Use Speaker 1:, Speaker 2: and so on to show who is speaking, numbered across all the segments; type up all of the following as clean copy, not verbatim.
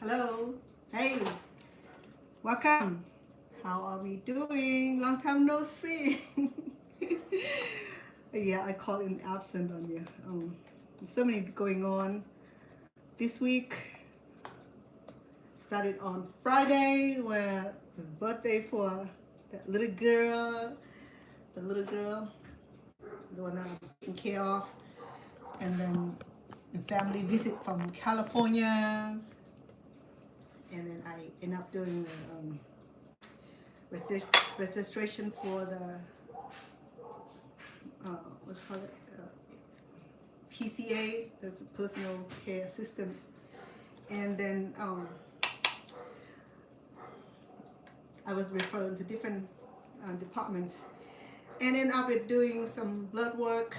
Speaker 1: Hello. Hey. Welcome. How are we doing? Long time no see. Yeah, I called in absent on you. So many going on this week. Started on Friday where it was birthday for that little girl, the one that I'm taking care of, and then a family visit from California, and then I end up doing the registration for the what's it called PCA, that's a personal care assistant, and then I was referred to different departments, and then I'll be doing some blood work.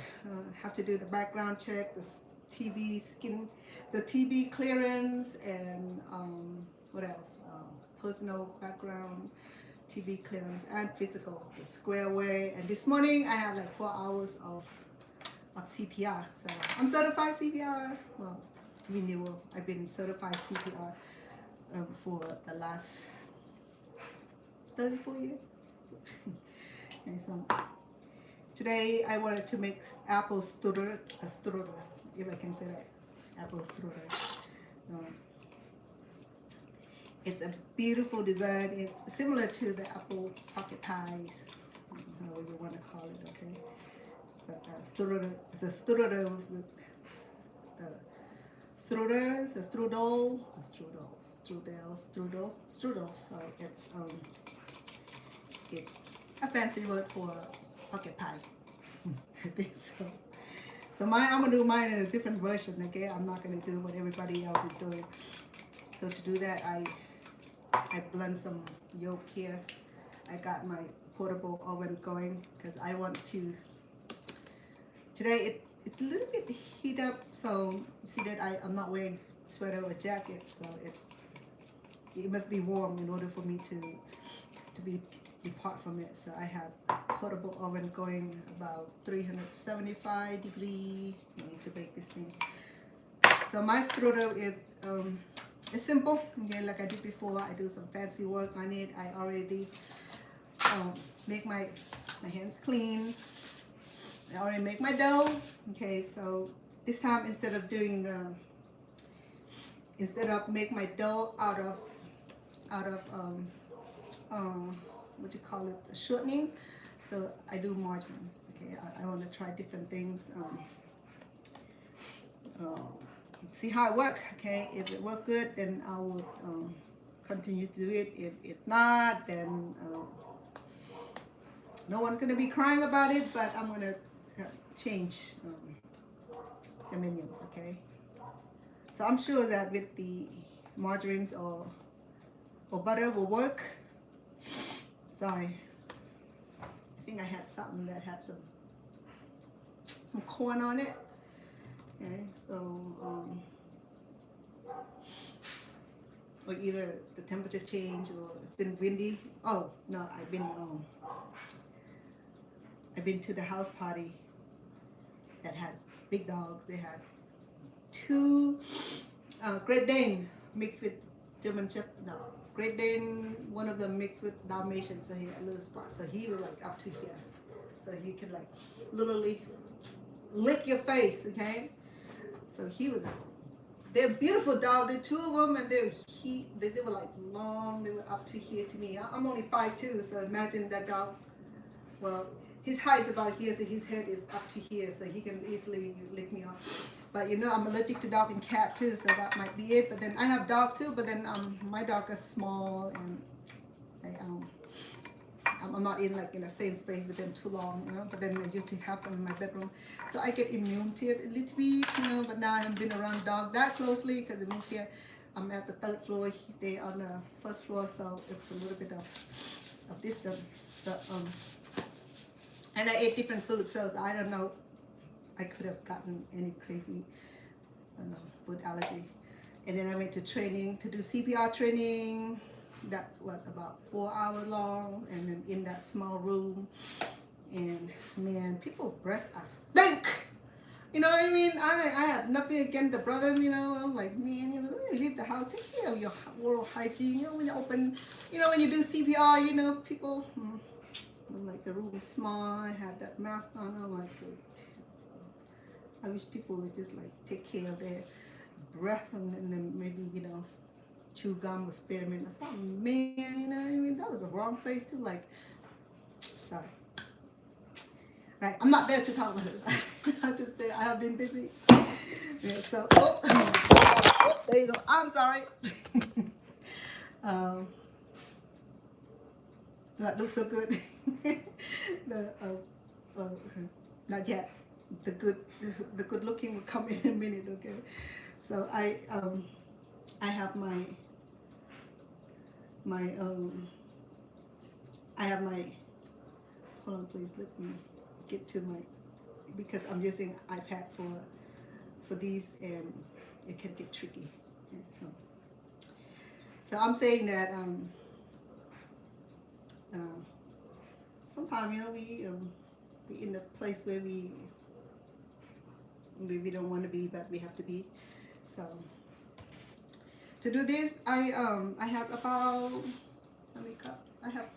Speaker 1: Have to do the background check, the TB clearance, and what else? Personal background, TB clearance, and physical, the square way. And this morning I had like 4 hours of CPR. So I'm certified CPR. Well, renewal. I've been certified CPR for the last 34 years. And so today I wanted to make apple strudel, if I can say that, apple strudel. It's a beautiful design. It's similar to the apple pocket pies, however you want to call it, okay? But strudel, it's a strudel with strudels, a strudel. So it's a fancy word for pocket pie. I think so. So I'm gonna do mine in a different version, okay? I'm not gonna do what everybody else is doing. So to do that, I blend some yolk here. I got my portable oven going because I want to. Today it's a little bit heat up, so see that I'm not wearing sweater or jacket, so it must be warm in order for me to depart from it. So I have portable oven going about 375 degrees to bake this thing. So my strudel is it's simple. Okay, like I did before, I do some fancy work on it. I already make my hands clean. I already make my dough. Okay, so this time instead of make my dough out of what you call it, shortening. So I do margarine. Okay, I want to try different things. See how it works. Okay, if it works good, then I will continue to do it. If it's not, then no one's gonna be crying about it. But I'm gonna change the menus. Okay, so I'm sure that with the margarines or butter will work. Sorry, I think I had something that had some corn on it. Okay, so or either the temperature change or it's been windy. Oh no, I've been to the house party that had big dogs. They had two Great Dane mixed with German Shepherd. No, Great Dane. One of them mixed with Dalmatian, so he had a little spot. So he was like up to here, so he could like literally lick your face. Okay, so he was. They're beautiful dog. The two of them, and they were like long. They were up to here to me. I'm only 5'2", so imagine that dog. Well, his height is about here, so his head is up to here, so he can easily lick me off. But you know, I'm allergic to dog and cat too, so that might be it. But then I have dog too, but then my dog is small, and I'm not in the same space with them too long, you know. But then I used to have them in my bedroom, so I get immune to it a little bit, you know. But now I haven't been around dog that closely because I moved here. I'm at the 3rd floor. They on the 1st floor, so it's a little bit of distance. But and I ate different food, so I don't know. I could have gotten any crazy food allergy. And then I went to training to do CPR training. That was about 4 hours long, and then in that small room. And man, people breath a stink. You know what I mean? I have nothing against the brother, you know. I'm like, man, you know, when you leave the house, take care of your oral hygiene. You know, when you open, you know, when you do CPR, you know, people, I'm like, the room is small. I had that mask on. I'm like, I wish people would just like take care of their breath and then maybe, you know, chew gum or spearmint or something. Man, you know what I mean? That was the wrong place to like, sorry. Right, I'm not there to talk about it. I just say I have been busy. Yeah, so, there you go. I'm sorry. um, that looks so good. the, not yet. The good looking will come in a minute. Okay. So I have my I have my. Hold on, please. Let me get to my, because I'm using iPad for these and it can get tricky. Okay, so I'm saying that sometimes, you know, we in a place where we don't want to be, but we have to be. So to do this, I have about, how many cups? I have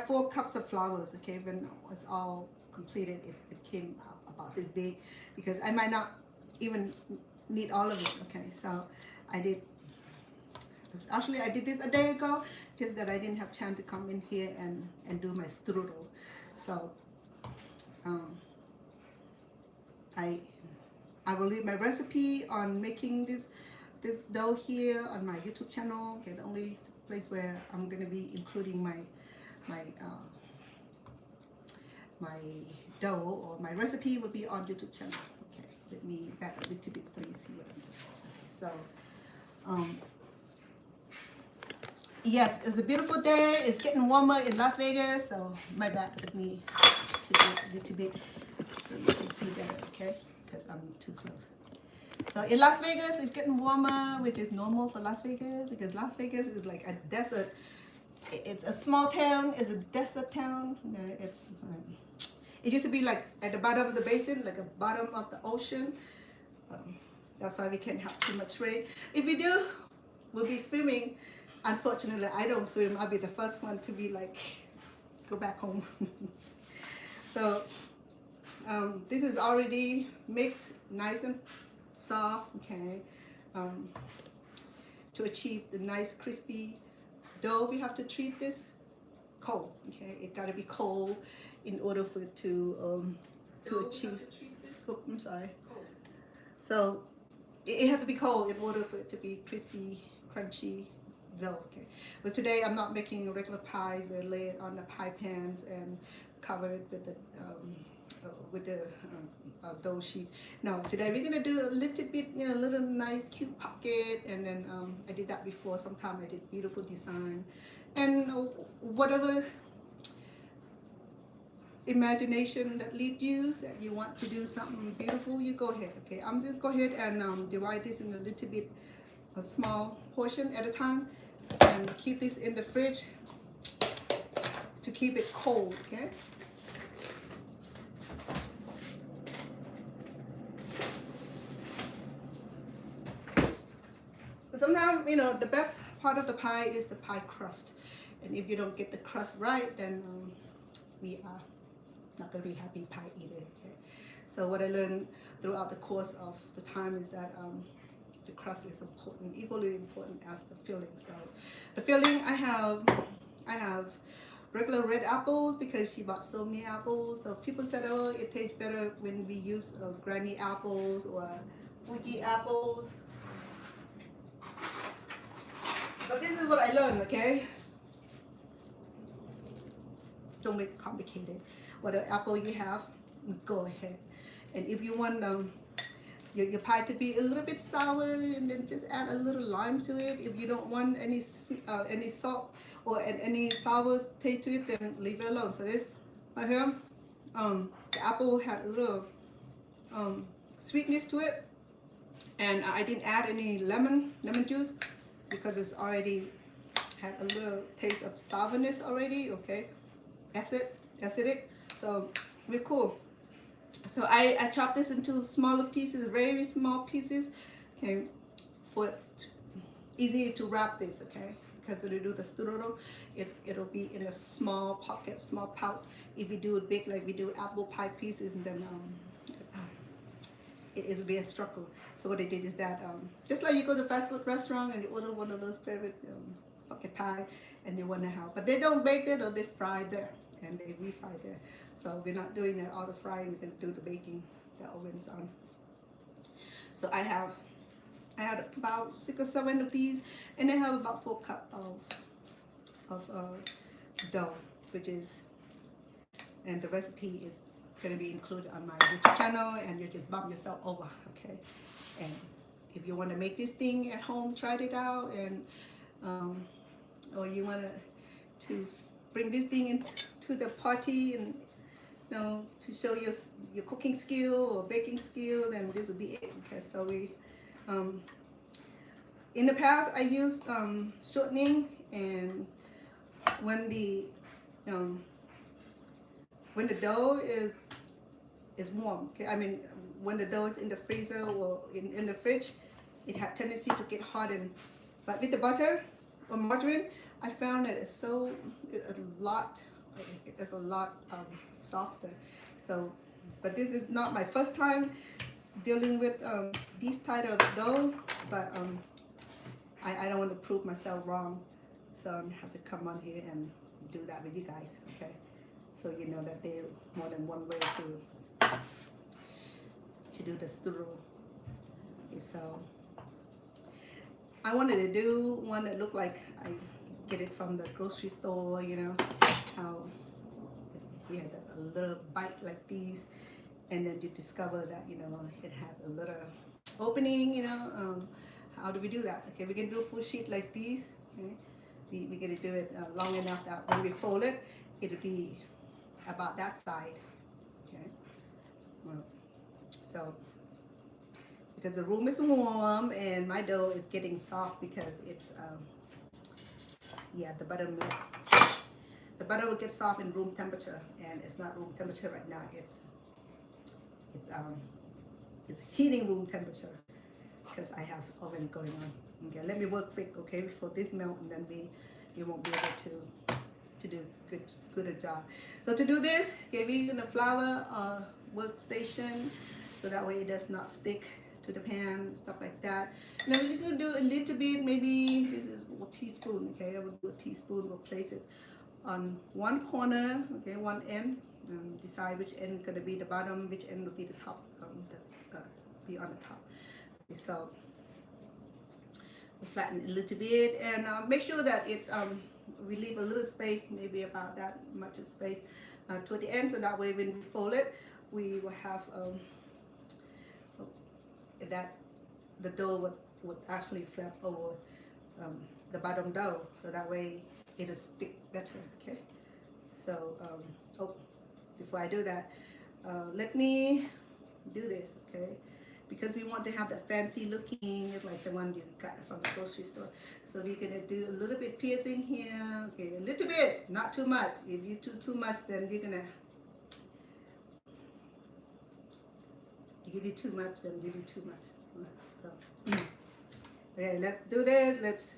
Speaker 1: four cups of flowers. Okay, when it's all completed, it came out about this big, because I might not even need all of it. Okay, so I did this a day ago, just that I didn't have time to come in here and do my strudel. So I will leave my recipe on making this dough here on my YouTube channel. Okay, the only place where I'm gonna be including my dough or my recipe will be on YouTube channel. Okay, let me back a little bit so you see what I'm doing. Okay, so yes, it's a beautiful day. It's getting warmer in Las Vegas, so my bad. Let me sit a little bit so you can see better, okay? Because I'm too close. So in Las Vegas, it's getting warmer, which is normal for Las Vegas, because Las Vegas is like a desert. It's a small town. It's a desert town. It used to be like at the bottom of the basin, like the bottom of the ocean. That's why we can't have too much rain. If we do, we'll be swimming. Unfortunately, I don't swim. I'll be the first one to be like, go back home. So this is already mixed, nice and soft. Okay, to achieve the nice crispy dough, we have to treat this cold. Okay, it got to be cold in order for it to achieve. Oh, I'm sorry. So it has to be cold in order for it to be crispy, crunchy dough. Okay, but today I'm not making regular pies. We're laid on the pie pans and cover it with the dough sheet. No, today we're gonna do a little bit, you know, a little nice cute pocket, and then I did that before. Sometime I did beautiful design, and whatever imagination that lead you, that you want to do something beautiful, you go ahead. Okay, I'm just go ahead and divide this in a little bit, a small portion at a time, and keep this in the fridge to keep it cold. Okay. Sometimes, you know, the best part of the pie is the pie crust, and if you don't get the crust right, then we are not going to be happy pie eater. Okay? So what I learned throughout the course of the time is that the crust is important, equally important as the filling. So the filling, I have regular red apples, because she bought so many apples. So people said, oh, it tastes better when we use granny apples or Fuji apples. But this is what I learned, okay? Don't make it complicated. Whatever apple you have, go ahead. And if you want your pie to be a little bit sour, and then just add a little lime to it. If you don't want any salt or any sour taste to it, then leave it alone. So this right here, the apple had a little sweetness to it, and I didn't add any lemon juice, because it's already had a little taste of sourness already. Okay, acidic. So we're cool. So I chop this into smaller pieces, very small pieces, okay, for easy to wrap this, okay? Because when you do the strudel, it'll be in a small pocket, small pouch. If you do it big, like we do apple pie pieces, and then it'll be a struggle. So what I did is that just like you go to fast food restaurant and you order one of those favorite pocket pie, and you wonder how, but they don't bake it or they fry there and they refry there. So we're not doing that all the frying. We're gonna do the baking. The oven's on. So I had about 6 or 7 of these, and I have about 4 cups of dough, which is, and the recipe is going to be included on my YouTube channel, and you just bump yourself over, okay? And if you want to make this thing at home, try it out, and or you want to bring this thing into the party, and to show your cooking skill or baking skill, then this would be it. Okay, so we in the past I used shortening, and when the dough is warm, okay, I mean when the dough is in the freezer or in the fridge, it had tendency to get hardened. But with the butter or margarine, I found that it's a lot softer. So, but this is not my first time dealing with these type of dough, but I don't want to prove myself wrong, so I have to come on here and do that with you guys, okay? So you know that there's more than one way to do the strudel. Okay, so I wanted to do one that looked like I get it from the grocery store, how you had a little bite like these, and then you discover that it had a little opening, how do we do that? Okay, we can do a full sheet like these, okay? We're gonna do it long enough that when we fold it, it'll be about that side, okay? Well, so because the room is warm and my dough is getting soft because it's the butter will get soft in room temperature, and it's not room temperature right now. It's heating room temperature because I have oven going on. Okay, let me work quick, okay, before this melt, and then we won't be able to do good a job. So to do this, okay, we're using a flour workstation, so that way it does not stick to the pan, stuff like that. Now we're just gonna do a little bit, maybe this is a teaspoon, okay? I will do a teaspoon, we'll place it on one corner, okay, one end. Decide which end is gonna be the bottom, which end will be the top, be on the top. Okay, so we'll flatten it a little bit, and make sure that we leave a little space, maybe about that much space toward the end, so that way when we fold it, we will have that the dough would actually flap over the bottom dough, so that way it'll stick better, okay? So before I do that, let me do this, okay? Because we want to have that fancy looking, like the one you got from the grocery store. So we're gonna do a little bit piercing here, okay? A little bit, not too much. If you do too much, then you're gonna. If you do too much, then you do too much. So, okay, let's do this. Let's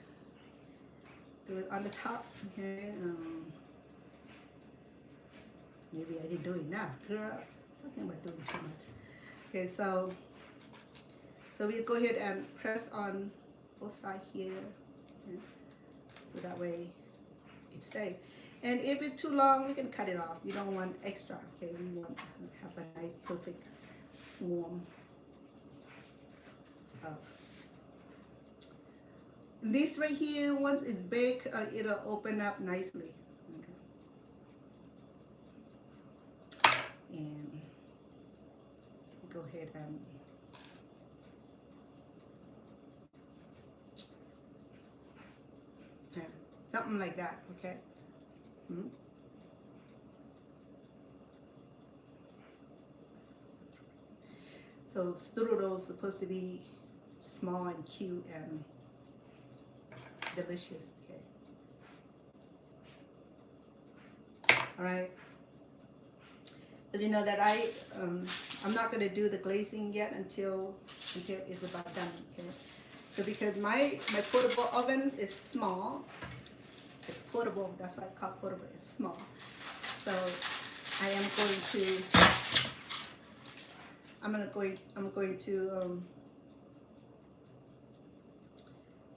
Speaker 1: do it on the top, okay? Maybe I didn't do enough, girl. Talking about doing too much. Okay, so we go ahead and press on both sides here, okay? So that way it stays. And if it's too long, we can cut it off. We don't want extra, okay? We want to have a nice, perfect form of this right here. Once it's baked, it'll open up nicely. Okay. And go ahead and something like that, okay? So strudel is supposed to be small and cute and delicious, okay? All right. As you know that I'm not gonna do the glazing yet until it's about done. Okay. So because my portable oven is small, it's portable. That's why I call it portable. It's small. So I am going to. I'm going to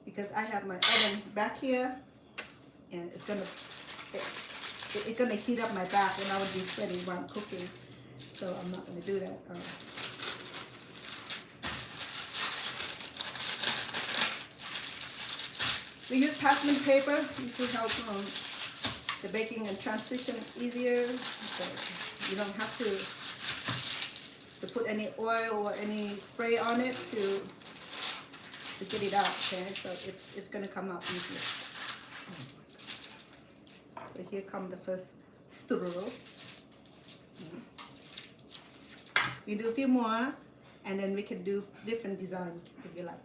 Speaker 1: because I have my oven back here, and it's gonna heat up my back, and I would be sweating while I'm cooking. So I'm not gonna do that. We use parchment paper to help the baking and transition easier. So you don't have to put any oil or any spray on it to get it out. Okay, so it's gonna come out easier. So here come the first strudel. We do a few more, and then we can do different design if you like.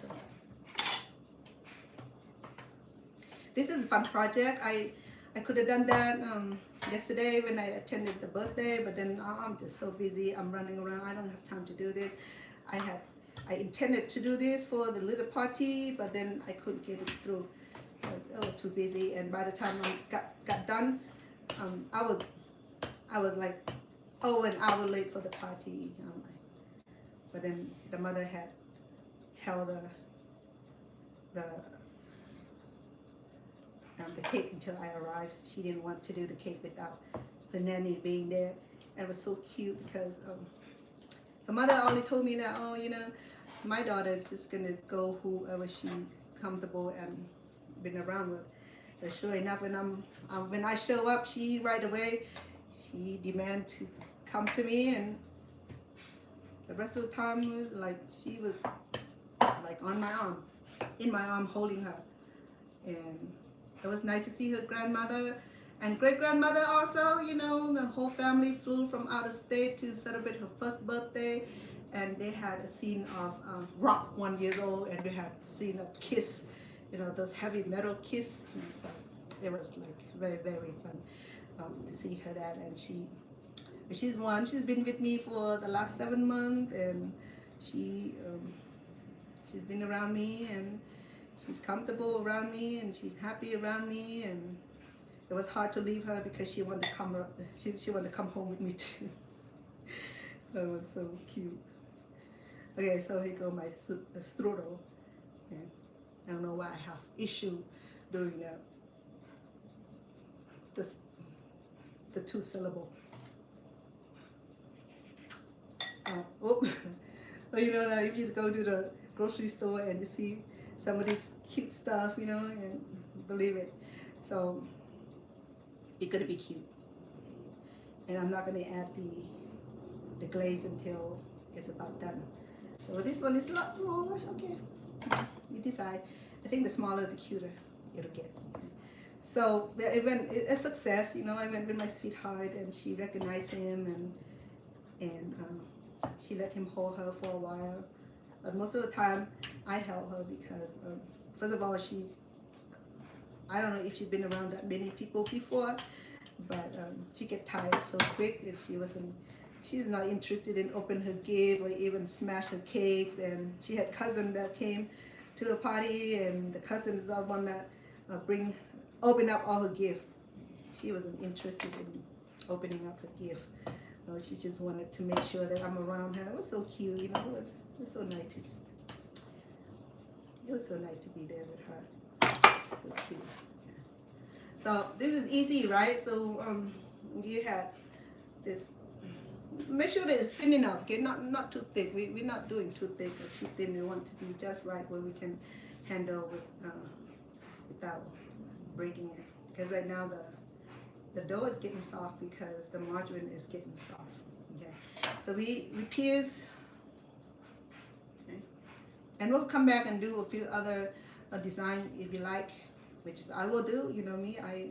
Speaker 1: So this is a fun project. I could have done that yesterday when I attended the birthday, but then I'm just so busy. I'm running around. I don't have time to do this. I intended to do this for the little party, but then I couldn't get it through. I was too busy, and by the time I got done, I was like, an hour late for the party. But then the mother had held the cake until I arrived. She didn't want to do the cake without the nanny being there. And it was so cute because the mother only told me that, my daughter is just gonna go whoever she comfortable and been around with. But sure enough, when I show up, she right away she demand to come to me, and the rest of the time was like she was like on my arm, in my arm, holding her, and it was nice to see her grandmother and great grandmother also. The whole family flew from out of state to celebrate her first birthday, and they had a scene of Rock 1 year old, and we had a scene of Kiss. Those heavy metal Kiss. So it was like very, very fun to see her that. And she's been with me for the last 7 months, and she's been around me, and she's comfortable around me, and she's happy around me. And it was hard to leave her because she wanted to come. She wanted to come home with me too. That was so cute. Okay, so here go my strudel. Okay. I don't know why I have issue doing that. The 2 syllable. Well, that if you go to the grocery store and you see some of this cute stuff, and believe it. So it's gonna be cute. And I'm not gonna add the glaze until it's about done. So this one is a lot smaller. Okay. You decide. I think the smaller the cuter it'll get. So the event is a success. I went with my sweetheart, and she recognized him, and she let him hold her for a while. But most of the time I held her because first of all, I don't know if she's been around that many people before, but she get tired so quick, and she's not interested in open her gift or even smash her cakes. And she had cousin that came to a party, and the cousin is the one that open up all her gift. She wasn't interested in opening up her gift. She just wanted to make sure that I'm around her. It was so cute, It was so nice it was so nice to be there with her. So cute. Yeah. So this is easy, right? So you had this. Make sure that it's thin enough, okay? Not too thick. We're not doing too thick or too thin. We want to be just right where we can handle without breaking it. Because right now the dough is getting soft because the margarine is getting soft. Okay, so we pierce. Okay, and we'll come back and do a few other design if you like, which I will do. You know me, I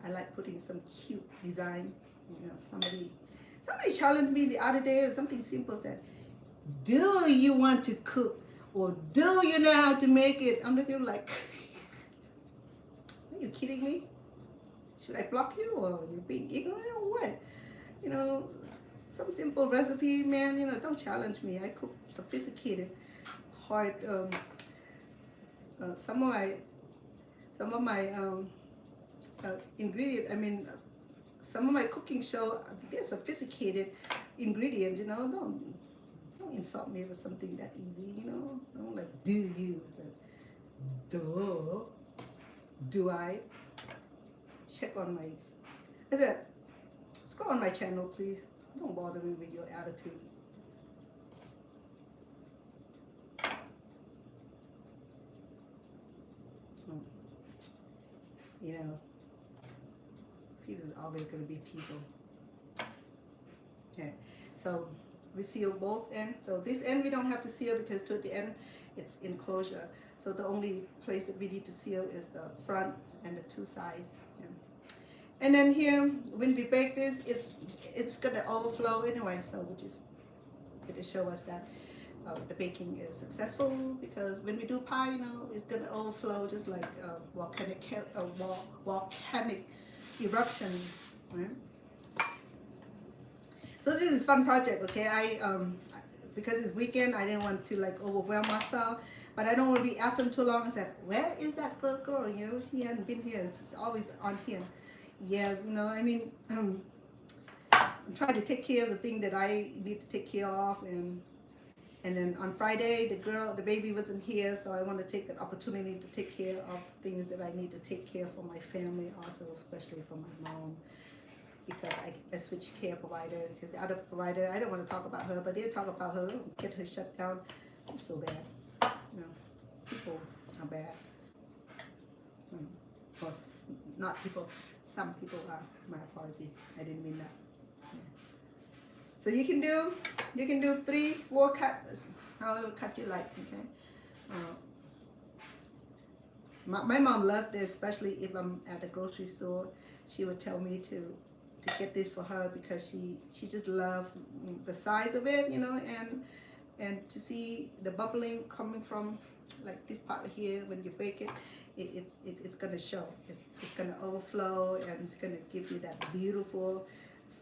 Speaker 1: like putting some cute design. Somebody challenged me the other day or something simple, said, do you want to cook, or do you know how to make it? I'm looking like, are you kidding me? should I block you or you're being ignorant or what? You know, some simple recipe, man. You know, don't challenge me. I cook sophisticated, hard. Some of my ingredient. I mean, some of my cooking show they're sophisticated ingredients. You know, don't insult me with something that easy. You know, don't like do you? Duh. Do I? Check on my. I said, scroll on my channel, please. Don't bother me with your attitude. You know, people is always going to be people. Okay, so we seal both ends. So this end we don't have to seal because to the end it's enclosure. So the only place that we need to seal is the front and the two sides. Yeah. And then here, when we bake this, it's gonna overflow anyway. So we just it will show us that the baking is successful because when we do pie, you know, it's gonna overflow just like volcanic eruption. Right? So this is a fun project, okay? Because it's weekend, I didn't want to like overwhelm myself, but I don't want to be absent too long. I said, where is that good girl? You know, she hadn't been here. She's always on here. Yes, you know, I mean, I'm trying to take care of the thing that I need to take care of, and then on Friday, the baby wasn't here, so I want to take that opportunity to take care of things that I need to take care for my family, also especially for my mom. Because I switched care provider because the other provider, I don't want to talk about her, but they talk about her, get her shut down. It's so bad. You know, people are bad. Or not people, some people are. My apology, I didn't mean that. Yeah. So you can do 3, 4 cuts, however cut you like, okay? My mom loved this, especially if I'm at a grocery store. She would tell me to get this for her because she just loved the size of it, you know, and to see the bubbling coming from like this part here when you bake it, it's gonna show. It's gonna overflow and it's gonna give you that beautiful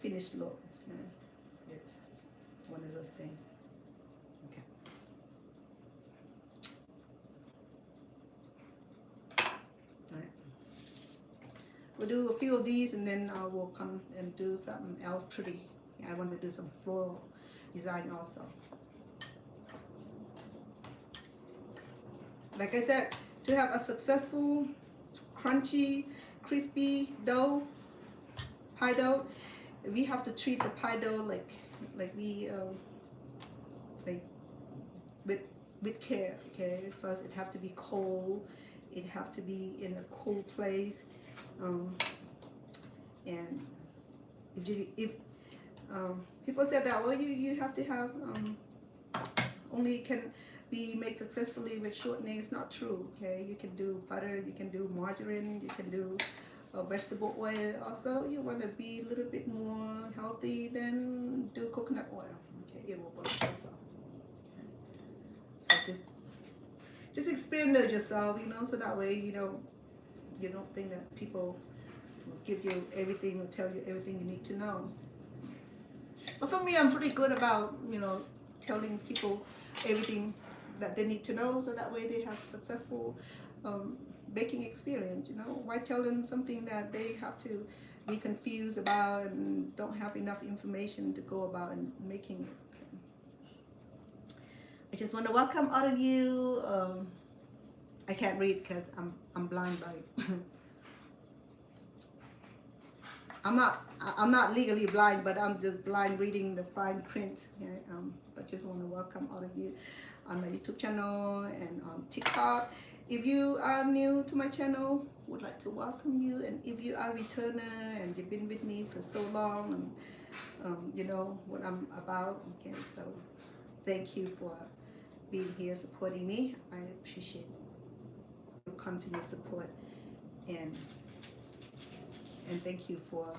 Speaker 1: finished look. It's one of those things. Okay. All right. We'll do a few of these and then I will come and do something else pretty. I want to do some floral design also. Like I said, to have a successful, crunchy, crispy dough, pie dough, we have to treat the pie dough like we like with care. Okay, first it have to be cold. It have to be in a cool place. And if people said that, well, you have to have only can be made successfully with shortening. It's not true. Okay, you can do butter, you can do margarine, you can do vegetable oil. Also, you want to be a little bit more healthy, then do coconut oil. Okay, it will work also. Okay. So just experiment yourself, you know, so that way you don't think that people will give you everything or tell you everything you need to know. But for me, I'm pretty good about, you know, telling people everything that they need to know so that way they have successful baking experience, you know. Why tell them something that they have to be confused about and don't have enough information to go about and making it. I just want to welcome all of you. I can't read because I'm blind by I'm not legally blind, but I'm just blind reading the fine print. Yeah, but just want to welcome all of you on my YouTube channel and on TikTok. If you are new to my channel, would like to welcome you, and if you are a returner and you've been with me for so long and you know what I'm about, okay, so thank you for being here supporting me. I appreciate your continued support, and thank you for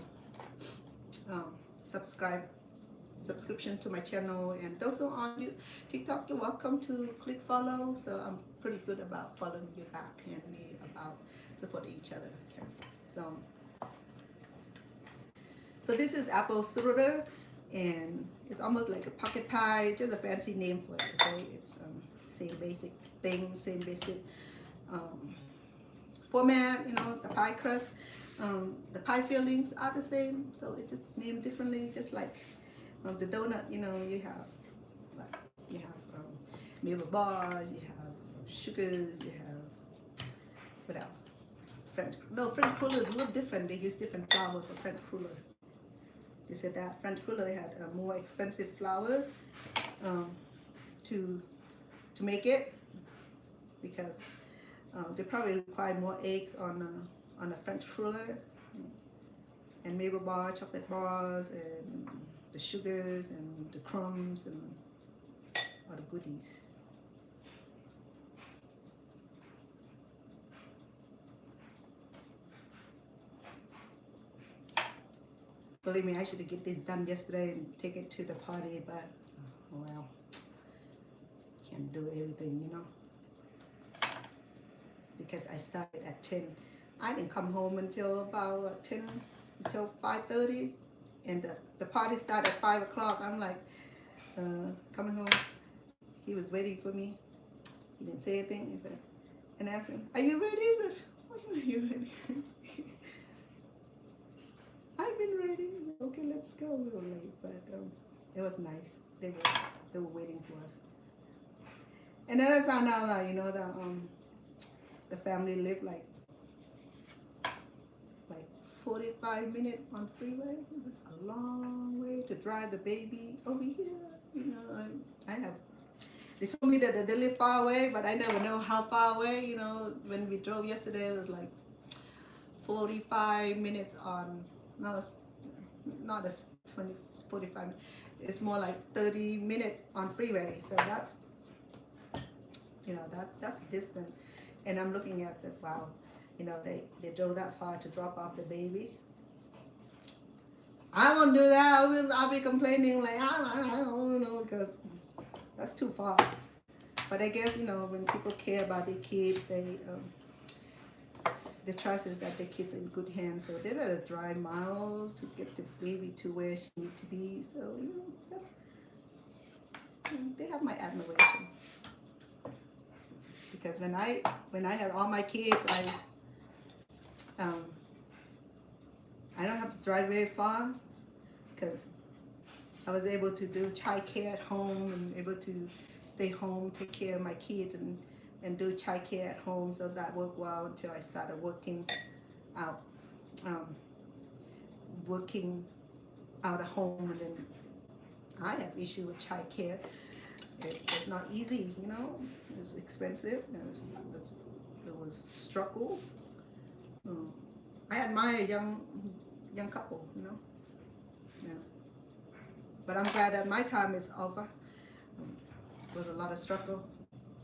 Speaker 1: subscription to my channel. And those who are on TikTok, you're welcome to click follow. So I'm pretty good about following you back and we about supporting each other. Okay, so So this is applestrudel, and it's almost like a pocket pie, just a fancy name for it. Okay, it's same basic thing, same basic um, format. You know, the pie crust, the pie fillings are the same, so it just named differently. Just like the donut, you know, you have maple bars, you have sugars, you have what else? French cruller is a little different. They use different flour for French cruller. They said that French cruller had a more expensive flour to make it because they probably require more eggs on a French cruller, and maple bar, chocolate bars, and the sugars and the crumbs and all the goodies. Believe me, I should have get this done yesterday and take it to the party, but oh well, can't do everything, you know. Because I started at 10. I didn't come home until about 10, until 5:30, and the party started at 5 o'clock. I'm like, coming home. He was waiting for me. He didn't say anything. He said, and I asked him, "Are you ready?" He said, "What do you mean, are you ready?" I've been ready. Okay, let's go. We were late, but it was nice. They were waiting for us. And then I found out that, you know, the family lived like 45 minutes on freeway. It's a long way to drive the baby over here. You know, they told me that they live far away, but I never know how far away. You know, when we drove yesterday, it was like 45 minutes on. No, it's not as 45. It's more like 30 minutes on freeway. So that's, you know, that's distant. And I'm looking at it, wow, you know, they drove that far to drop off the baby. I won't do that. I'll be complaining like, I don't know, because that's too far. But I guess, you know, when people care about their kids, the trust is that the kids are in good hands. So they're gonna drive miles to get the baby to where she needs to be. So, you know, they have my admiration. Because when I had all my kids, I don't have to drive very far because I was able to do child care at home and able to stay home, take care of my kids, and do child care at home. So that worked well until I started working out of home, and then I have issue with child care. It's not easy, you know. It's expensive. It was struggle. I admire young couple, you know. Yeah. But I'm glad that my time is over. It was a lot of struggle.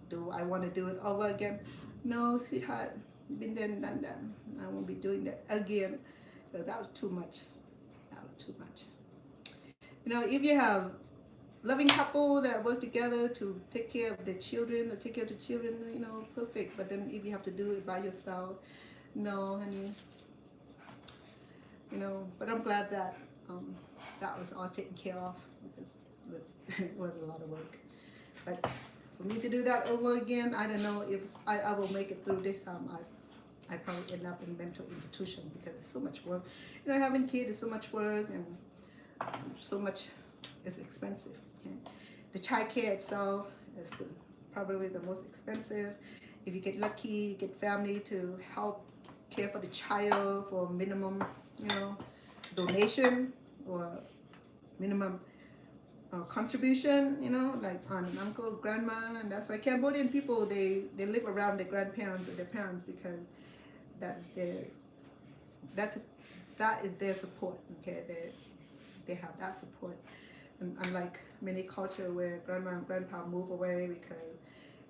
Speaker 1: Do I want to do it over again? No, sweetheart. Been there and done that. I won't be doing that again. So that was too much. That was too much. You know, if you have loving couple that work together to take care of the children or take care of the children, you know, perfect. But then if you have to do it by yourself, no, honey. You know, but I'm glad that that was all taken care of because it was a lot of work. But for me to do that over again, I don't know if I will make it through this time. I probably end up in mental institution because it's so much work. You know, having kids is so much work and so much is expensive. Okay? The child care itself is probably the most expensive. If you get lucky, you get family to help care for the child for minimum, you know, donation or minimum contribution, you know, like aunt and uncle, grandma, and that's why Cambodian people they live around their grandparents or their parents because that is their support. Okay, they have that support, and unlike many cultures where grandma and grandpa move away because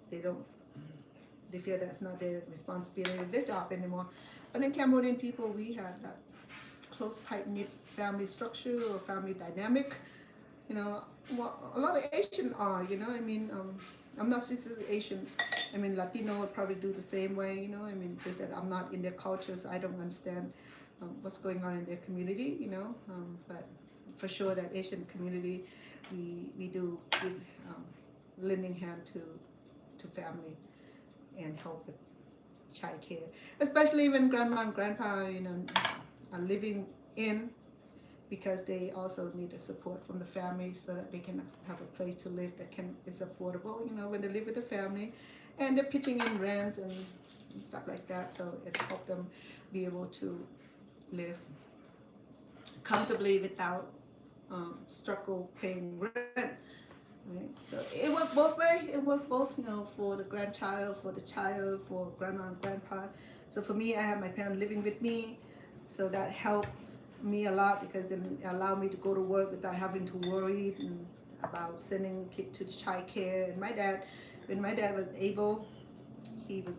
Speaker 1: they feel that's not their responsibility, their job anymore. But in Cambodian people, we have that close, tight-knit family structure or family dynamic. You know, well, a lot of Asians are, you know, I mean, I'm not just Asians. I mean, Latino would probably do the same way, you know, I mean, just that I'm not in their culture, so I don't understand what's going on in their community, but for sure that Asian community, we do give lending hand to family and help with child care, especially when grandma and grandpa, are living in, because they also need the support from the family so that they can have a place to live that is affordable, when they live with the family, and they're pitching in rents and stuff like that, so it helps them be able to live comfortably without struggle paying rent. Right? So it worked both ways. It worked both, for the grandchild, for the child, for grandma and grandpa. So for me, I have my parents living with me, so that helped me a lot, because then it allowed me to go to work without having to worry about sending kid to the child care. And when my dad was able, he would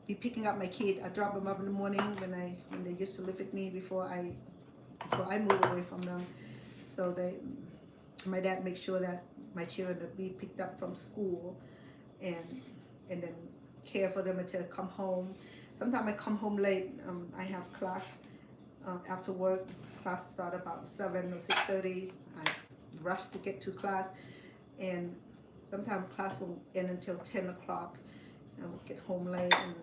Speaker 1: be picking up my kid. I drop them up in the morning when they used to live with me before I moved away from them. So my dad makes sure that my children would be picked up from school, and then care for them until I come home. Sometimes I come home late. I have class after work. Class start about 7 or 6:30. I rush to get to class, and sometimes class won't end until 10 o'clock. I will get home late, and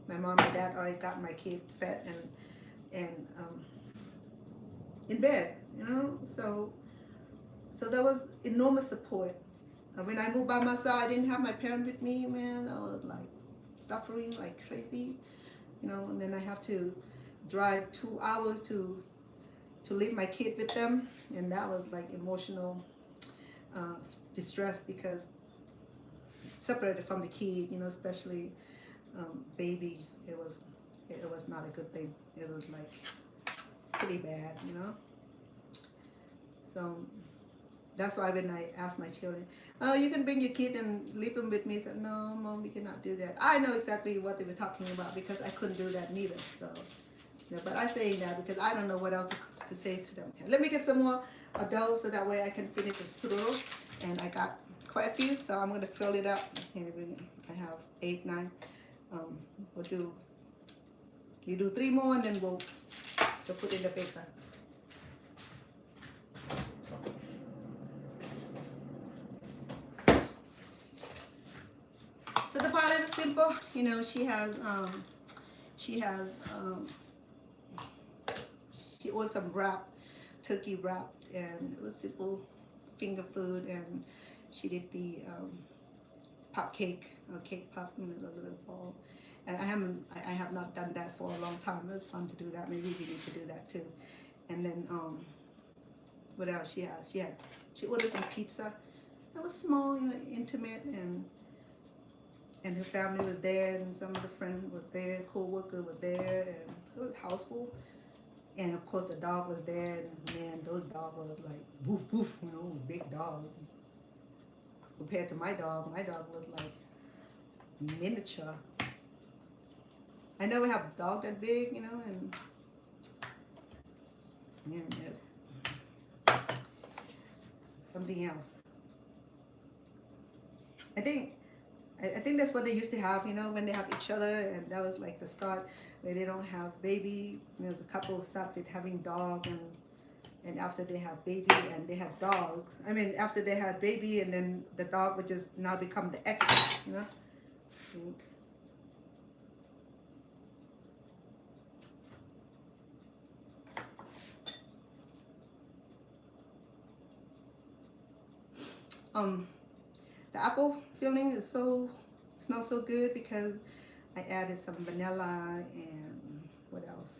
Speaker 1: my mom and dad already got my kid fed and in bed, so there was enormous support. When I moved by myself, I didn't have my parents with me, man. I was like suffering like crazy, and then I have to drive 2 hours to leave my kid with them, and that was like emotional distress, because separated from the kid, especially baby, it was not a good thing. It was like pretty bad, so that's why when I asked my children, oh, you can bring your kid and leave them with me, I said, no, Mom, we cannot do that. I know exactly what they were talking about, because I couldn't do that neither. So but I say that because I don't know what else to say to them. Let me get some more dough so that way I can finish the strudel. And I got quite a few, so I'm going to fill it up. Here I have 8, 9. You do 3 more, and then we'll put in the paper. So the part is simple. She ordered some wrap, turkey wrap, and it was simple finger food, and she did the pop cake, or cake pop in a little ball. And I have not done that for a long time. It was fun to do that. Maybe we need to do that too. And then what else she has? She ordered some pizza. It was small, intimate, and her family was there, and some of the friends was there, co-worker was there, and it was houseful. And of course the dog was there, and man, those dogs was like woof woof, big dog. Compared to my dog was like miniature. I never have a dog that big, and man, something else. I think that's what they used to have, when they have each other, and that was like the start where they don't have baby. The couple started having dog, and after they have baby and they have dogs. I mean, after they had baby, and then the dog would just now become the extra, I think. The apple filling smells so good because I added some vanilla and what else?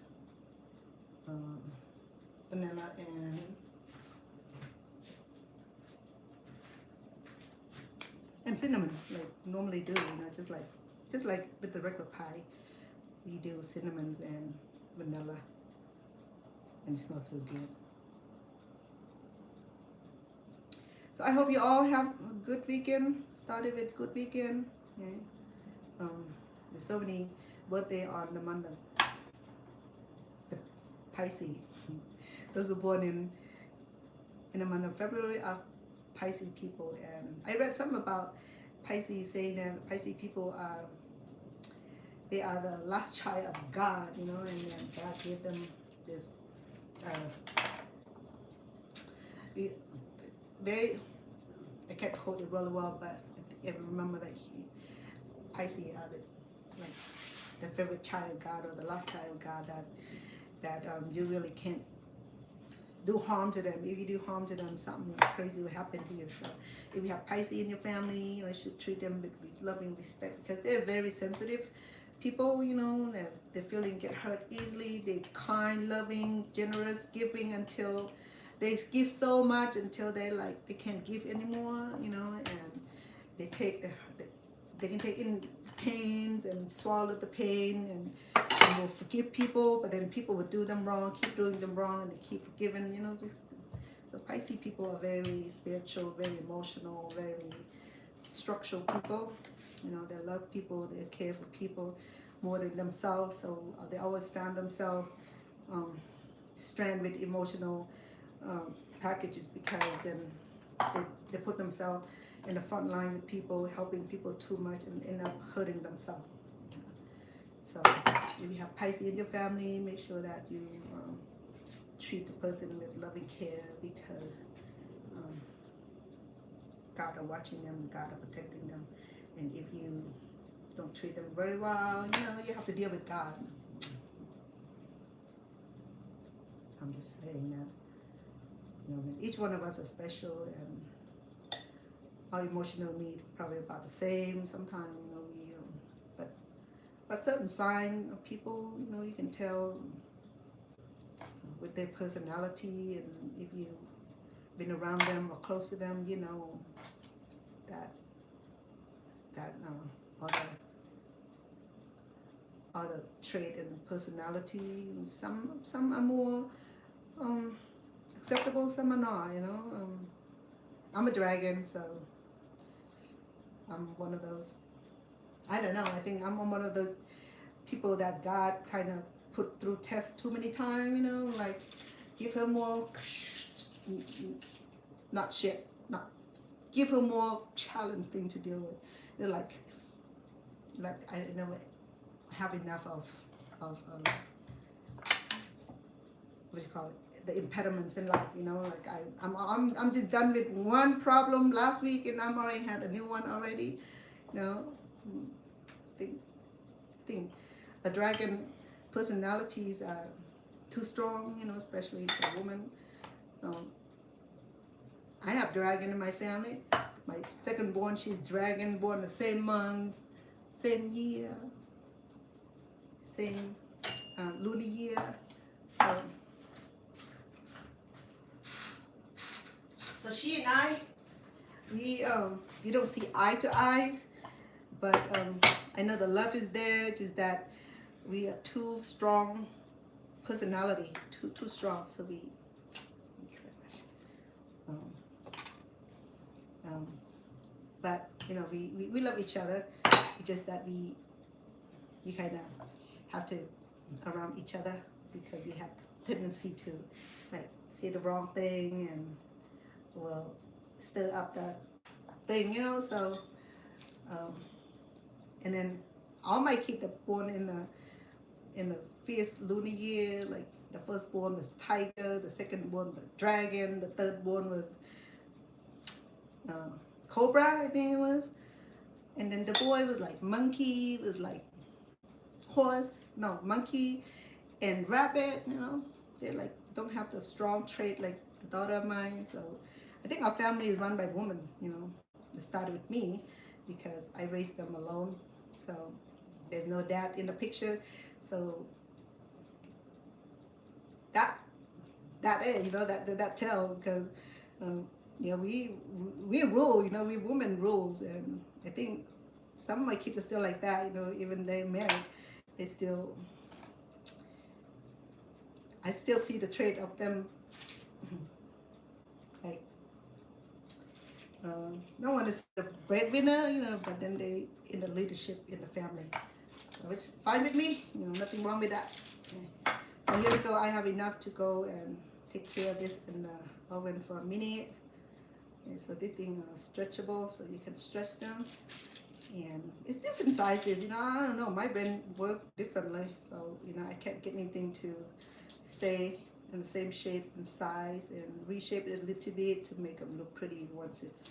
Speaker 1: Vanilla and cinnamon, like normally do, just like with the regular pie, we do cinnamons and vanilla, and it smells so good. So I hope you all have a good weekend. Started with good weekend. Okay. There's so many birthday on the month of the Pisces. Those are born in the month of February are Pisces people, and I read something about Pisces saying that Pisces people they are the last child of God, you know, and then God gave them this. They I can't quote it really well, but I remember that Pisces are like the favorite child of God or the last child of God that you really can't do harm to them. If you do harm to them, something crazy will happen to you. So if you have Pisces in your family, you should treat them with loving respect because they're very sensitive people, they're feeling get hurt easily. They're kind, loving, generous, giving until they give so much until they can't give anymore, and they take they can take in pains and swallow the pain and will forgive people, but then people will do them wrong, keep doing them wrong, and they keep forgiving. Just the Pisces people are very spiritual, very emotional, very structural people. They love people, they care for people more than themselves. So they always found themselves stranded with emotional packages because then they put themselves in the front line with people, helping people too much and end up hurting themselves. So if you have Pisces in your family, make sure that you treat the person with loving care because God are watching them, God are protecting them. And if you don't treat them very well, you have to deal with God. I'm just saying that. Each one of us is special and our emotional need probably about the same. Sometimes, but certain sign of people, you can tell with their personality, and if you've been around them or close to them, that other trait and personality. Some are more acceptable, some are not. I'm a dragon, so I'm one of those. I don't know. I think I'm one of those people that God kind of put through tests too many times. Like give her more, not give her more challenge thing to deal with. Like I don't know, have enough of what do you call it? The impediments in life. Like I'm just done with one problem last week and I'm already had a new one already. I think the dragon personalities are too strong, especially for women. So I have dragon in my family. My second born, she's dragon, born the same month, same year, same lunar year. So she and I, we don't see eye to eyes, but I know the love is there. Just that we are too strong personality, too strong. So we. But we love each other. It's just that we kind of have to around each other because we have tendency to say the wrong thing and stir up the thing, So and then all my kids are born in the fierce lunar year. Like the first born was tiger, the second born was dragon, the third born was cobra, I think it was, and then the boy was like monkey, was like monkey and rabbit. They don't have the strong trait like the daughter of mine. So I think our family is run by women. It started with me because I raised them alone. So there's no dad in the picture. So that is that tell because. We rule, we women rules, and I think some of my kids are still like that, even they're married, I still see the trait of them, like, no one is the breadwinner, but then they in the leadership in the family, which is fine with me, nothing wrong with that. Okay. So here we go. I have enough to go and take care of this in the oven for a minute. Okay, so this thing is stretchable, so you can stretch them. And it's different sizes, you know. I don't know, my brain works differently, so you know I can't get anything to stay in the same shape and size, and reshape it a little bit to make them look pretty once it's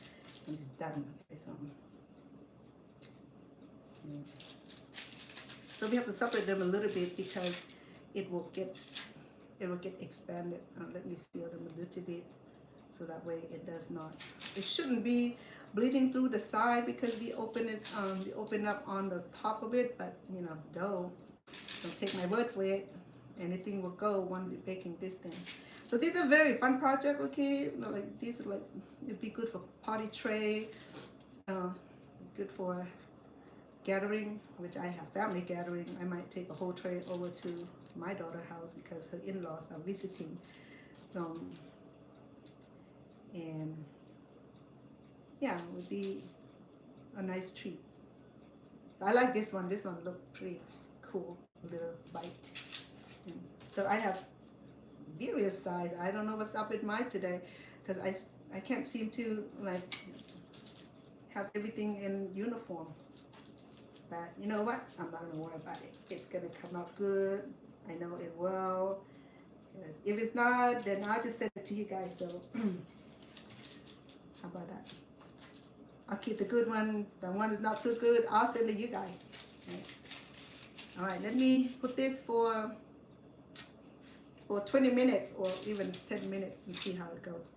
Speaker 1: done. Okay, so so we have to separate them a little bit because it will get expanded. Let me seal them a little bit so that way it does not, it shouldn't be bleeding through the side because we open up on the top of it, but you know, don't take my word for it. Anything will go when we're baking this thing. So these are very fun project, okay? Like these are like, it'd be good for party tray, good for gathering, which I have family gathering. I might take a whole tray over to my daughter's house because her in-laws are visiting. And yeah, it would be a nice treat. So I like this one. This one looked pretty cool, little bite. And so I have various size. I don't know what's up with mine today because I can't seem to like have everything in uniform. But you know what? I'm not gonna worry about it. It's gonna come out good. I know it will. If it's not, then I'll just send it to you guys. So how about that? I'll keep the good one. The one is not too good, I'll send it to you guys. Okay. All right, let me put this for 20 minutes or even 10 minutes and see how it goes.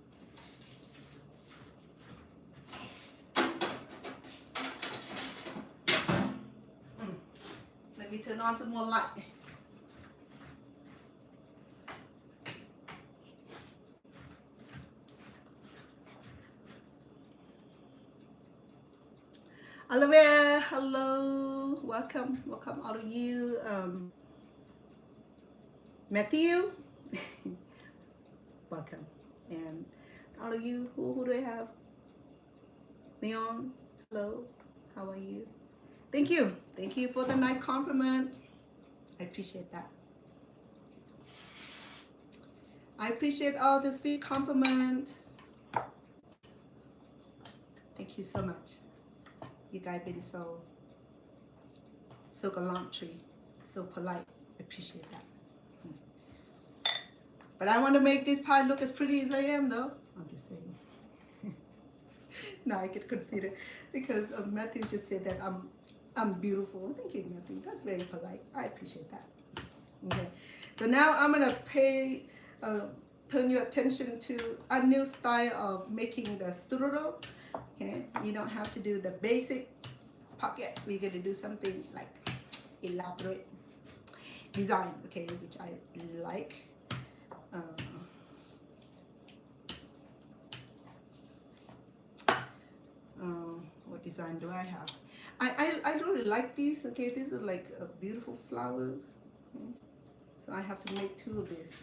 Speaker 1: Let me turn on some more light. Hello there, hello, welcome all of you. Matthew, welcome, and all of you, who do I have? Leon, hello, how are you? Thank you for the nice compliment. I appreciate that. I appreciate all the sweet compliment. Thank you so much. You guys been so gallantry, so polite. I appreciate that. But I want to make this pie look as pretty as I am, though. I'm just saying. No, I could consider because Matthew just said that I'm beautiful. Thank you, Matthew. That's very polite. I appreciate that. Okay. So now I'm gonna turn your attention to a new style of making the strudel. Okay, you don't have to do the basic pocket. We're gonna do something like elaborate design, okay, which I like. What design do I have? I really like these. Okay, these are like beautiful flowers. Okay. So I have to make 2 of these.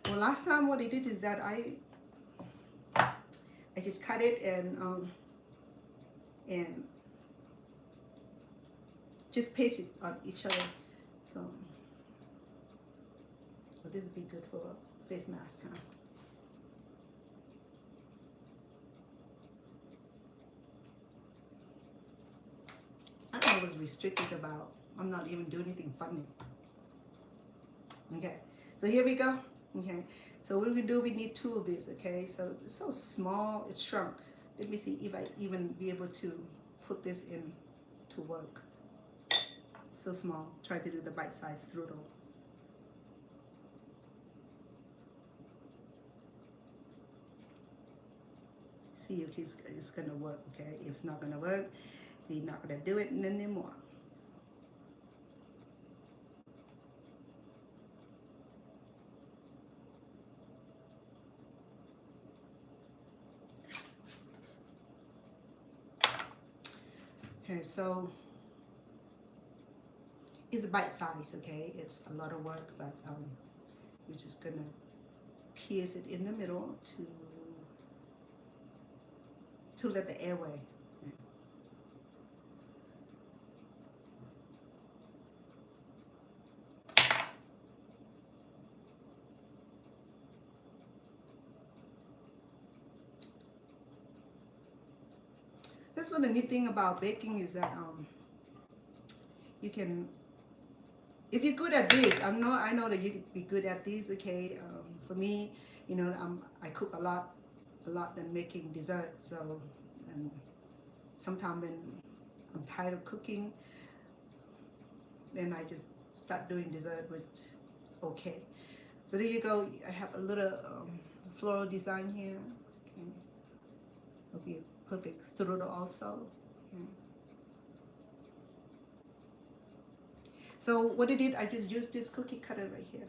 Speaker 1: Well, last time what I did is that I just cut it and just paste it on each other. So this would be good for a face mask, huh? I don't know what I was restricted about. I'm not even doing anything funny. Okay, so here we go. Okay, so what we do, we need 2 of these. Okay, so it's so small, it's shrunk. Let me see if I even be able to put this in to work. So small. Try to do the bite-sized strudel. See if it's gonna work. Okay, if it's not gonna work, we're not gonna do it anymore. Okay, so it's a bite size, okay? It's a lot of work, but we're just gonna pierce it in the middle to let the airway. that's what the neat thing about baking is that you can, if you're good at this, I know that you could be good at these. Okay, for me, you know, I cook a lot than making dessert. So, and sometimes when I'm tired of cooking, then I just start doing dessert, which is okay. So there you go. I have a little floral design here. Okay. It'll be a perfect strudel also. Okay. So what I did, I just used this cookie cutter right here.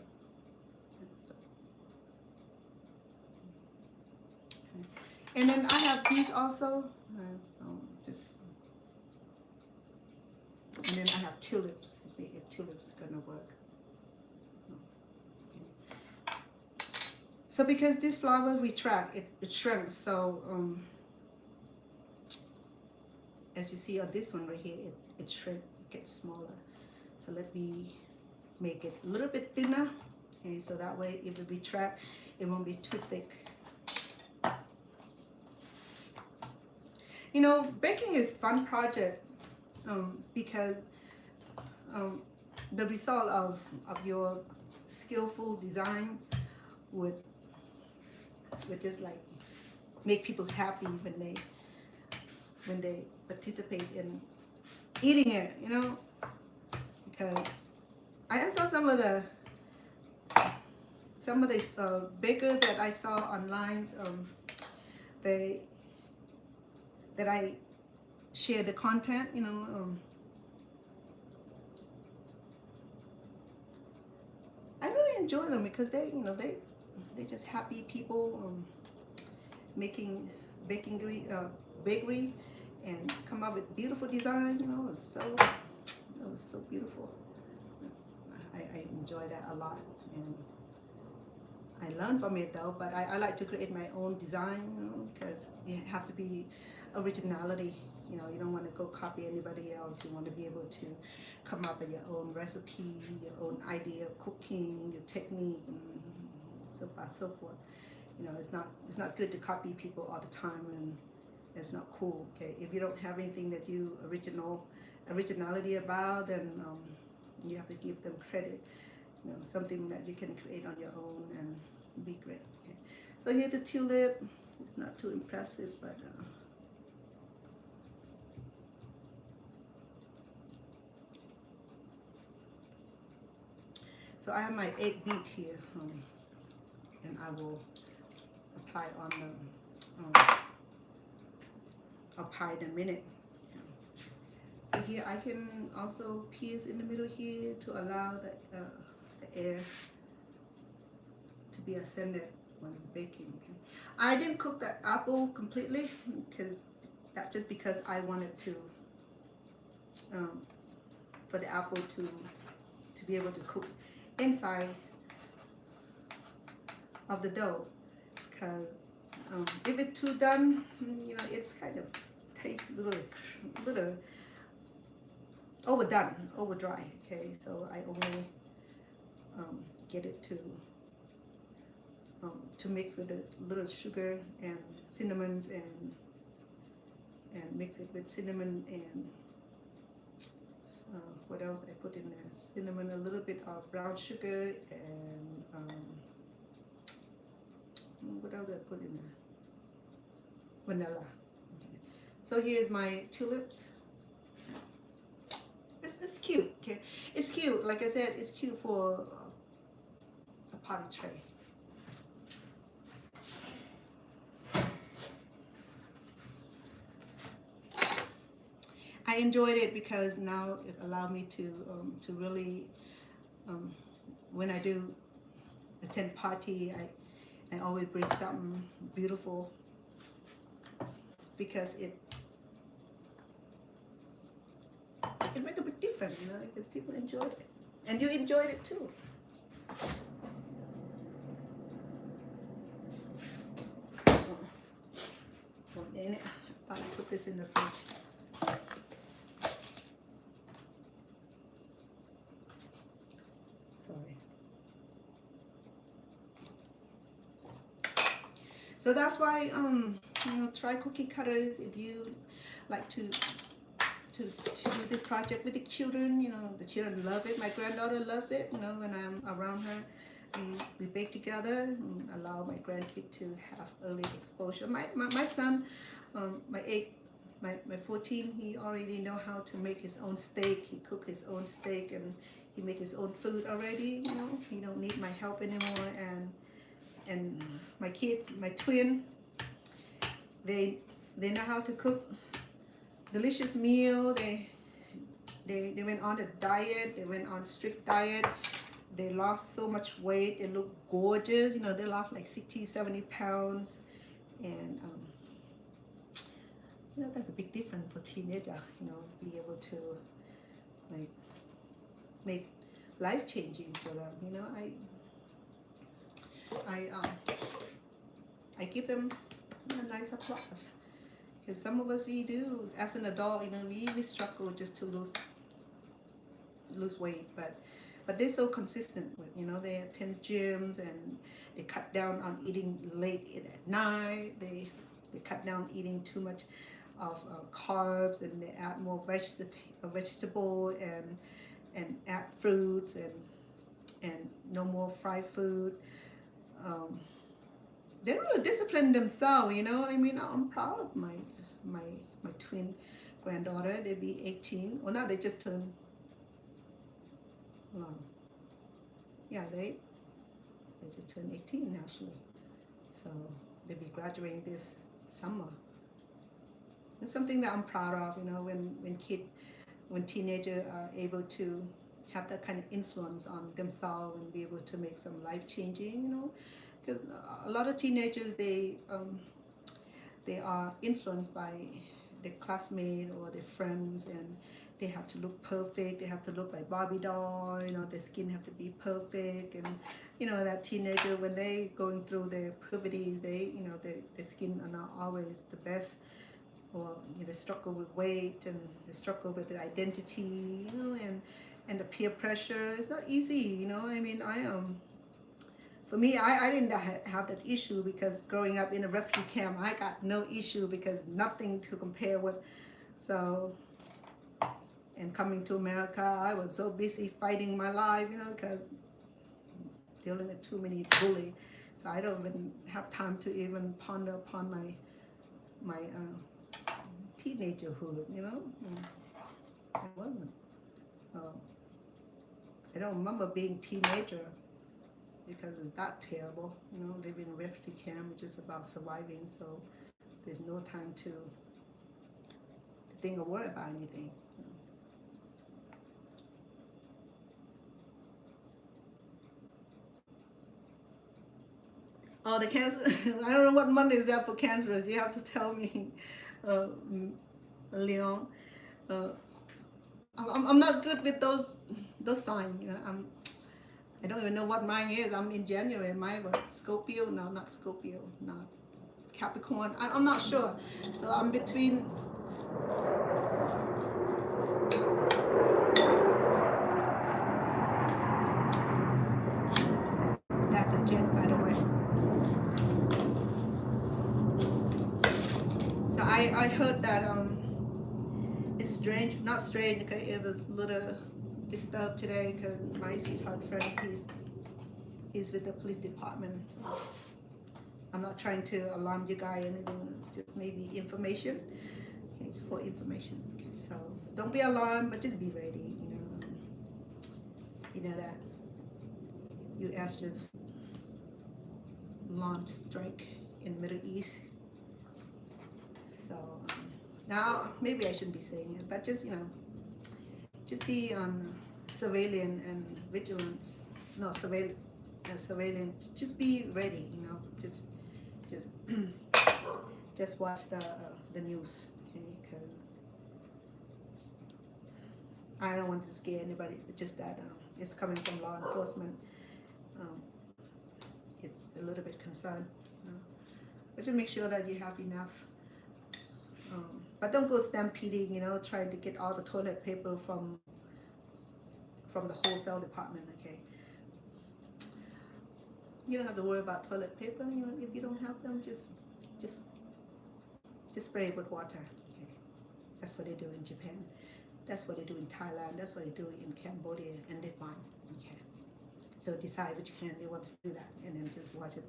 Speaker 1: Okay. And then I have these also. And then I have tulips. You see if tulips are gonna work. Okay. So because this flower retract, it shrinks. So as you see on this one right here, it shrinks, it gets smaller. So let me make it a little bit thinner. Okay, so that way if it retract, it won't be too thick. You know, baking is a fun project because the result of your skillful design would just like make people happy when they participate in eating it, you know. Because I saw some of the bakers that I saw online, that I share the content, you know. I really enjoy them because they, you know, they just happy people making bakery and come up with beautiful design. You know, it was so beautiful. I enjoy that a lot, and I learn from it though. But I like to create my own design, you know, because you have to be originality. You know, you don't want to go copy anybody else. You want to be able to come up with your own recipe, your own idea of cooking, your technique, and so far so forth. You know, it's not good to copy people all the time, and it's not cool. Okay, if you don't have anything that you originality about, then you have to give them credit. You know, something that you can create on your own and be great. Okay, so here's the tulip. It's not too impressive, but so I have my egg beat here, and I will apply on the I'll pie in a minute. So here I can also pierce in the middle here to allow the air to be ascended when baking. Okay. I didn't cook the apple completely because that's just because I wanted to for the apple to be able to cook inside of the dough, because if it's too done, you know, it's kind of tastes a little overdone, over dry. Okay, so I only get it to mix with a little sugar and cinnamons and mix it with cinnamon and what else I put in there? Cinnamon, a little bit of brown sugar, and what else I put in there? Vanilla. Okay. So here's my tulips. It's cute. Okay, it's cute. Like I said, it's cute for a party tray. I enjoyed it because now it allowed me to really, when I do attend party, I always bring something beautiful because it can make a big difference, you know, because people enjoyed it, and you enjoyed it too. I'll put this in the fridge. So that's why you know, try cookie cutters. If you like to do this project with the children. You know, the children love it. My granddaughter loves it. You know, when I'm around her, we bake together and allow my grandkid to have early exposure. My son, my 14, he already know how to make his own steak. He cook his own steak and he make his own food already. You know, he don't need my help anymore. And my kid, my twin, they know how to cook delicious meal. They went on a diet. They went on strict diet. They lost so much weight. They look gorgeous. You know, they lost like 60, 70 pounds. And, you know, that's a big difference for teenager, you know, be able to, like, make life changing for them. You know, I give them a nice applause. Because some of us, we do, as an adult, you know, we struggle just to lose weight, but they're so consistent with, you know, they attend gyms and they cut down on eating late at night. They cut down eating too much of carbs, and they add more vegetable and add fruits and no more fried food. They really discipline themselves, you know. I mean, I'm proud of my twin granddaughter. They be 18. Well, now they just turned. Yeah, they just turned 18 actually. So they'll be graduating this summer. It's something that I'm proud of, you know, when teenagers are able to have that kind of influence on themselves and be able to make some life changing, you know, because a lot of teenagers, they are influenced by their classmates or their friends, and they have to look perfect. They have to look like Barbie doll. You know, their skin have to be perfect, and you know that teenager, when they going through their puberties, you know, their skin are not always the best, or you know, they struggle with weight and they struggle with their identity, you know, and the peer pressure. It's not easy, you know. I mean, for me, I didn't have that issue, because growing up in a refugee camp, I got no issue, because nothing to compare with. So, and coming to America, I was so busy fighting my life, you know, because dealing with too many bullies. So I don't even have time to even ponder upon my teenagerhood, you know. I wasn't. I don't remember being teenager, because it's that terrible, you know, living in a refugee camp, it's just about surviving. So there's no time to think or worry about anything. Oh, the cancer! I don't know what month is that for cancers. You have to tell me, Leon. I'm not good with those signs. You know, I don't even know what mine is. I'm in January. Mine was Scorpio. No, not Scorpio. Not Capricorn. I'm not sure. So I'm between. That's a Jen, by the way. So I heard that it's strange. Not strange, because it was a little disturbed today, because my sweetheart friend, he's with the police department. So I'm not trying to alarm you guys or anything, just maybe information, okay, for information. Okay, so don't be alarmed, but just be ready. You know that U.S. just launched strike in Middle East. So now maybe I shouldn't be saying it, but just, you know, just be on surveillance and vigilance. No, surveillance. Just be ready. You know, just watch the news, okay? Because I don't want to scare anybody. But just that it's coming from law enforcement. It's a little bit concerned. You know? But just make sure that you have enough. But don't go stampeding, you know, trying to get all the toilet paper from the wholesale department, okay? You don't have to worry about toilet paper, you know, if you don't have them, just spray it with water, okay? That's what they do in Japan. That's what they do in Thailand. That's what they do in Cambodia, and they're fine. Okay. So decide which hand you want to do that, and then just watch it.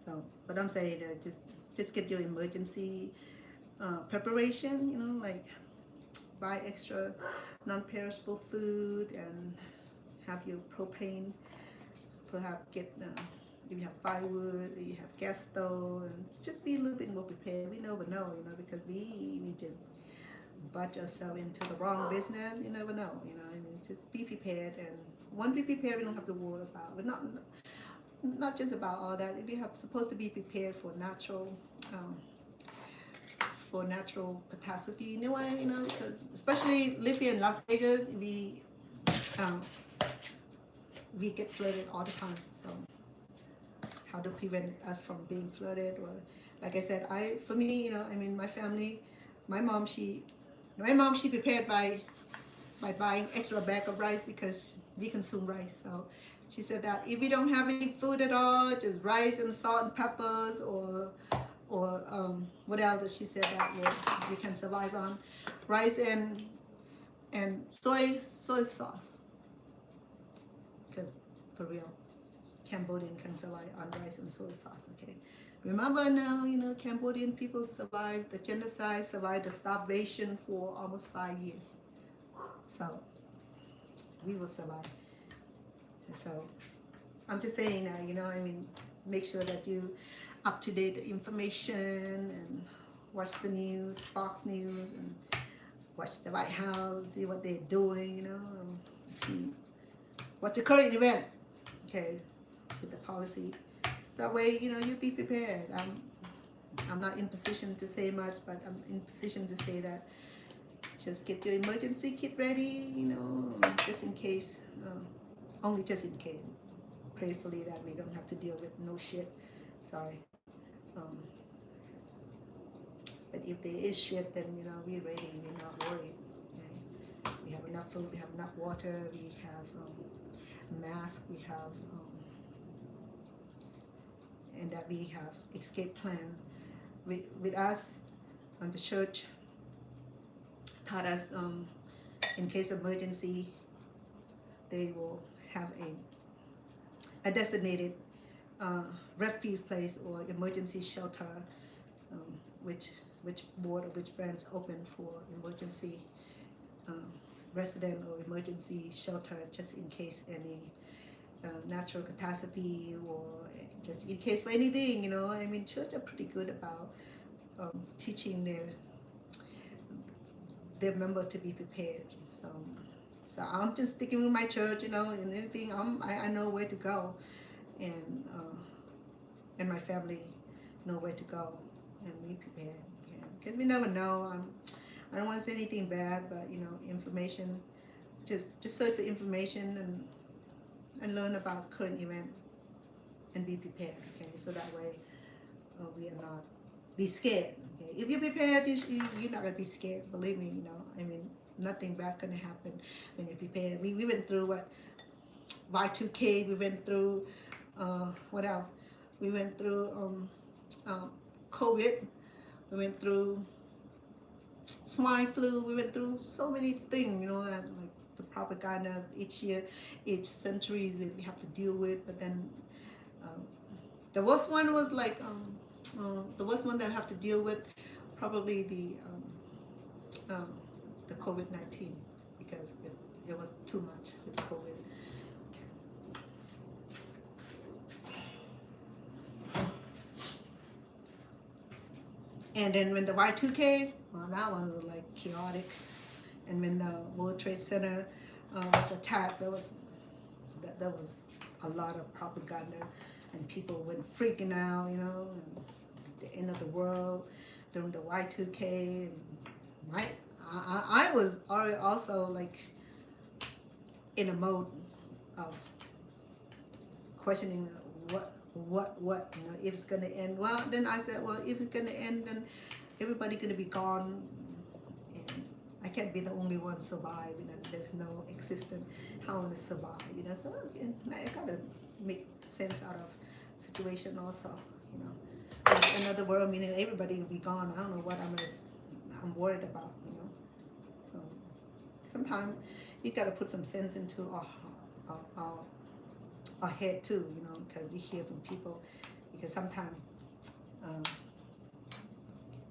Speaker 1: So, but I'm saying that just get your emergency preparation. You know, like buy extra non-perishable food and have your propane. Perhaps get if you have firewood, or you have gas stove, and just be a little bit more prepared. We never know, you know, because we just butt ourselves into the wrong business. You never know, you know. I mean, just be prepared, and once we prepare, we don't have to worry about. We're not just about all that. We have supposed to be prepared for natural catastrophe anyway, you know, because especially live here in Las Vegas, we get flooded all the time. So how to prevent us from being flooded? Or like I said, for me, you know, I mean, my family, my mom she prepared by buying extra bag of rice because we consume rice. So she said that if we don't have any food at all, just rice and salt and peppers, or what else did she said that we can survive on? Rice and soy sauce. Because for real, Cambodian can survive on rice and soy sauce. Okay, remember now, you know, Cambodian people survived the genocide, survived the starvation for almost 5 years. So we will survive. So I'm just saying, you know, I mean, make sure that you up to date information and watch the news, Fox News, and watch the White House, see what they're doing, you know, see what's the current event, okay, with the policy. That way, you know, you be prepared. I'm not in position to say much, but I'm in position to say that just get your emergency kit ready, you know, just in case, only just in case. Prayerfully that we don't have to deal with no shit. Sorry. But if there is shit, then, you know, we're ready. We're not worried. Okay? We have enough food. We have enough water. We have masks. We have, and that we have escape plan. With us, the church taught us, in case of emergency, they will have a designated refuge place or emergency shelter, which board or which branch open for emergency resident or emergency shelter, just in case any natural catastrophe or just in case for anything, you know. I mean, church are pretty good about teaching their member to be prepared. So I'm just sticking with my church, you know, and anything I know where to go, and my family know where to go, and we prepare, because we never know. I don't want to say anything bad, but, you know, information, just search for information and learn about current event and be prepared, okay, so that way we are not be scared. Okay, if you're prepared, you're not gonna be scared. Believe me, you know. I mean, nothing bad gonna happen when you're prepared. We went through what Y2K. We went through what else? We went through COVID. We went through swine flu. We went through so many things, you know, that like the propaganda each year, each centuries that we have to deal with. But then the worst one was like the worst one that I have to deal with, probably the COVID-19, because it was too much with COVID. And then when the Y2K, well, that one was like chaotic. And when the World Trade Center was attacked, there was a lot of propaganda, and people went freaking out, you know, and the end of the world during the Y2K. And I was already also like in a mode of questioning what, you know, if it's gonna end. Well, then I said, well, if it's gonna end, then everybody gonna be gone, and I can't be the only one survive. You know, there's no existence. How to survive? You know, so I gotta make sense out of situation also. You know, in another world, meaning everybody will be gone. I don't know what I'm gonna. I'm worried about, you know. So sometimes you got to put some sense into our head too, you know, because you hear from people. Because sometimes um,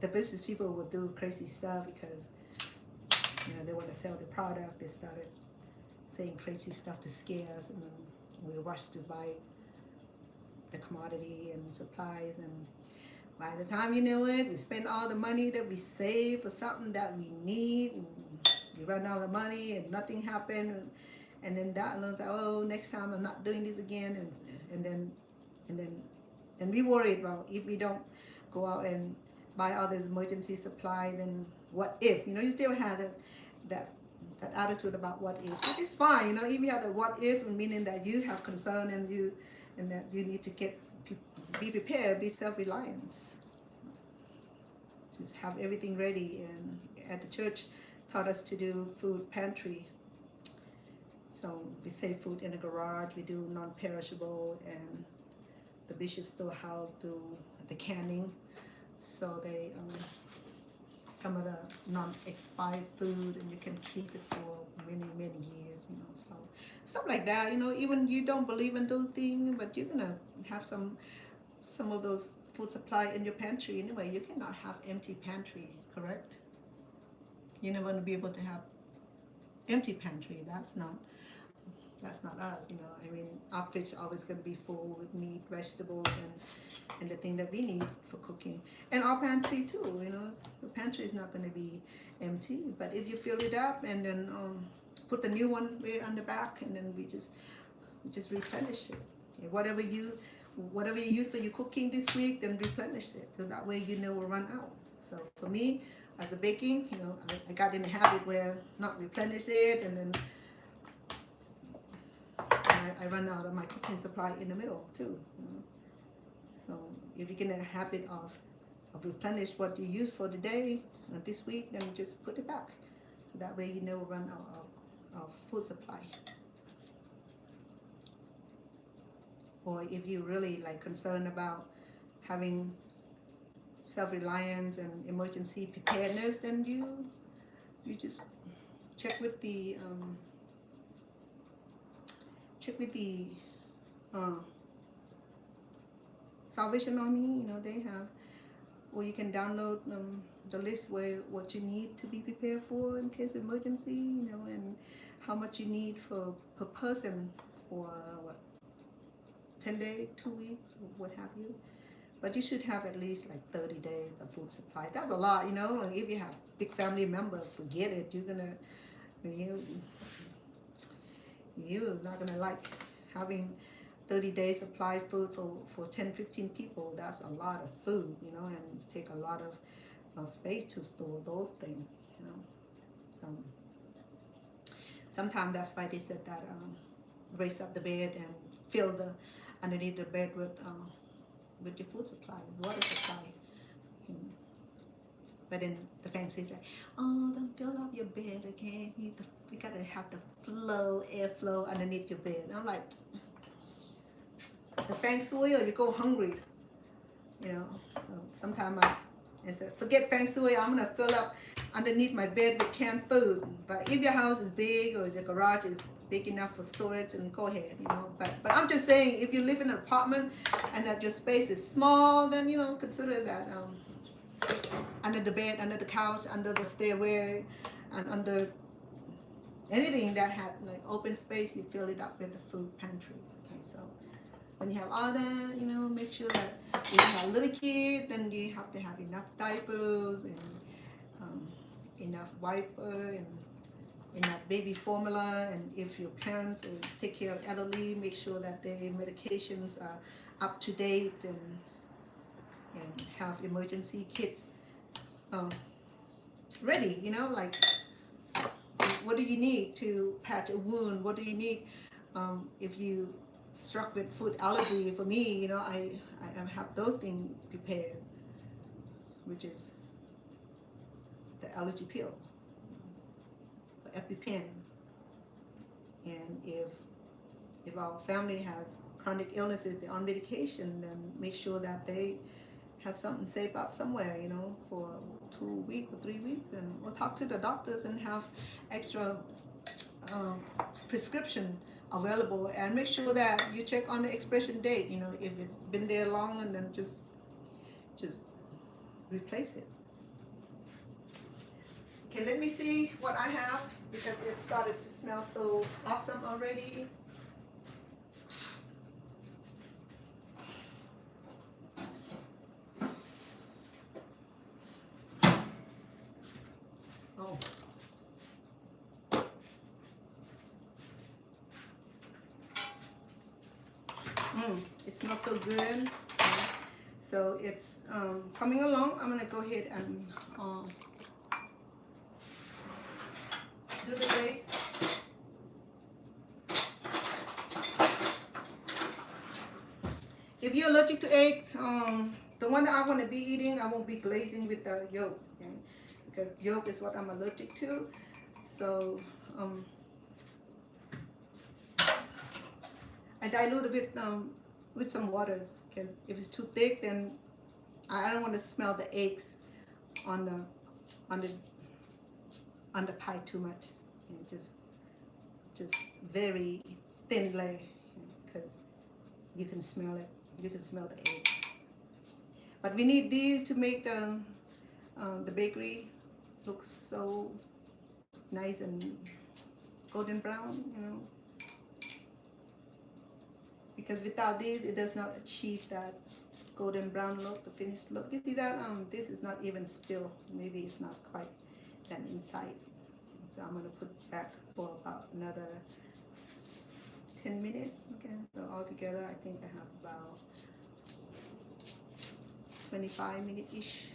Speaker 1: the business people will do crazy stuff because you know they want to sell the product. They started saying crazy stuff to scare us, and we rush to buy the commodity and supplies, and by the time you know it, we spend all the money that we save for something that we need, and we run out of money and nothing happened, and then that alone like, oh, next time I'm not doing this again, and we worried about if we don't go out and buy all this emergency supply, then what if, you know, you still have that attitude about what if. It's fine, you know, if you have the what if, meaning that you have concern and that you need to be prepared, be self-reliance. Just have everything ready. And at the church taught us to do food pantry. So we save food in the garage, we do non-perishable, and the Bishop Storehouse do the canning. So they some of the non-expired food, and you can keep it for many years, you know. So stuff like that, you know. Even you don't believe in those things, but you're gonna have some of those food supply in your pantry anyway. You cannot have empty pantry, correct? You're never gonna be able to have empty pantry. That's not us, you know. I mean, our fridge is always gonna be full with meat, vegetables, and the thing that we need for cooking. And our pantry too, you know. The pantry is not gonna be empty, but if you fill it up and then put the new one way on the back, and then we just replenish it. Okay, whatever you use for your cooking this week, then replenish it, so that way you know will run out. So for me, as a baking, you know, I got in the habit where not replenish it, and then I run out of my cooking supply in the middle too. You know? So if you get in a habit of replenish what you use for the day this week, then just put it back, so that way you know will run out of food supply. Or if you're really like concerned about having self-reliance and emergency preparedness, then you just check with the Salvation Army. You know, they have, or you can download the list where what you need to be prepared for in case of emergency, you know, and how much you need per person for 10 days, 2 weeks, what have you. But you should have at least like 30 days of food supply. That's a lot, you know. And if you have big family members, forget it. You're not gonna like having 30 days supply food for 10-15 people. That's a lot of food, you know, and take a lot of space to store those things, you know. So sometimes that's why they said that raise up the bed and fill the underneath the bed with your food supply, water supply. But then the fancy say, oh, don't fill up your bed, okay? You gotta have the airflow underneath your bed. And I'm like, the feng shui, or you go hungry, you know. So sometimes I said, forget feng shui, I'm gonna fill up underneath my bed with canned food. But if your house is big, or your garage is big enough for storage, and go ahead, you know. But I'm just saying, if you live in an apartment and that your space is small, then, you know, consider that under the bed, under the couch, under the stairway, and under anything that had like open space, you fill it up with the food pantries. Okay, so when you have all that, you know, make sure that if you have a little kid, then you have to have enough diapers and enough wiper and enough baby formula. And if your parents will take care of elderly, make sure that their medications are up to date, and have emergency kits ready, you know, like what do you need to patch a wound? What do you need if you struck with food allergy? For me, you know, I have those things prepared, which is the allergy pill, the EpiPen. And if our family has chronic illnesses, they're on medication, then make sure that they have something saved up somewhere, you know, for 2 weeks or 3 weeks, and we'll talk to the doctors and have extra prescription available, and make sure that you check on the expiration date. You know, if it's been there long, and then just replace it. Okay, let me see what I have, because it started to smell so awesome already. Oh. It smells so good. So it's coming along. I'm gonna go ahead and do the base. If you're allergic to eggs, the one that I want to be eating, I won't be glazing with the yolk, okay? Because yolk is what I'm allergic to. So I dilute a bit with some waters, because if it's too thick, then I don't want to smell the eggs on the pie too much. And just very thin layer, because you can smell it. You can smell the eggs. But we need these to make the bakery look so nice and golden brown, you know. Because without these, it does not achieve that golden brown look, the finished look. You see that this is not even spilled. Maybe it's not quite that inside. So I'm gonna put back for about another 10 minutes. Okay, so altogether I think I have about 25 minutes-ish.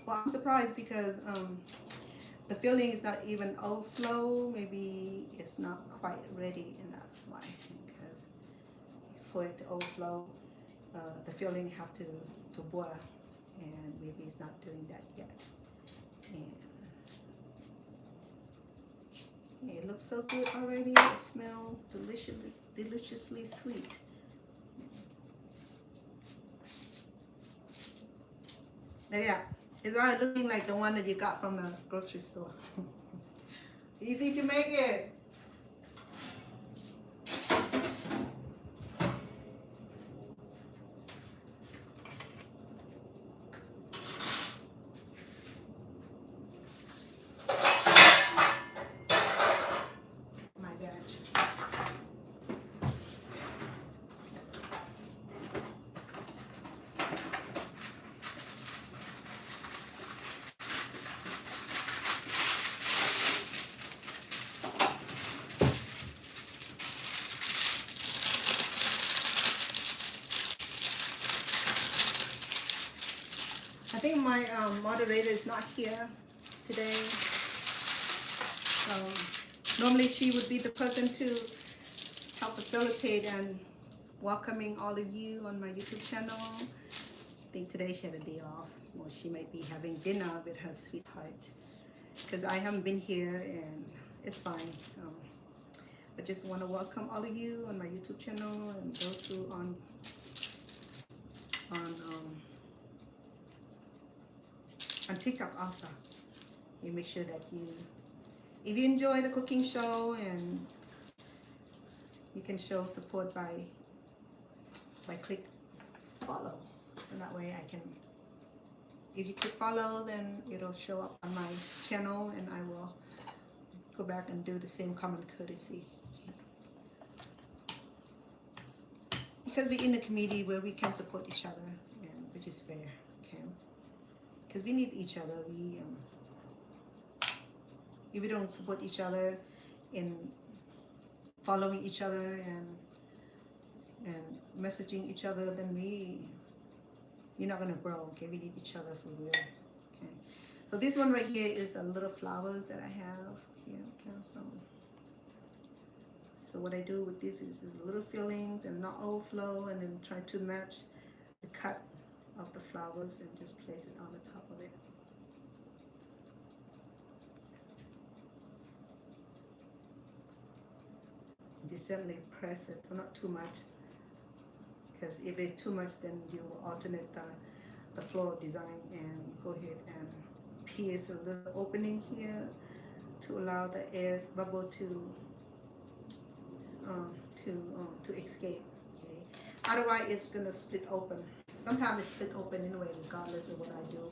Speaker 1: Well, I'm surprised because the filling is not even overflow. Maybe it's not quite ready, and that's why. Because for it to overflow, the filling have to boil, and maybe it's not doing that yet. And it looks so good already. It smells deliciously sweet. Look at that. It's already looking like the one that you got from the grocery store. Easy to make it. My bad. I think my moderator is not here today. Normally she would be the person to help facilitate and welcoming all of you on my YouTube channel. I think today she had a day off. Well, she might be having dinner with her sweetheart, because I haven't been here, and it's fine. I just want to welcome all of you on my YouTube channel, and those who on TikTok also. You make sure that if you enjoy the cooking show, and you can show support by click follow, and that way I can, if you click follow, then it'll show up on my channel, and I will go back and do the same common courtesy, because we're in a community where we can support each other, and which is fair, okay? Because we need each other. If we don't support each other in following each other and messaging each other, then you're not gonna grow. Okay, we need each other for real. Okay, so this one right here is the little flowers that I have here. Okay, so what I do with this is little fillings and not overflow, and then try to match the cut of the flowers and just place it on the top of it. Just gently press it, but not too much. because if it's too much, then you will alternate the floral design and go ahead and pierce a little opening here to allow the air bubble to escape. Okay. Otherwise, it's gonna split open. Sometimes it's split open anyway, regardless of what I do.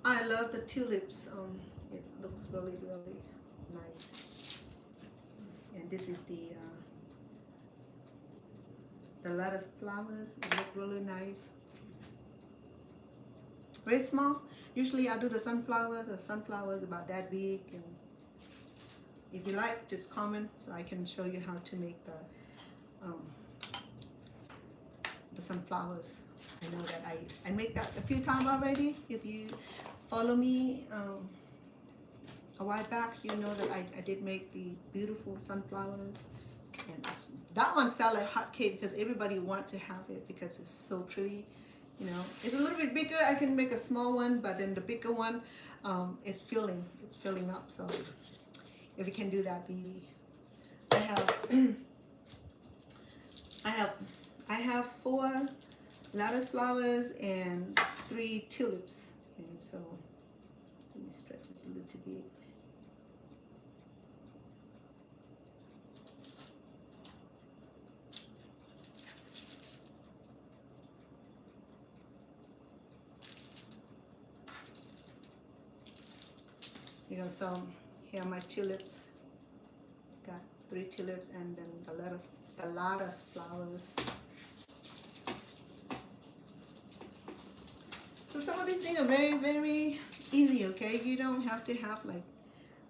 Speaker 1: I love the tulips. It looks really, really nice. And this is the lettuce flowers. It look really nice. Very small. Usually I do the sunflowers. The sunflowers about that big. And if you like, just comment so I can show you how to make the sunflowers. I know that I make that a few times already. If you follow me a while back, you know that I did make the beautiful sunflowers. And that one sells like hotcake because everybody wants to have it because it's so pretty. You know, it's a little bit bigger. I can make a small one, but then the bigger one, it's filling up. So if you can do that, I have 4 lettuce flowers and 3 tulips. Okay, so let me stretch this a little bit. You know, so here are my tulips. Got 3 tulips and then the lettuce flowers. So some of these things are very, very easy, okay? You don't have to have like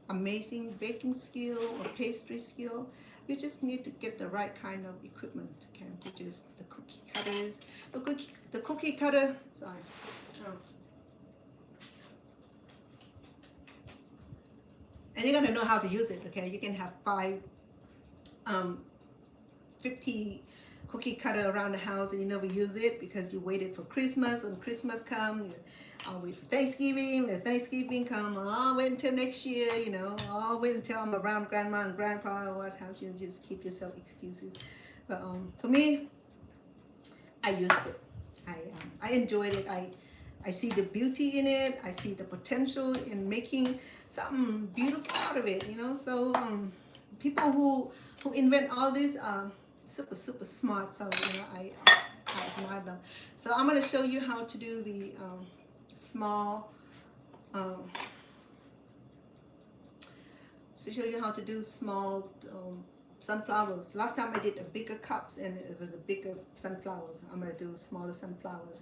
Speaker 1: amazing baking skill or pastry skill. You just need to get the right kind of equipment, okay? Which is the cookie cutters. The cookie cutter, sorry. And you're gonna know how to use it, okay? You can have 50 cookie cutter around the house and you never use it because you waited for Christmas. When Christmas comes, I'll wait for Thanksgiving. When Thanksgiving comes, I'll wait until next year, you know. I'll wait until I'm around grandma and grandpa or what have you. Just keep yourself excuses. But for me, I used it. I enjoyed it. I see the beauty in it. I see the potential in making something beautiful out of it, you know. So people who invent all this are super smart. So you know, I admire them. So I'm gonna show you how to do the small. Sunflowers. Last time I did a bigger cups and it was a bigger sunflowers. I'm gonna do smaller sunflowers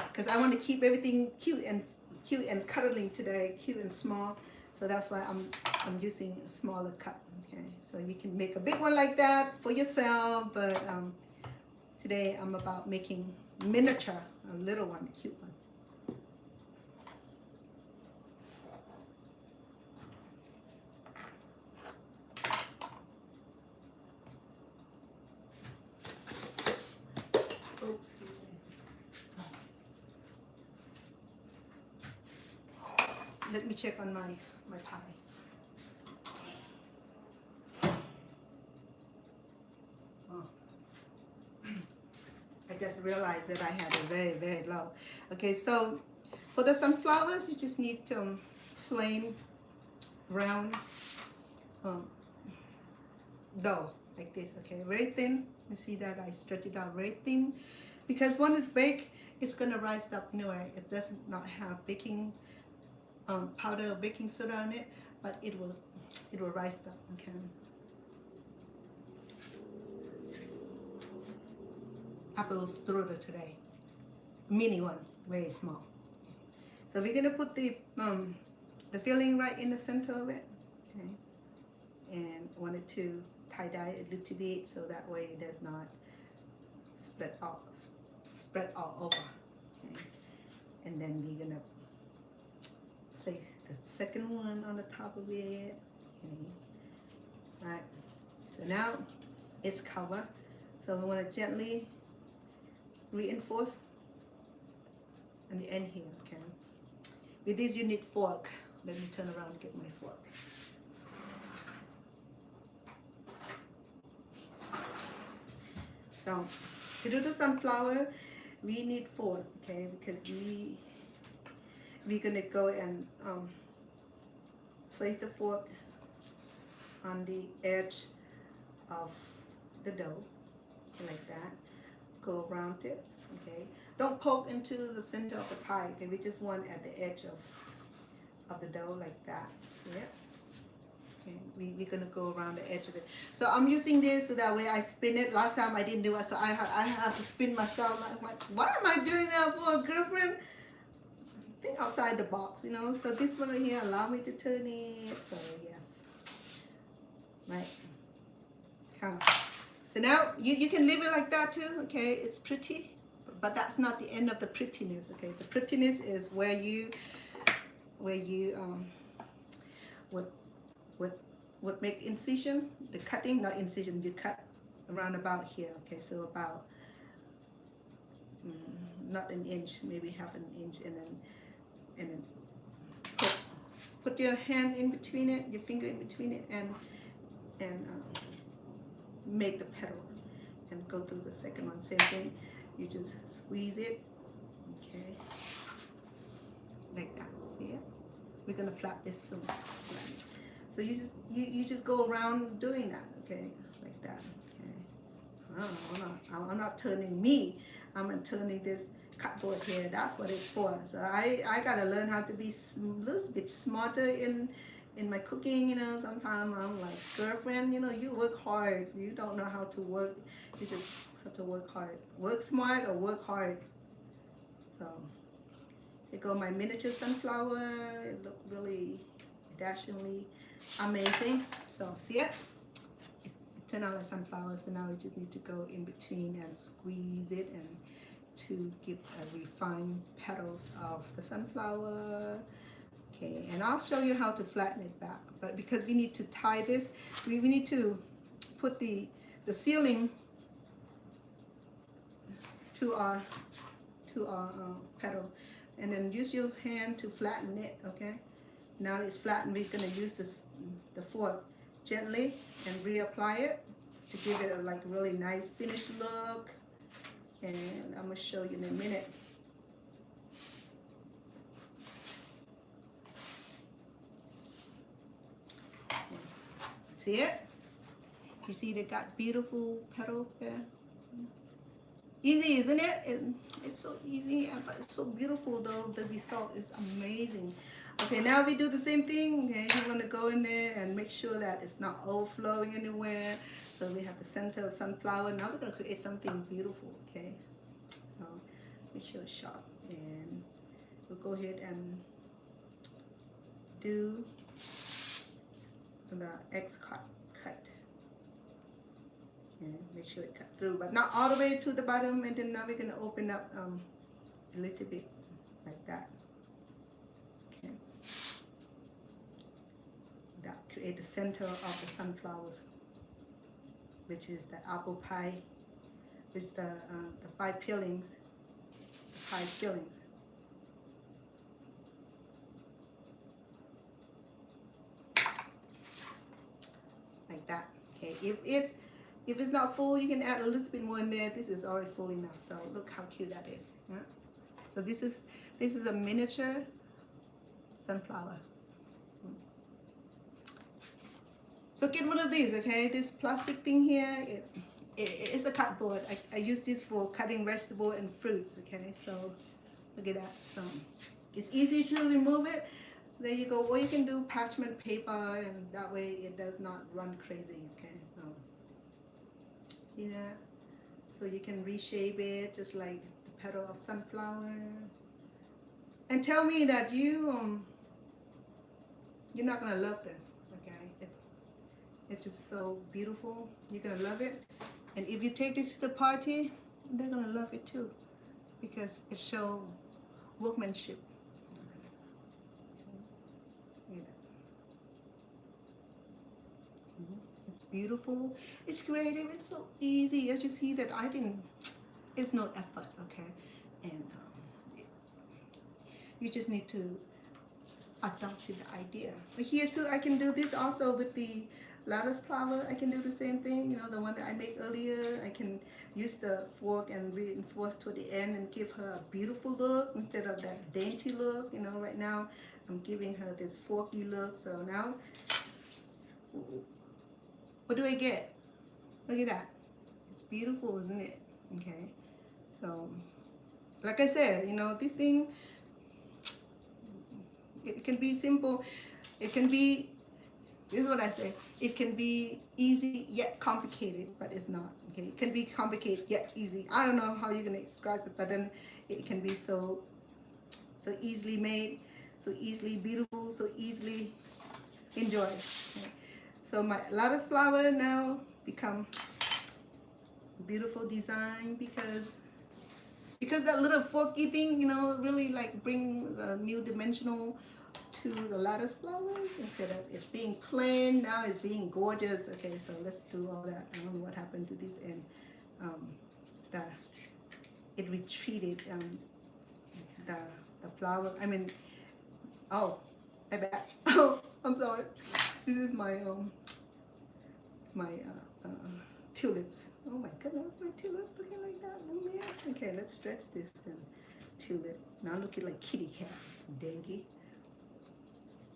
Speaker 1: because I want to keep everything cute and cuddling today, cute and small. So that's why I'm using a smaller cup. Okay, so you can make a big one like that for yourself, but today I'm about making miniature, a little one, a cute one. Oops, excuse me. Let me check on my pie. Oh. I just realized that I had a very low. Okay, so for the sunflowers, you just need plain round dough like this. Okay, very thin. You see that I stretch it out very thin because when it's baked, it's gonna rise up anyway. It does not have baking powder or baking soda on it, but it will rise up. Okay. Applestrudel today, mini one, very small. So we're gonna put the filling right in the center of it, okay, and wanted to tie-dye it a little bit so that way it does not spread all over. Okay, and then we're gonna place the second one on the top of it. Okay, all right. So now it's covered. So we want to gently reinforce on the end here. Okay. With this you need fork. Let me turn around and get my fork. So to do the sunflower, we need fork, okay, because we're gonna go and place the fork on the edge of the dough, like that. Go around it, okay. Don't poke into the center of the pie, okay. We just want at the edge of the dough, like that. See it? Okay, we're gonna go around the edge of it. So I'm using this so that way I spin it. Last time I didn't do it, so I have to spin myself. I'm like, why am I doing that for, girlfriend? Think outside the box, you know. So this one right here allow me to turn it. So yes, right. So now you can leave it like that too. Okay, it's pretty, but that's not the end of the prettiness. Okay, the prettiness is where you would make incision, the cutting, not incision, you cut around about here. Okay, so about not an inch, maybe half an inch, and then put your hand in between it, your finger in between it, and make the petal, and go through the second one. Same thing, you just squeeze it, okay, like that. See it? We're gonna flap this soon. So you just go around doing that, okay, like that, okay. I'm not turning me. I'm turning this cupboard here. That's what it's for. So I gotta learn how to be a little bit smarter in my cooking. You know, sometimes I'm like, girlfriend, you know, you work hard. You don't know how to work. You just have to work hard. Work smart or work hard. So here go my miniature sunflower. It looked really dashingly amazing. So see it? It turned out like sunflowers. So now we just need to go in between and squeeze it and to give a refined petals of the sunflower. Okay, and I'll show you how to flatten it back. But because we need to tie this, we need to put the sealing to our petal, and then use your hand to flatten it. Okay, now that it's flattened, we're gonna use the fork gently and reapply it to give it a like really nice finished look. And I'm gonna show you in a minute. See it? You see they got beautiful petals there? Easy, isn't it? It's so easy, but it's so beautiful though. The result is amazing. Okay, now we do the same thing. Okay, you want to go in there and make sure that it's not overflowing anywhere. So we have the center of sunflower. Now we're going to create something beautiful, okay? So make sure it's sharp. And we'll go ahead and do the X cut. And make sure it cut through, but not all the way to the bottom. And then now we're going to open up a little bit like that. Okay. That create the center of the sunflowers, which is the apple pie, which is the 5 peelings. The 5 peelings. Like that. Okay. If it's not full, you can add a little bit more in there. This is already full enough. So look how cute that is. Yeah? So this is a miniature sunflower. So get one of these, okay? This plastic thing here, it's a cardboard. I use this for cutting vegetable and fruits, okay? So look at that. So it's easy to remove it. There you go. Or you can do parchment paper, and that way it does not run crazy, okay? So see that? So you can reshape it just like the petal of sunflower. And tell me that you're not gonna love this, okay? It's just so beautiful. You're gonna love it. And if you take this to the party, they're gonna love it too, because it shows workmanship. It's beautiful, it's creative, it's so easy. As you see that it's no effort, okay? And you just need to adopt to the idea. But here too, I can do this also with the lettuce flower, I can do the same thing. You know, the one that I made earlier, I can use the fork and reinforce to the end and give her a beautiful look instead of that dainty look. You know, right now I'm giving her this forky look. So now, what do I get? Look at that. It's beautiful, isn't it? Okay. So, like I said, you know, this thing, it can be simple. It can be, this is what I say, it can be easy yet complicated, but it's not. Okay, it can be complicated yet easy. I don't know how you're gonna describe it, but then it can be so easily made, so easily beautiful, so easily enjoyed. Okay. So my lettuce flower now become beautiful design because that little forky thing, you know, really like bring the new dimensional to the lettuce flowers. Instead of it being plain, now it's being gorgeous. Okay, so let's do all that. I don't know what happened to this end. It retreated. The flower. I mean, oh, I bet. Oh, I'm sorry. This is my tulips. Oh my goodness, my tulip looking like that. Oh man. Okay, let's stretch this then. Tulip. Now look at like kitty cat. Dangy.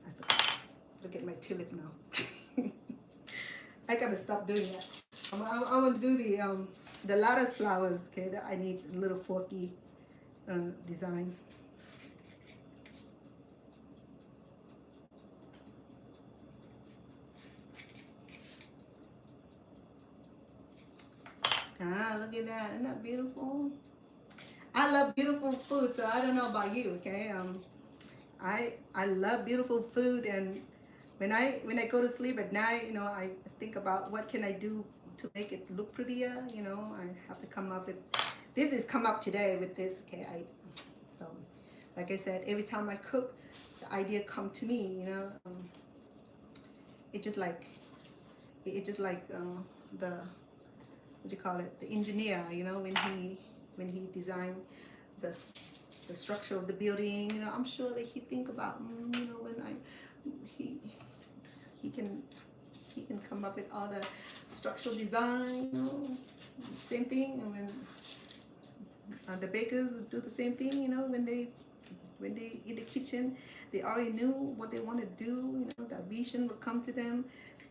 Speaker 1: I forgot. Look at my tulip now. I gotta stop doing that. I'm gonna do the lettuce flowers. Okay, that I need a little forky design. Ah, look at that. Isn't that beautiful? I love beautiful food, so I don't know about you, okay? I love beautiful food, and when I go to sleep at night, you know, I think about what can I do to make it look prettier. You know, I have to come up with this is come up today with this. Okay, so like I said, every time I cook, the idea come to me. You know, it just like the what do you call it? The engineer. You know, when he designed the structure of the building. You know, I'm sure that he think about you know when he can come up with all the structural design. You know, same thing. And when the bakers do the same thing. You know, when they in the kitchen, they already knew what they want to do. You know, that vision would come to them,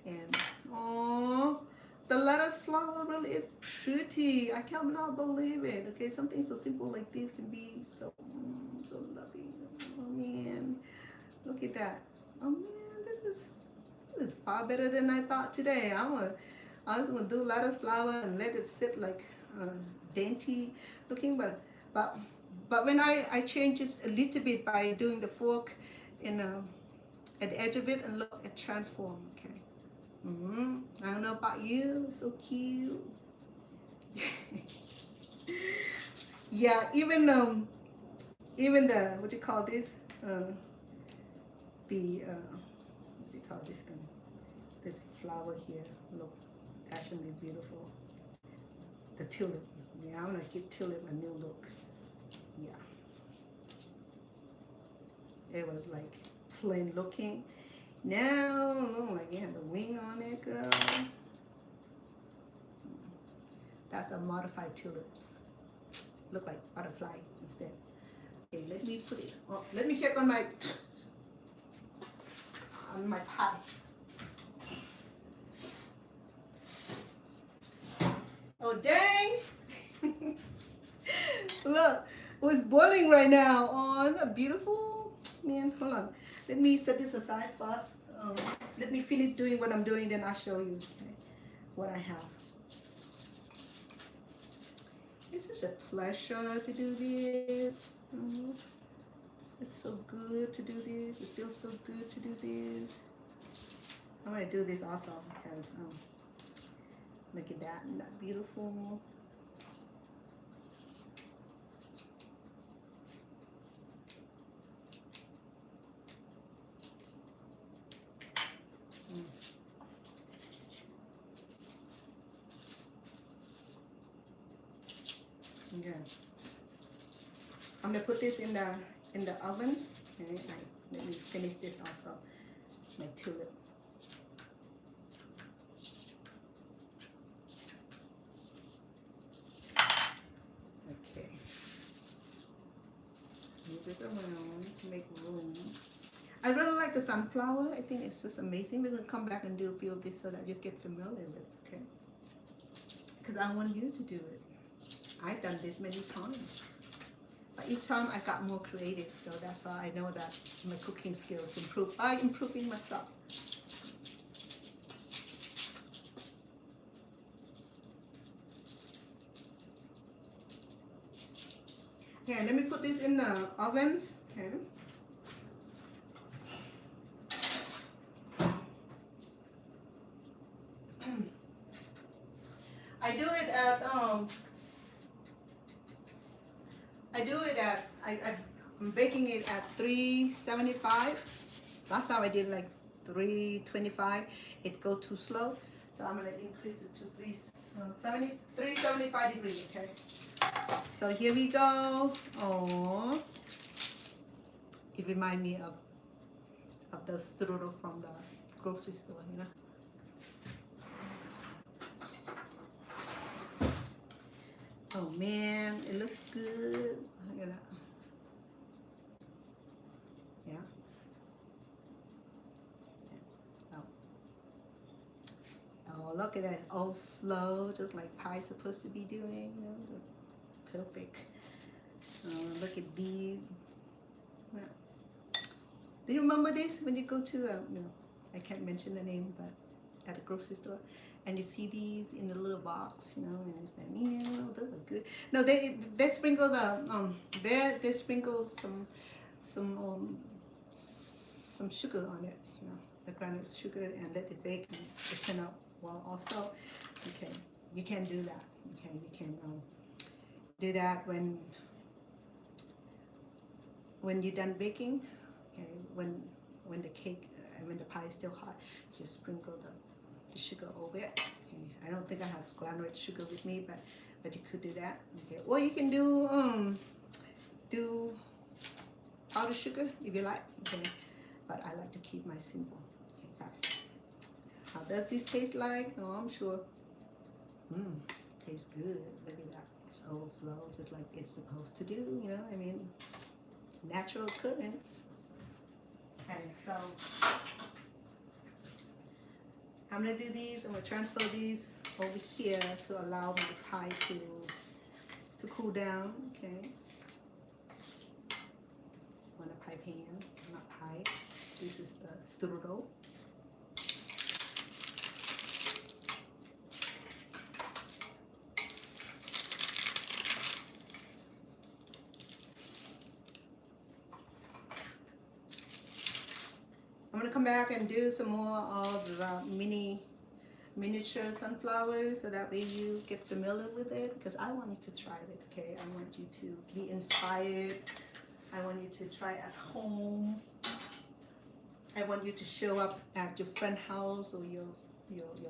Speaker 1: and oh, the lettuce flower really is pretty. I cannot believe it. Okay, something so simple like this can be so so lovely. Oh man, look at that. Oh man, this is far better than I thought today. I was gonna do lettuce flower and let it sit like dainty looking, but when I change this a little bit by doing the fork in at the edge of it, and look, it transformed. Okay. I don't know about you. So cute. Yeah, even the what do you call this? What do you call this thing? This flower here. Look, actually beautiful. The tulip. Yeah, I'm gonna give tulip a new look. Yeah. It was like plain looking. Now, look like you have the wing on it, girl. That's a modified tulips. Look like butterfly instead. Okay, let me put it. Oh, let me check on my pie. Oh dang! Look, it's boiling right now. Oh, isn't that beautiful? Man, hold on. Let me set this aside first. Let me finish doing what I'm doing, then I'll show you what I have. It's such a pleasure to do this. It's so good to do this. It feels so good to do this. I'm gonna do this also because look at that, isn't that beautiful? Okay. I'm gonna put this in the oven. Okay, let me finish this also. My tulip. this around to make room. I really like the sunflower. I think it's just amazing. We're gonna come back and do a few of these so that you get familiar with it, okay? Because I want you to do it. I've done this many times. But each time I got more creative, so that's why I know that my cooking skills improve. I'm improving myself. Okay, let me put this in the ovens. Okay. I do it at I'm baking it at 375. Last time I did like 325. It go too slow, so I'm gonna increase it to 375 degrees. Okay. So here we go. Oh, it reminds me of the strudel from the grocery store, you know. Oh man, it looks good. Look at that. Yeah. Oh, look at that overflow, just like pie's supposed to be doing. You know, perfect. Look at these. Yeah. Do you remember this when you go to the, you know, I can't mention the name, but at the grocery store, and you see these in the little box, you know, and it's like, yeah, those are good. No, they sprinkle the they sprinkle some sugar on it, you know, the granite sugar, and let it bake, and it turn out well also. Okay, you can do that. Okay, you can do that when you're done baking. Okay, when the cake when the pie is still hot, just sprinkle the sugar over it. Okay. I don't think I have granite sugar with me, but you could do that. Okay, or you can do powdered sugar if you like. Okay, but I like to keep my simple. Okay, how does this taste like? Oh, I'm sure. Tastes good. Look at that. It's overflow just like it's supposed to do. You know, I mean, natural occurrence. Okay, so I'm gonna do these. I'm gonna transfer these over here to allow my pie to cool down. Okay. On a pie pan, not pie. This is the strudel. I'm gonna come back and do some more of the miniature sunflowers so that way you get familiar with it, because I want you to try it. Okay, I want you to be inspired. I want you to try at home. I want you to show up at your friend house or your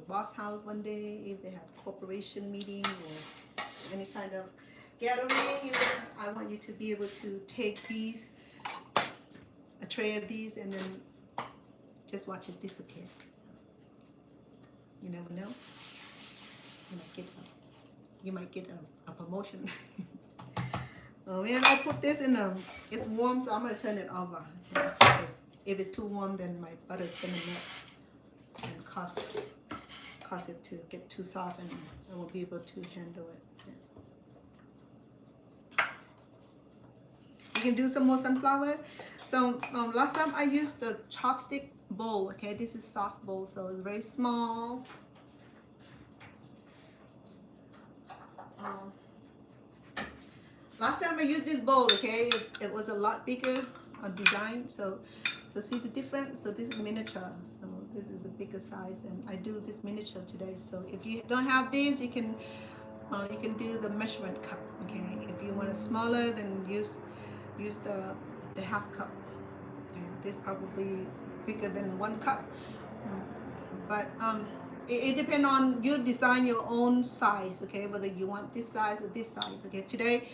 Speaker 1: boss house one day if they have corporation meeting or any kind of gathering. You know, I want you to be able to take these, a tray of these, and then just watch it disappear. You never know. You might get a promotion. Oh man, I put this in it's warm, so I'm gonna turn it over. Okay? Because if it's too warm, then my butter's gonna melt and cause it to get too soft, and I won't be able to handle it. Okay. You can do some more sunflower. So last time I used the chopstick bowl. Okay, this is soft bowl, so it's very small. Last time I used this bowl, okay, it was a lot bigger design. So see the difference. So this is miniature. So this is a bigger size, and I do this miniature today. So if you don't have these, you can do the measurement cup. Okay, if you want it smaller, then use the half cup. Okay, this probably bigger than 1 cup, but it depends on you design your own size. Okay, whether you want this size or this size. Okay, today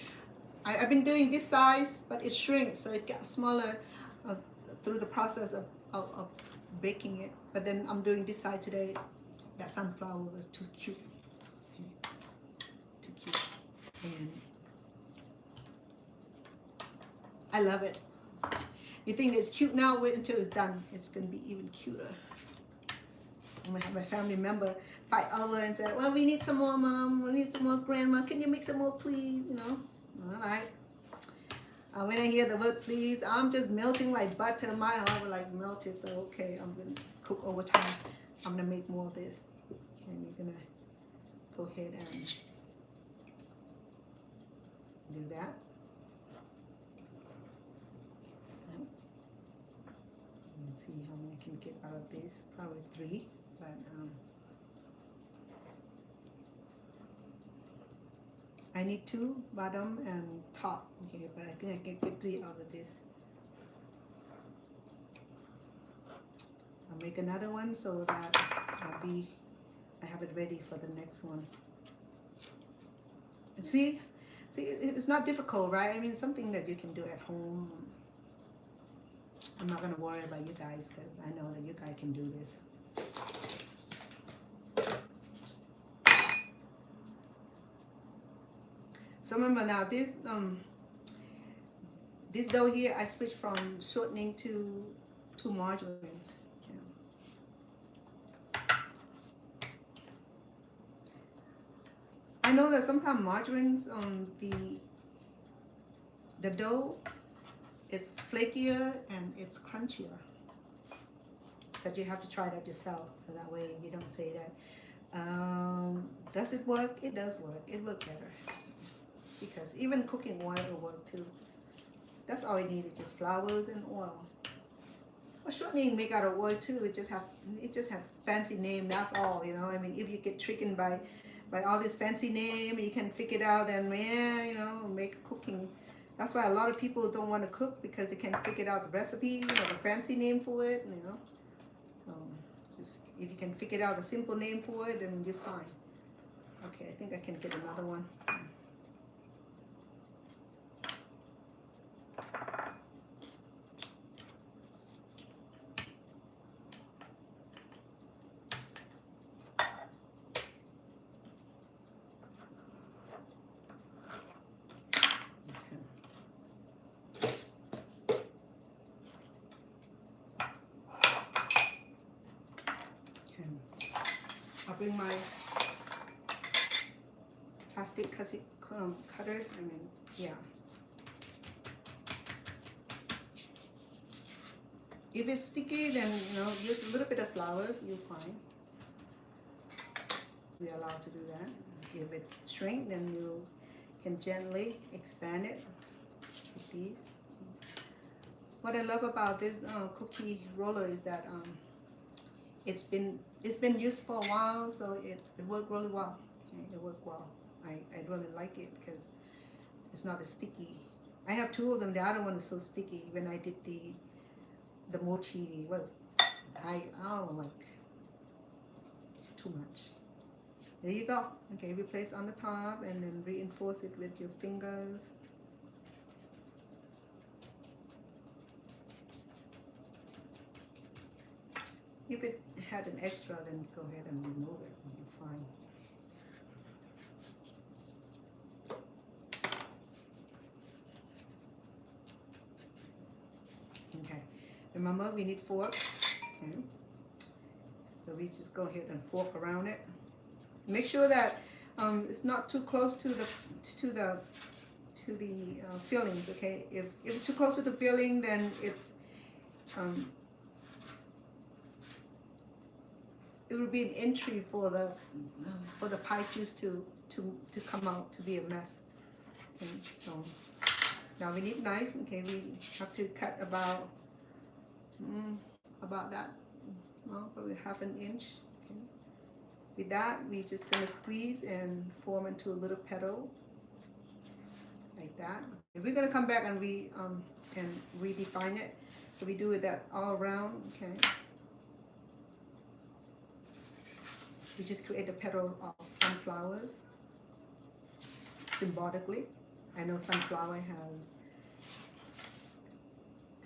Speaker 1: I've been doing this size, but it shrinks, so it gets smaller through the process of baking it. But then I'm doing this size today. That sunflower was too cute. Okay. Too cute. And I love it. You think it's cute now? Wait until it's done. It's gonna be even cuter. I'm gonna have my family member fight over and say, well, we need some more, Mom. We need some more, Grandma. Can you make some more, please? You know? All right. When I hear the word please, I'm just melting like butter. My heart will like melt it. So, okay, I'm gonna cook over time. I'm gonna make more of this. And we're gonna go ahead and do that. And see how many I can get out of this. Probably 3, but I need 2 bottom and top. Okay, but I think I can get 3 out of this. I'll make another one so that I have it ready for the next one. And see, it's not difficult, right? I mean, something that you can do at home. I'm not gonna worry about you guys because I know that you guys can do this. So remember now, this dough here, I switched from shortening to margarines. I know that sometimes margarines the dough is flakier and it's crunchier. But you have to try that yourself, so that way you don't say that. Does it work? It does work. It works better. Because even cooking oil will work too. That's all you need is just flours and oil. Well, shortening make out of oil too. It just have fancy name. That's all, you know. I mean, if you get tricked by all this fancy name, you can figure it out. Then yeah, you know, make cooking. That's why a lot of people don't want to cook because they can't figure out the recipe, you know, the fancy name for it, you know. So just if you can figure out the simple name for it, then you're fine. Okay, I think I can get another one. I'll bring my plastic cutter. I mean, yeah. If it's sticky, then you know, use a little bit of flour. You'll find. We're allowed to do that. If it shrink, then you can gently expand it with these. What I love about this cookie roller is that it's been used for a while, so it worked really well. Okay, it worked well. I really like it because it's not as sticky. I have 2 of them. The other one is so sticky. When I did the mochi, was like too much. There you go. Okay, we place on the top and then reinforce it with your fingers. If it had an extra, then go ahead and remove it. You're fine. Okay. Remember, we need fork. Okay. So we just go ahead and fork around it. Make sure that it's not too close to the fillings. Okay. If it's too close to the filling, then it's it would be an entry for the pie juice to come out to be a mess. Okay, so now we need a knife. Okay, we have to cut about that, well, probably ½ inch. Okay. With that, we're just gonna squeeze and form into a little petal like that. And we're gonna come back and redefine it. So we do it that all around. Okay. We just create a petal of sunflowers symbolically. I know sunflower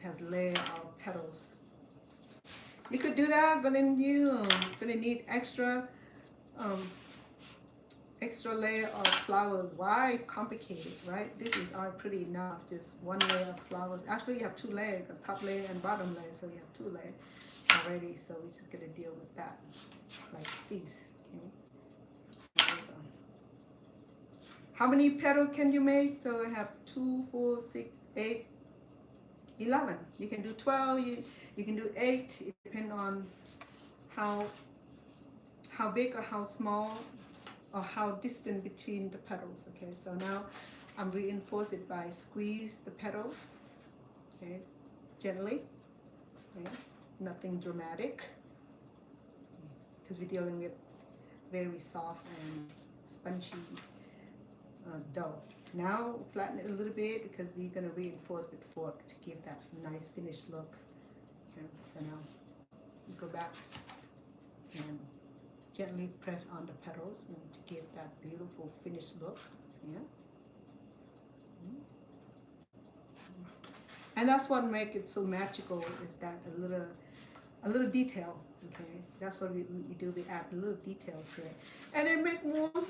Speaker 1: has layer of petals. You could do that, but then you're gonna need extra extra layer of flowers. Why complicated, right? This is already pretty enough. Just one layer of flowers. Actually, you have two layers, a top layer and bottom layer. So you have two layers already. So we're just gonna deal with that like this. Okay. How many petals can you make? So I have 2, 4, 6, 8, 11. You can do 12. You can do 8. It depends on how big or how small or how distant between the petals. Okay, so now I'm reinforce it by squeeze the petals, okay, gently, okay, nothing dramatic, because we're dealing with very soft and spongy dough. Now flatten it a little bit because we're going to reinforce with fork to give that nice finished look. Okay, so now you go back and gently press on the petals and to give that beautiful finished look. Yeah. And that's what makes it so magical, is that a little detail. Okay, that's what we do. We add a little detail to it, and it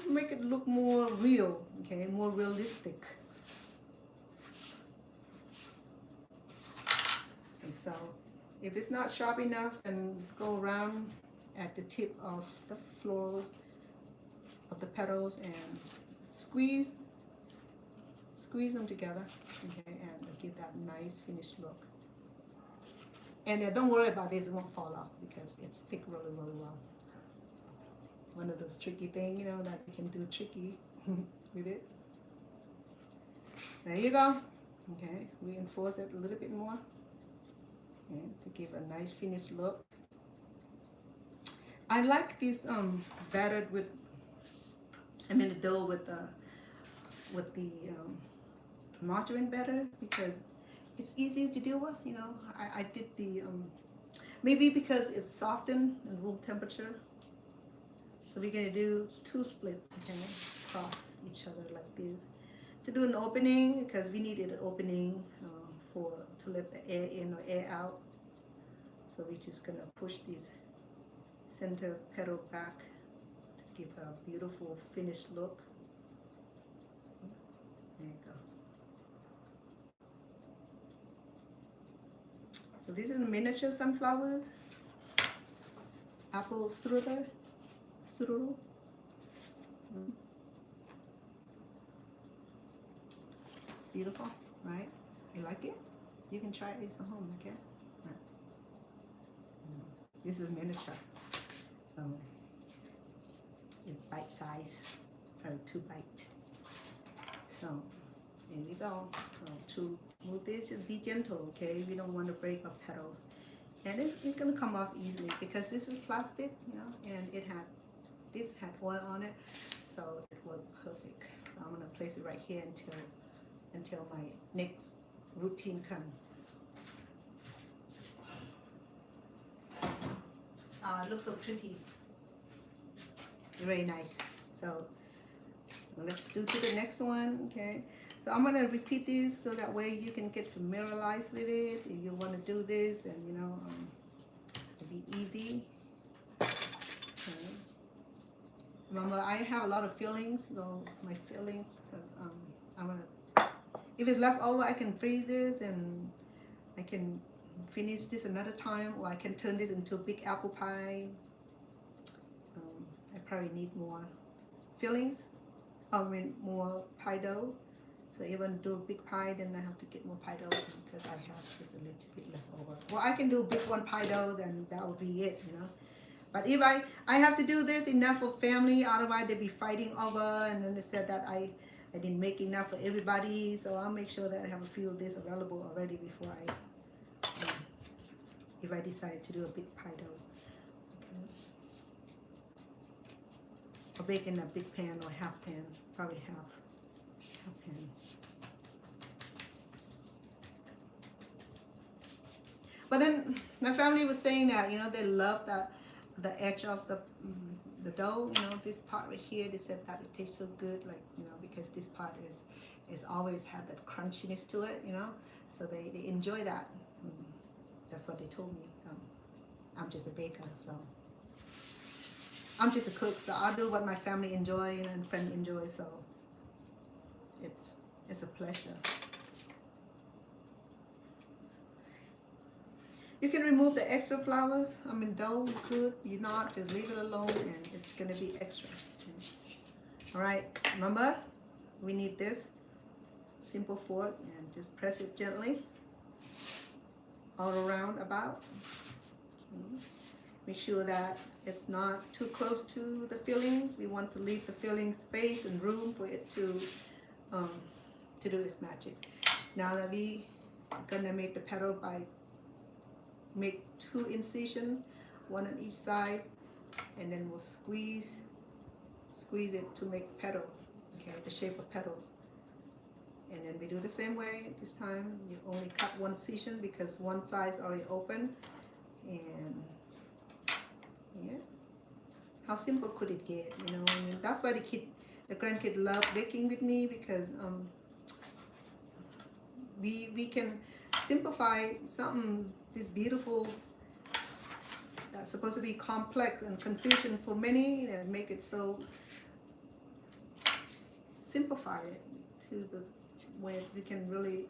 Speaker 1: make it look more real. Okay, more realistic. And so, if it's not sharp enough, then go around at the tip of the floral of the petals and squeeze them together, okay, and give that nice finished look. And don't worry about this, it won't fall off because it sticks really, really well. One of those tricky things, you know, that you can do tricky with it. There you go. Okay, reinforce it a little bit more, okay, to give a nice finished look. I like this battered with, the dough with the margarine batter, because it's easy to deal with. You know, I did the maybe because it's softened in room temperature. So we're gonna do 2 split, okay, across each other like this, to do an opening, because we needed an opening to let the air in or air out. So we're just gonna push this center petal back to give a beautiful finished look. There you go. So these are miniature sunflowers, applestrudel. Strudel. It's beautiful, right? You like it? You can try this at home, okay? Right. This is miniature. It's bite size, probably 2 bites. So here we go. So to move this, just be gentle, okay? We don't want to break up petals. And it's gonna come off easily because this is plastic, you know, and this had oil on it, so it worked perfect. So I'm gonna place it right here until my next routine comes. It looks so pretty. Very nice. So let's do to the next one, okay? So I'm gonna repeat this so that way you can get familiarized with it. If you want to do this, then you know it'll be easy. Okay. Remember, I have a lot of fillings, so my fillings, because I'm gonna, if it's left over, I can freeze this and I can finish this another time, or I can turn this into a big apple pie. I probably need more fillings, more pie dough. So if I want to do a big pie, then I have to get more pie dough because I have just a little bit left over. Well, I can do a big one pie dough, then that would be it, you know. But if I have to do this enough for family, otherwise they'll be fighting over, and then they said that I didn't make enough for everybody, so I'll make sure that I have a few of this available already before if I decide to do a big pie dough. Okay. I'll bake in a big pan or half pan, probably half pan. But then my family was saying that, you know, they love that the edge of the dough, you know, this part right here, they said that it tastes so good, like, you know, because this part is always had that crunchiness to it, you know, so they enjoy that. That's what they told me. So I'm just a baker, so I'm just a cook, so I'll do what my family enjoy and friends enjoy. So it's a pleasure. You can remove the extra flowers. I mean, dough, you could. You not, just leave it alone, and it's gonna be extra. All right, remember, we need this simple fork, and just press it gently all around about. Make sure that it's not too close to the fillings. We want to leave the filling space and room for it to do its magic. Now that we are gonna make the petal by make 2 incisions, 1 on each side, and then we'll squeeze it to make petal, okay, the shape of petals. And then we do the same way this time. You only cut 1 section because one side is already open. And yeah, how simple could it get, you know? I mean, that's why the grandkid love baking with me, because we can simplify something this beautiful that's supposed to be complex and confusion for many, and make it so simplify it to the way we can really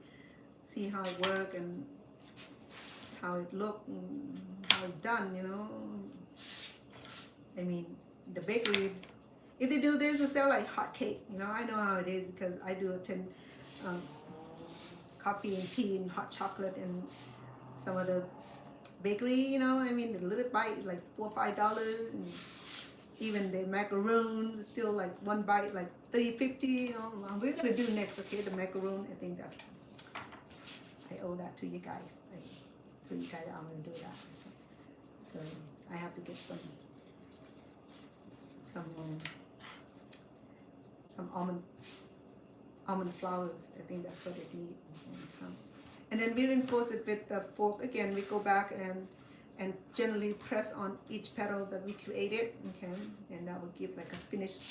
Speaker 1: see how it works and how it look and how it's done, you know. I mean, the bakery, if they do this, they sell like hot cake, you know. I know how it is because I do attend coffee and tea and hot chocolate and some of those bakery, you know. I mean, a little bite like $4 or $5, and even the macaroons still like 1 bite like $3.50. We're gonna do next, okay? The macaroon, I think that's, I owe that to you guys. I'm gonna do that. So I have to get some almond flowers. I think that's what it needs. And then we reinforce it with the fork again. We go back and gently press on each petal that we created, okay? And that will give like a finished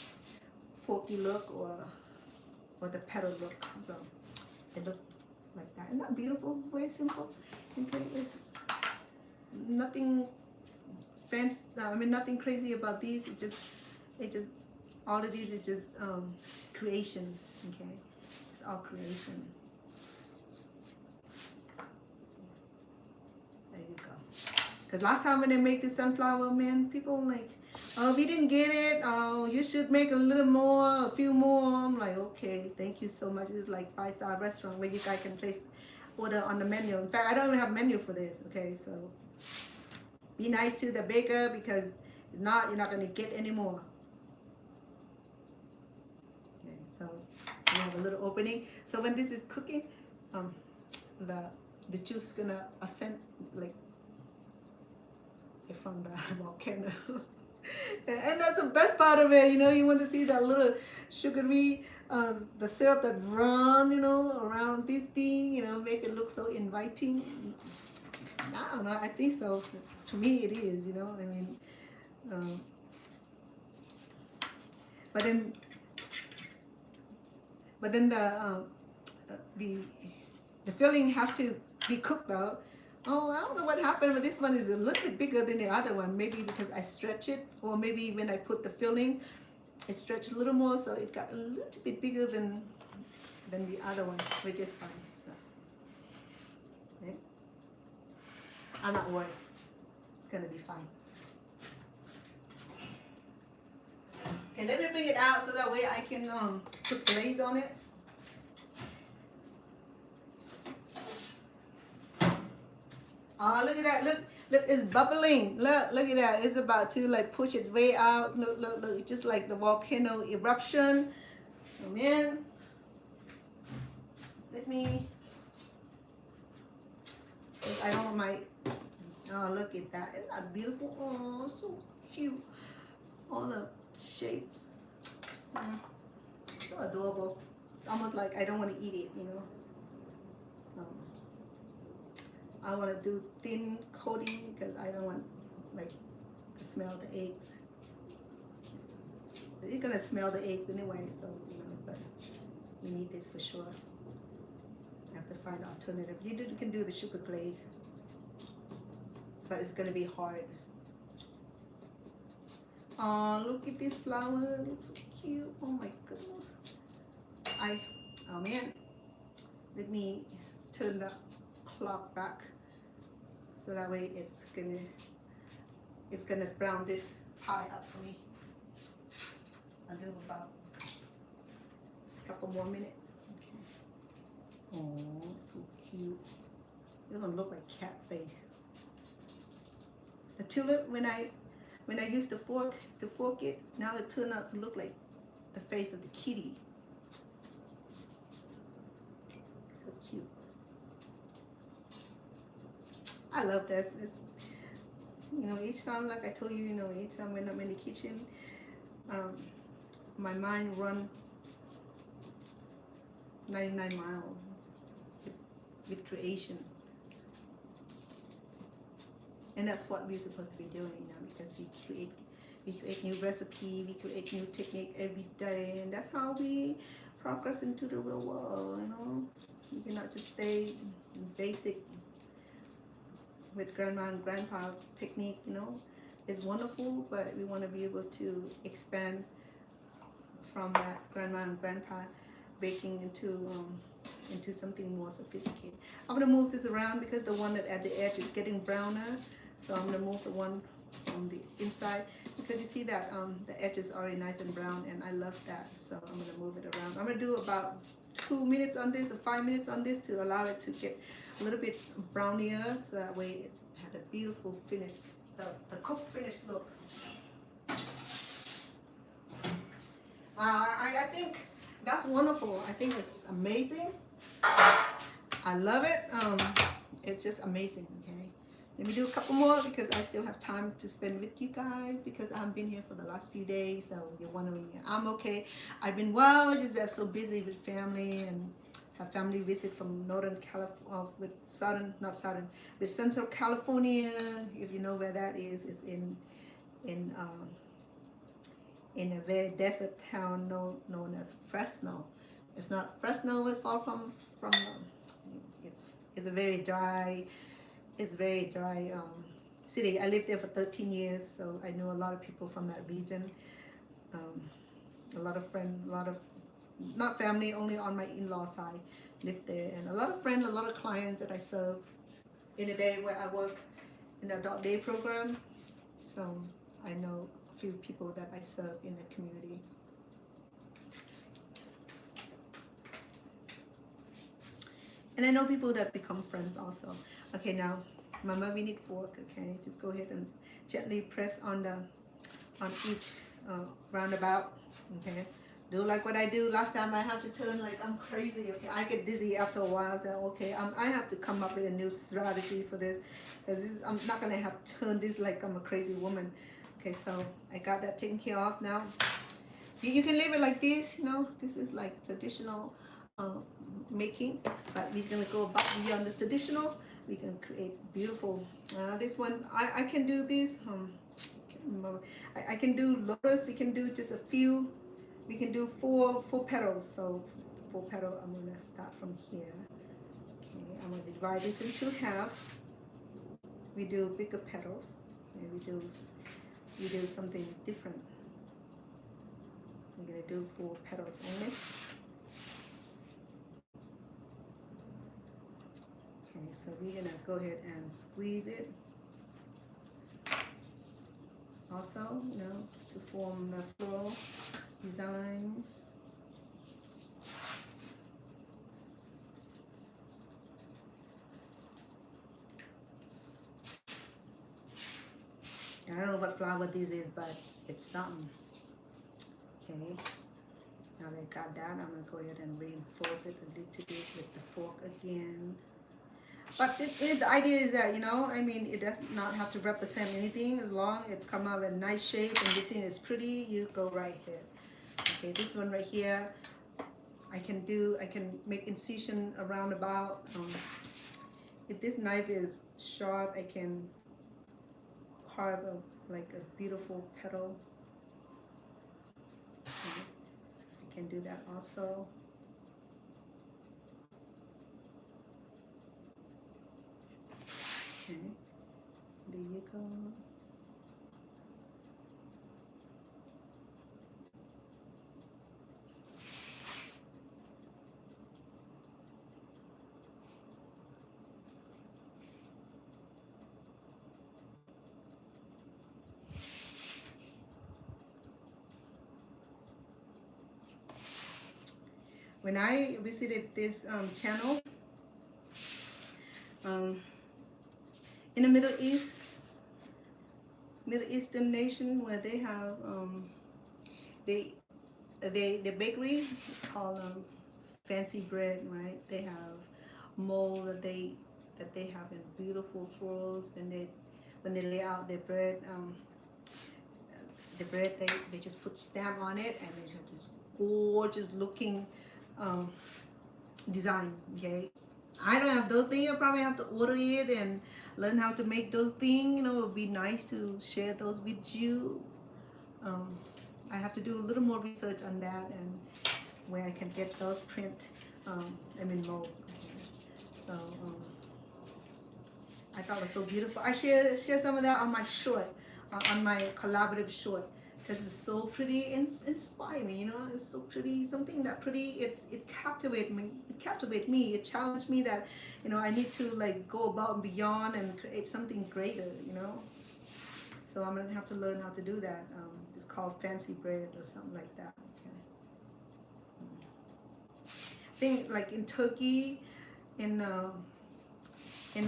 Speaker 1: forky look or the petal look. So it looks like that. Isn't that beautiful? Very simple. Okay, it's nothing fancy. I mean, nothing crazy about these. It just all of these is just creation. Okay, it's all creation. There you go. Because last time when they make the sunflower, man, people were like, oh, we didn't get it. Oh, you should make a little more, a few more. I'm like, okay, thank you so much. It's like 5-star restaurant where you guys can place order on the menu. In fact, I don't even have a menu for this. Okay, so be nice to the baker, because if not, you're not going to get any more. Okay, so we have a little opening. So when this is cooking, the juice gonna ascend like from the volcano. And that's the best part of it, you know. You want to see that little sugary, the syrup that run, you know, around this thing, you know, make it look so inviting. I don't know, I think so. To me it is, you know. I mean, but then the filling have to be cooked though. Oh, I don't know what happened, but this one is a little bit bigger than the other one. Maybe because I stretch it, or maybe when I put the filling, it stretched a little more, so it got a little bit bigger than the other one, which is fine. Okay. I'm not worried. It's gonna be fine. Okay, let me bring it out so that way I can put glaze on it. Oh, look at that. Look, it's bubbling. Look at that. It's about to like push its way out. Look. It's just like the volcano eruption. Oh, man. Let me, I don't want my, oh, look at that. Isn't that beautiful? Oh, so cute. All the shapes. So adorable. It's almost like I don't want to eat it, you know. So I want to do thin coating because I don't want like to smell the eggs. You're gonna smell the eggs anyway, so you know. But we need this for sure. I have to find an alternative. You can do the sugar glaze, but it's gonna be hard. Oh, look at this flower. It looks so cute. Oh my goodness. Oh man. Let me turn the clock back so that way it's gonna brown this pie up for me. I'll do about a couple more minutes. Okay. Oh, so cute. It's gonna look like cat face. The tulip, when I used the fork to fork it, now it turned out to look like the face of the kitty. So cute. I love this. It's, you know, each time, like I told you, each time when I'm in the kitchen, my mind run 99 miles with creation. And that's what we're supposed to be doing, because we create new recipe, we create new technique every day, and that's how we progress into the real world. You cannot just stay basic with grandma and grandpa technique. It's wonderful, but we want to be able to expand from that grandma and grandpa baking into something more sophisticated. I'm gonna move this around because the one that at the edge is getting browner. So I'm gonna move the one on the inside because you see that the edge is already nice and brown, and I love that. So I'm gonna move it around. I'm gonna do about 2 minutes on this or 5 minutes on this to allow it to get a little bit brownier, so that way it had a beautiful finish, the cooked finished look. I think that's wonderful. I think it's amazing. I love it. It's just amazing. Okay. Let me do a couple more because I still have time to spend with you guys because I haven't been here for the last few days. So you're wondering, I'm okay. I've been well, just so busy with family and have family visit from Northern California, with Central California. If you know where that is, it's in a very desert town known as Fresno. It's not Fresno. It's far from it's a very dry. It's very dry city. I lived there for 13 years, so I know a lot of people from that region. A lot of friends, not family, only on my in-law side lived there, and a lot of friends, a lot of clients that I serve in the day where I work in the adult day program. So I know a few people that I serve in the community. And I know people that become friends also. Okay, now, remember we need fork, okay? Just go ahead and gently press on each roundabout, okay? Do like what I do. Last time I have to turn like I'm crazy, okay? I get dizzy after a while, so okay, I have to come up with a new strategy for this. Because I'm not gonna have to turn this like I'm a crazy woman. Okay, so I got that taken care of now. You can leave it like this, this is like traditional making, but we're gonna go back beyond the traditional. We can create beautiful. This one I can do this. Can't remember. I can do lotus. We can do just a few. We can do four petals. So 4 petals. I'm gonna start from here. Okay, I'm gonna divide this into half. We do bigger petals, and we do something different. I'm gonna do 4 petals only. Okay, so we're gonna go ahead and squeeze it. Also, to form the floral design. I don't know what flower this is, but it's something. Okay. Now that I got that, I'm gonna go ahead and reinforce it a little bit with the fork again. But the idea is that, it does not have to represent anything. As long as it come out in a nice shape and you think it's pretty, you go right here. Okay, this one right here, I can make incision around about. If this knife is sharp, I can carve like a beautiful petal. Okay. I can do that also. Okay, there you go. when I visited this channel in the Middle Eastern nation where they have the bakery called fancy bread, right? They have mold that they have in beautiful florals when they lay out their bread. The bread they just put stamp on it and they have this gorgeous looking design. Okay, I don't have those things. I probably have to order it and learn how to make those things. You know, it would be nice to share those with you. I have to do a little more research on that and where I can get those print. Mold. Okay. So I thought it was so beautiful. I share some of that on my short, on my collaborative short, because it's so pretty and inspiring. You know, it's so pretty. Something that pretty. It captivates me. It captivates me. It challenged me that, you know, I need to like go above and beyond and create something greater. You know. So I'm gonna have to learn how to do that. It's called fancy bread or something like that. Okay. I think like in Turkey, in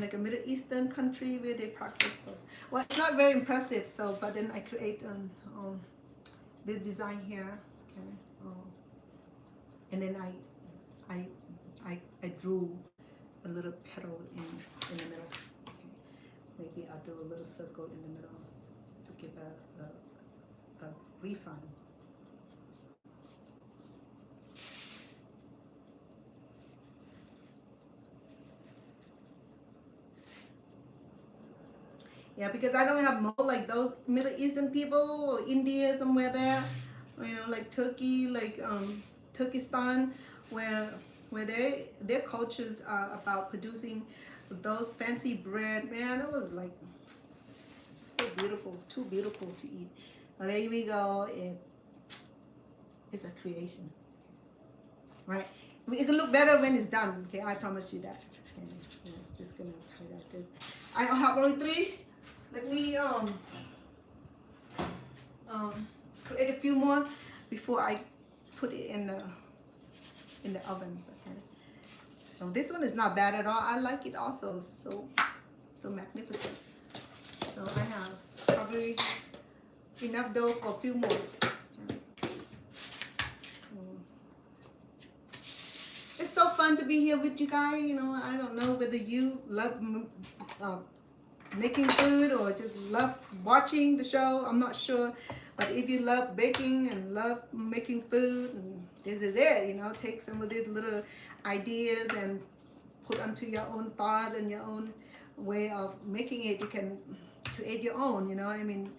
Speaker 1: like a Middle Eastern country where they practice those. Well, it's not very impressive. So, but then I create the design here. Okay. And then I drew a little petal in the middle. Okay. Maybe I'll do a little circle in the middle to give a refund. Yeah, because I don't have mold like those Middle Eastern people or India somewhere there, you know, like Turkey, like Turkestan, where their cultures are about producing those fancy bread. Man, it was like so beautiful, too beautiful to eat. Well, there we go. It's a creation, right? It can look better when it's done. Okay, I promise you that. Okay, yeah, just gonna try that. This I have only 3. Let me create a few more before I put it in the ovens. Okay. So this one is not bad at all. I like it also. So magnificent. So I have probably enough dough for a few more. Okay. It's so fun to be here with you guys. You know, I don't know whether you love making food or just love watching the show. I'm not sure, but if you love baking and love making food, and this is it. You know, take some of these little ideas and put onto your own thought and your own way of making it. You can create your own. You know, I mean,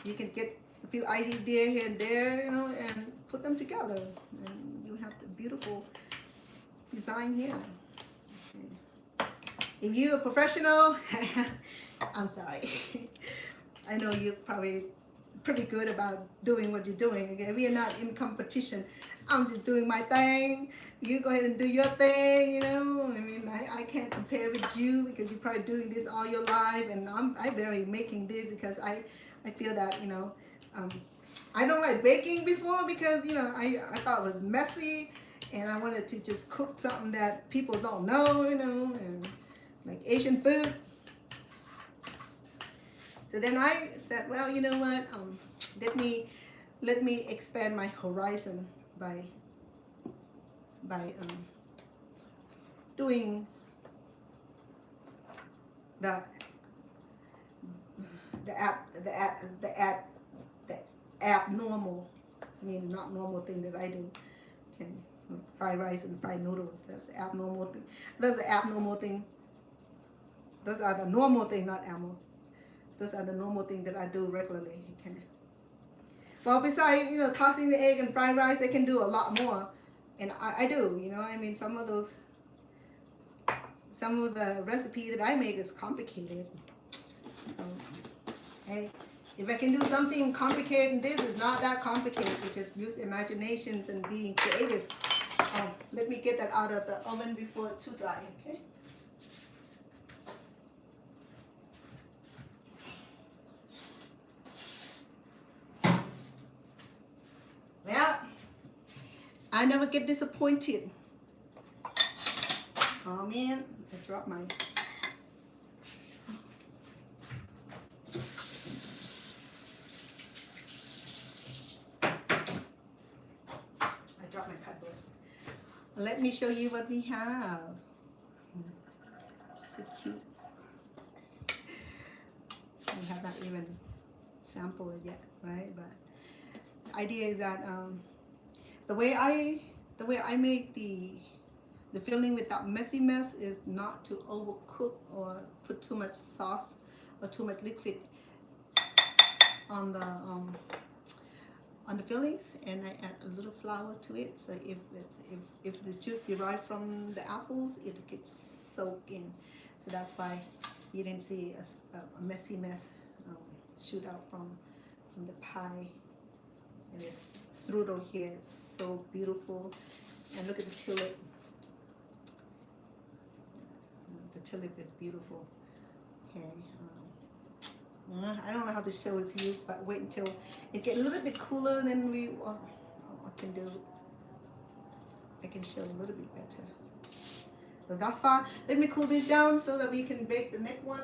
Speaker 1: you can get a few ideas here and there, you know, and put them together, and you have the beautiful design here. Okay. If you're a professional, I'm sorry. I know you're probably pretty good about doing what you're doing. Okay, we are not in competition. I'm just doing my thing. You go ahead and do your thing. You know, I mean, I can't compare with you because you're probably doing this all your life, and I'm barely making this because I feel that, you know, I don't like baking before because, you know, I thought it was messy, and I wanted to just cook something that people don't know, you know, and like Asian food. So then I said, well, you know what? Let me expand my horizon by doing the abnormal, I mean, not normal thing that I do. Okay. Fried rice and fried noodles. That's the abnormal thing. That's the abnormal thing. Those are the normal thing, not abnormal. Those are the normal things that I do regularly. Okay. Well, besides, you know, tossing the egg and fried rice, I can do a lot more, and I do. You know, I mean, some of the recipe that I make is complicated. Hey, if I can do something complicated, this is not that complicated. You just use imaginations and being creative. Let me get that out of the oven before it's too dry. Okay. Well, I never get disappointed Oh man, I dropped mine. I dropped my cardboard. Let me show you what we have. So cute. We have not even sampled it yet, right? But the idea is that the way I make the filling without messy mess is not to overcook or put too much sauce or too much liquid on the fillings, and I add a little flour to it. So if the juice derived from the apples, it gets soaked in. So that's why you didn't see a messy mess shoot out from the pie. And this strudel here is so beautiful. And look at the tulip. The tulip is beautiful. Okay. I don't know how to show it to you, but wait until it gets a little bit cooler, then I can show a little bit better. So that's fine. Let me cool this down so that we can bake the next one.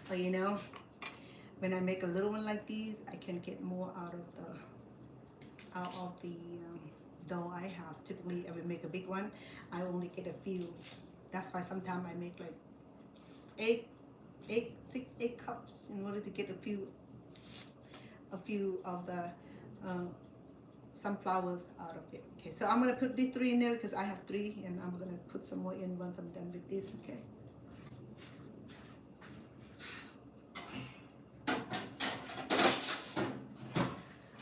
Speaker 1: But you know, when I make a little one like these, I can get more out of the dough I have. Typically, I would make a big one, I only get a few. That's why sometimes I make like 6, 8 cups in order to get a few of the sunflowers out of it. Okay, so I'm gonna put these 3 in there because I have 3, and I'm gonna put some more in once I'm done with this. Okay.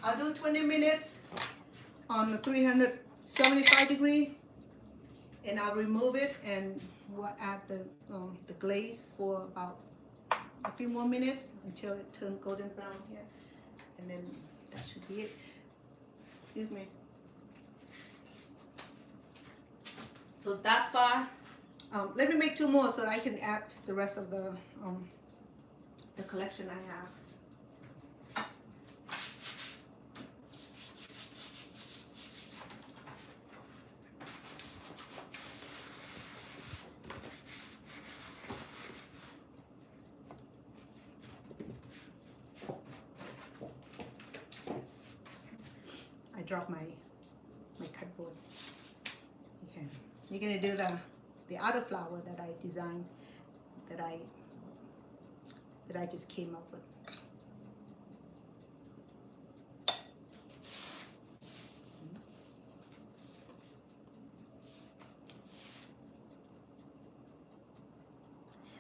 Speaker 1: I'll do 20 minutes on the 375 degree, and I'll remove it, and we'll add the glaze for about a few more minutes until it turns golden brown here, and then that should be it. Excuse me. So that's far. Let me make 2 more so that I can add the rest of the collection I have. Drop my cardboard. Okay, you're gonna do the other flower that I designed, that I just came up with.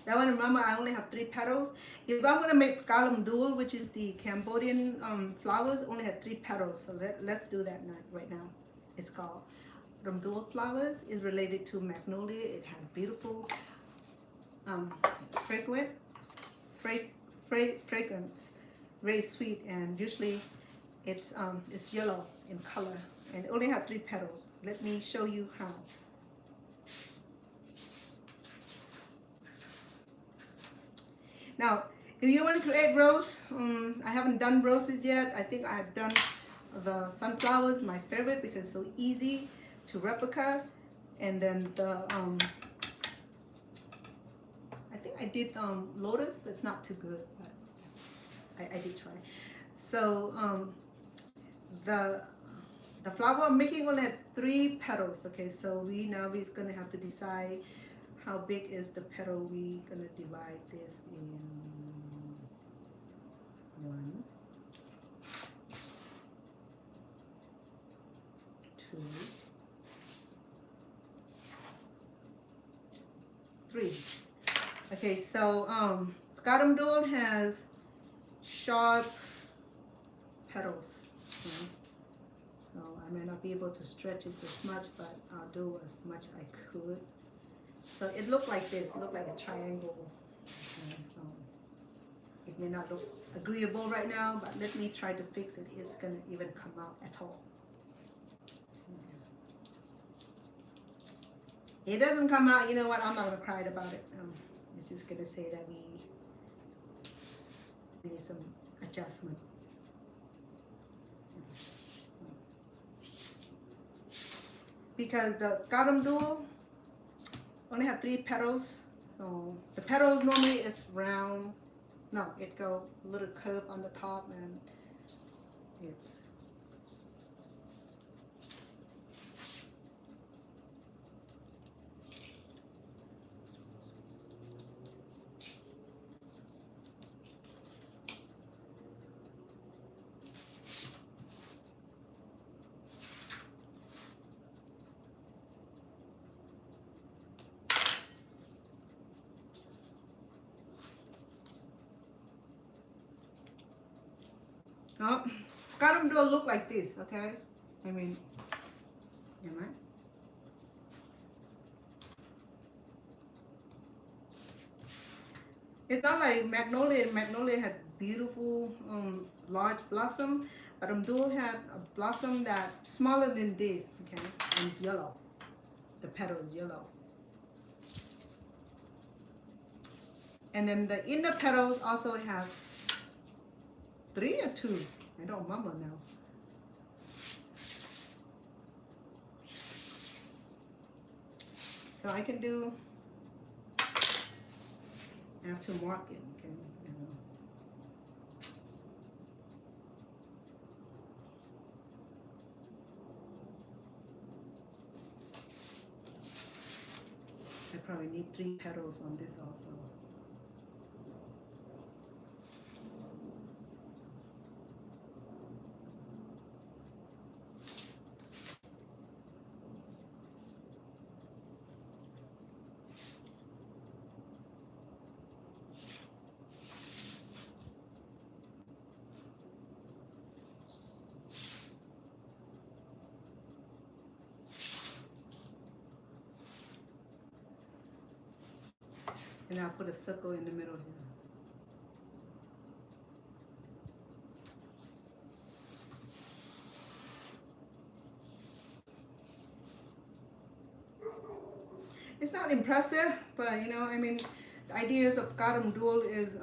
Speaker 1: That one, remember, I only have 3 petals. If I'm gonna make galam dul, which is the Cambodian flowers, only have 3 petals. So let's do that right now. It's called Ramdul flowers. Is related to magnolia. It has beautiful fragrance, very sweet, and usually it's yellow in color, and it only have 3 petals. Let me show you how. Now, if you want to create rose, I haven't done roses yet. I think I have done the sunflowers, my favorite, because it's so easy to replica. And then the, I think I did lotus, but it's not too good, but I did try. So the flower I'm making only had 3 petals. Okay, so we're gonna have to decide how big is the petal. We're gonna divide this in 1, 2, 3. Okay, so Gadam Dul has sharp petals. Okay? So I may not be able to stretch it as much, but I'll do as much I could. So it looked like this, it looked like a triangle. It may not look agreeable right now, but let me try to fix it. It's gonna even come out at all. It doesn't come out, you know what, I'm not gonna cry about it. It's just gonna say that we need some adjustment. Because the Garam Dual only have 3 petals, so the petals normally is round. No, it go a little curve on the top, and it's oh, Garam Dual look like this, okay? I mean, am I? It's not like magnolia. Magnolia had beautiful large blossom, but Dual had a blossom that smaller than this, okay? And it's yellow. The petal is yellow. And then the inner petals also has 3 or 2. I don't remember now. So I can do. I have to mark it, okay? I probably need 3 petals on this also. And I'll put a circle in the middle here. It's not impressive, but you know, I mean, the ideas of Garam Dual is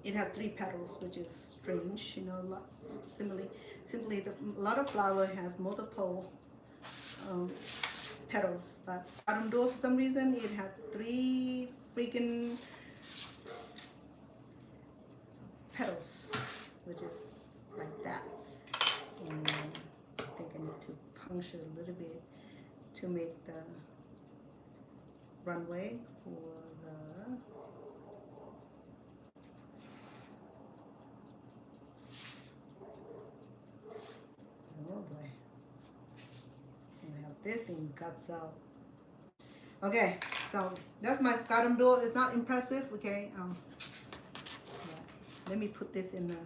Speaker 1: it had 3 petals, which is strange, you know. Simply, a lot of flower has multiple petals, but Garam Dual, for some reason, it had 3 freaking petals, which is like that. And I think I need to puncture a little bit to make the runway for the oh boy. And have this thing guts out. Okay, so that's my Garam Dual. It's not impressive, okay? Yeah. Let me put this in the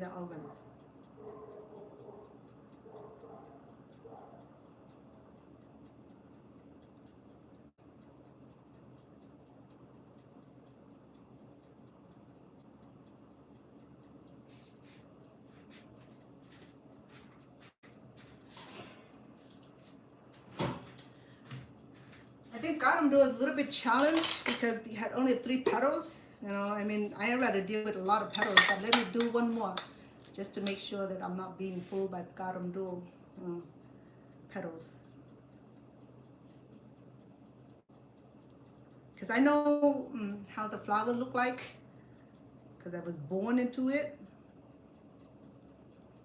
Speaker 1: ovens. I think Garam Dual is a little bit challenged because we had only 3 petals. You know, I mean, I rather deal with a lot of petals, but let me do one more just to make sure that I'm not being fooled by Garam Dual petals. Because I know how the flower look like because I was born into it.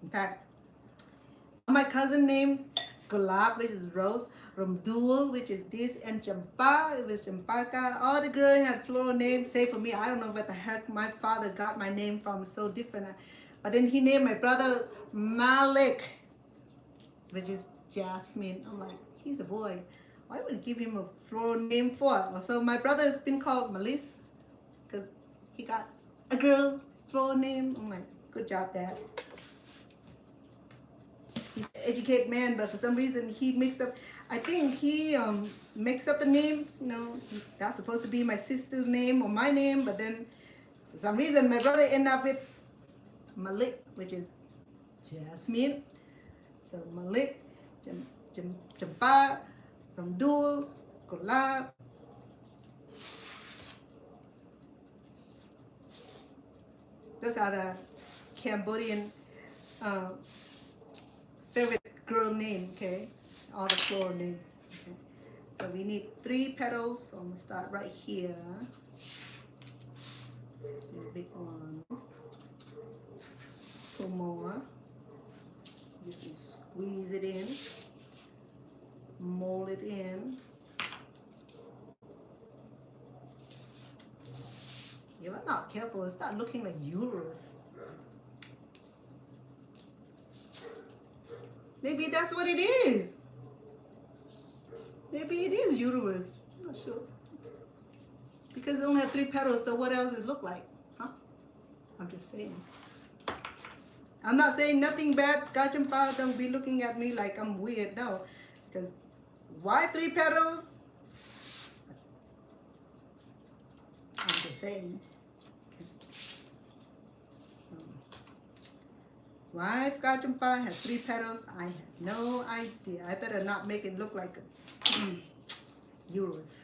Speaker 1: In fact, my cousin named Gulab, which is rose, Ramdul, which is this, and Champa, it was Champaka. All the girls had floral names. Save for me, I don't know what the heck my father got my name from. It's so different. But then he named my brother Malik, which is Jasmine. I'm like, he's a boy. Why would I give him a floral name for? So my brother has been called Malis because he got a girl floral name. I'm like, good job, Dad. he's an educated man, but for some reason he mixed up. I think he mixed up the names. You know, that's supposed to be my sister's name or my name, but then for some reason my brother ended up with Malik, which is Jasmine. So Malik, Champa, Ramdul, Gulab. Those are the Cambodian favorite girl name, okay? All the floral name. Okay. So we need 3 petals. So I'm gonna start right here. The big one. 2 more. Just squeeze it in. Mold it in. If I'm not careful, it starts looking like uterus. Maybe that's what it is. Maybe it is uterus. I'm not sure. Because it only has 3 petals, so what else does it look like? Huh? I'm just saying. I'm not saying nothing bad. Kachampa, don't be looking at me like I'm weird. No. Because why 3 petals? I'm just saying. Why Kachampa has 3 petals? I have no idea. I better not make it look like uterus.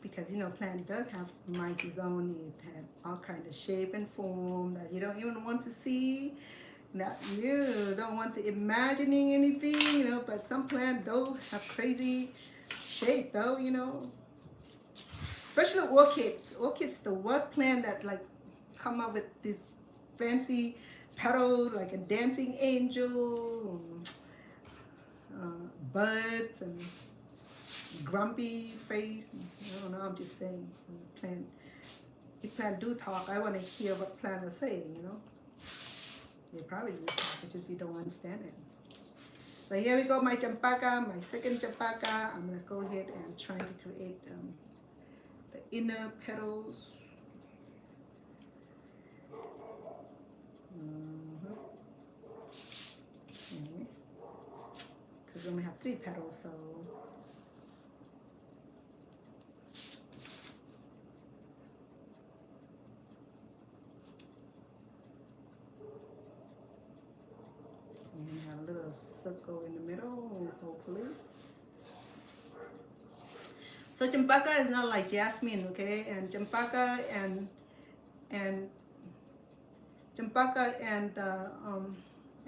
Speaker 1: Because you know, plant does have myzone. It has all kind of shape and form that you don't even want to see. That you don't want to imagining anything, you know. But some plants do have crazy shape, though, you know. Especially orchids. Orchids, the worst plant that like come up with this fancy petal, like a dancing angel, birds and grumpy face. I don't know, I'm just saying. Plant, if plant do talk, I want to hear what plant are saying, you know. They probably do talk, it's just we don't understand it. So here we go, my champaka, my second champaka. I'm going to go ahead and try to create the inner petals. Because we only have 3 petals, so and have a little circle in the middle, hopefully. So champaka is not like jasmine, okay? And champaka and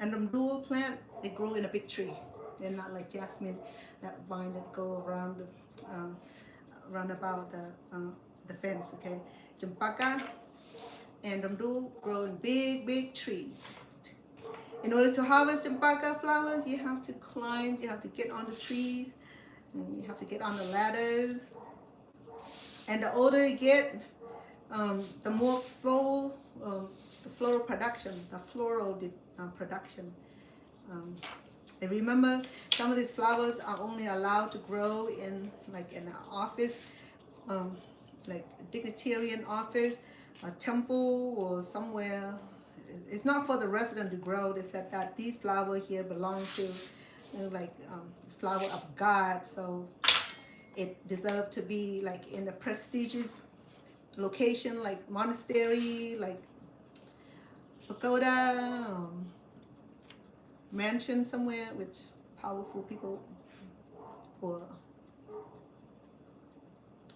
Speaker 1: ramdul plant, they grow in a big tree. They're not like jasmine, that vine that go around about the fence, okay? Champaka and ramdul grow in big trees. In order to harvest champaka flowers, you have to climb, you have to get on the trees, and you have to get on the ladders. And the older you get, the more floral, the floral production, I remember some of these flowers are only allowed to grow in like in an office, like a dignitarian office, a temple, or somewhere. It's not for the resident to grow. They said that these flowers here belong to, you know, like flower of God, so it deserved to be like in a prestigious location, like monastery, like pagoda, mansion somewhere with powerful people, or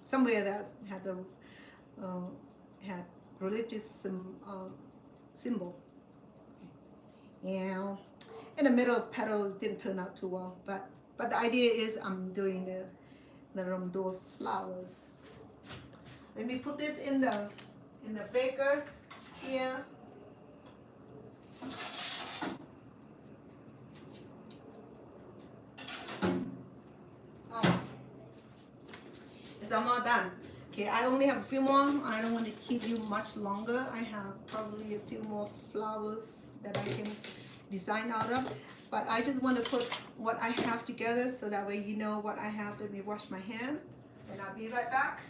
Speaker 1: somewhere that had the had religious symbol. Yeah, in the middle of petals didn't turn out too well, but the idea is I'm doing the ramdul flowers. Let me put this in the baker here. Oh, it's almost done. Okay, I only have a few more. I don't want to keep you much longer. I have probably a few more flowers that I can design out of. But I just want to put what I have together so that way you know what I have. Let me wash my hand and I'll be right back.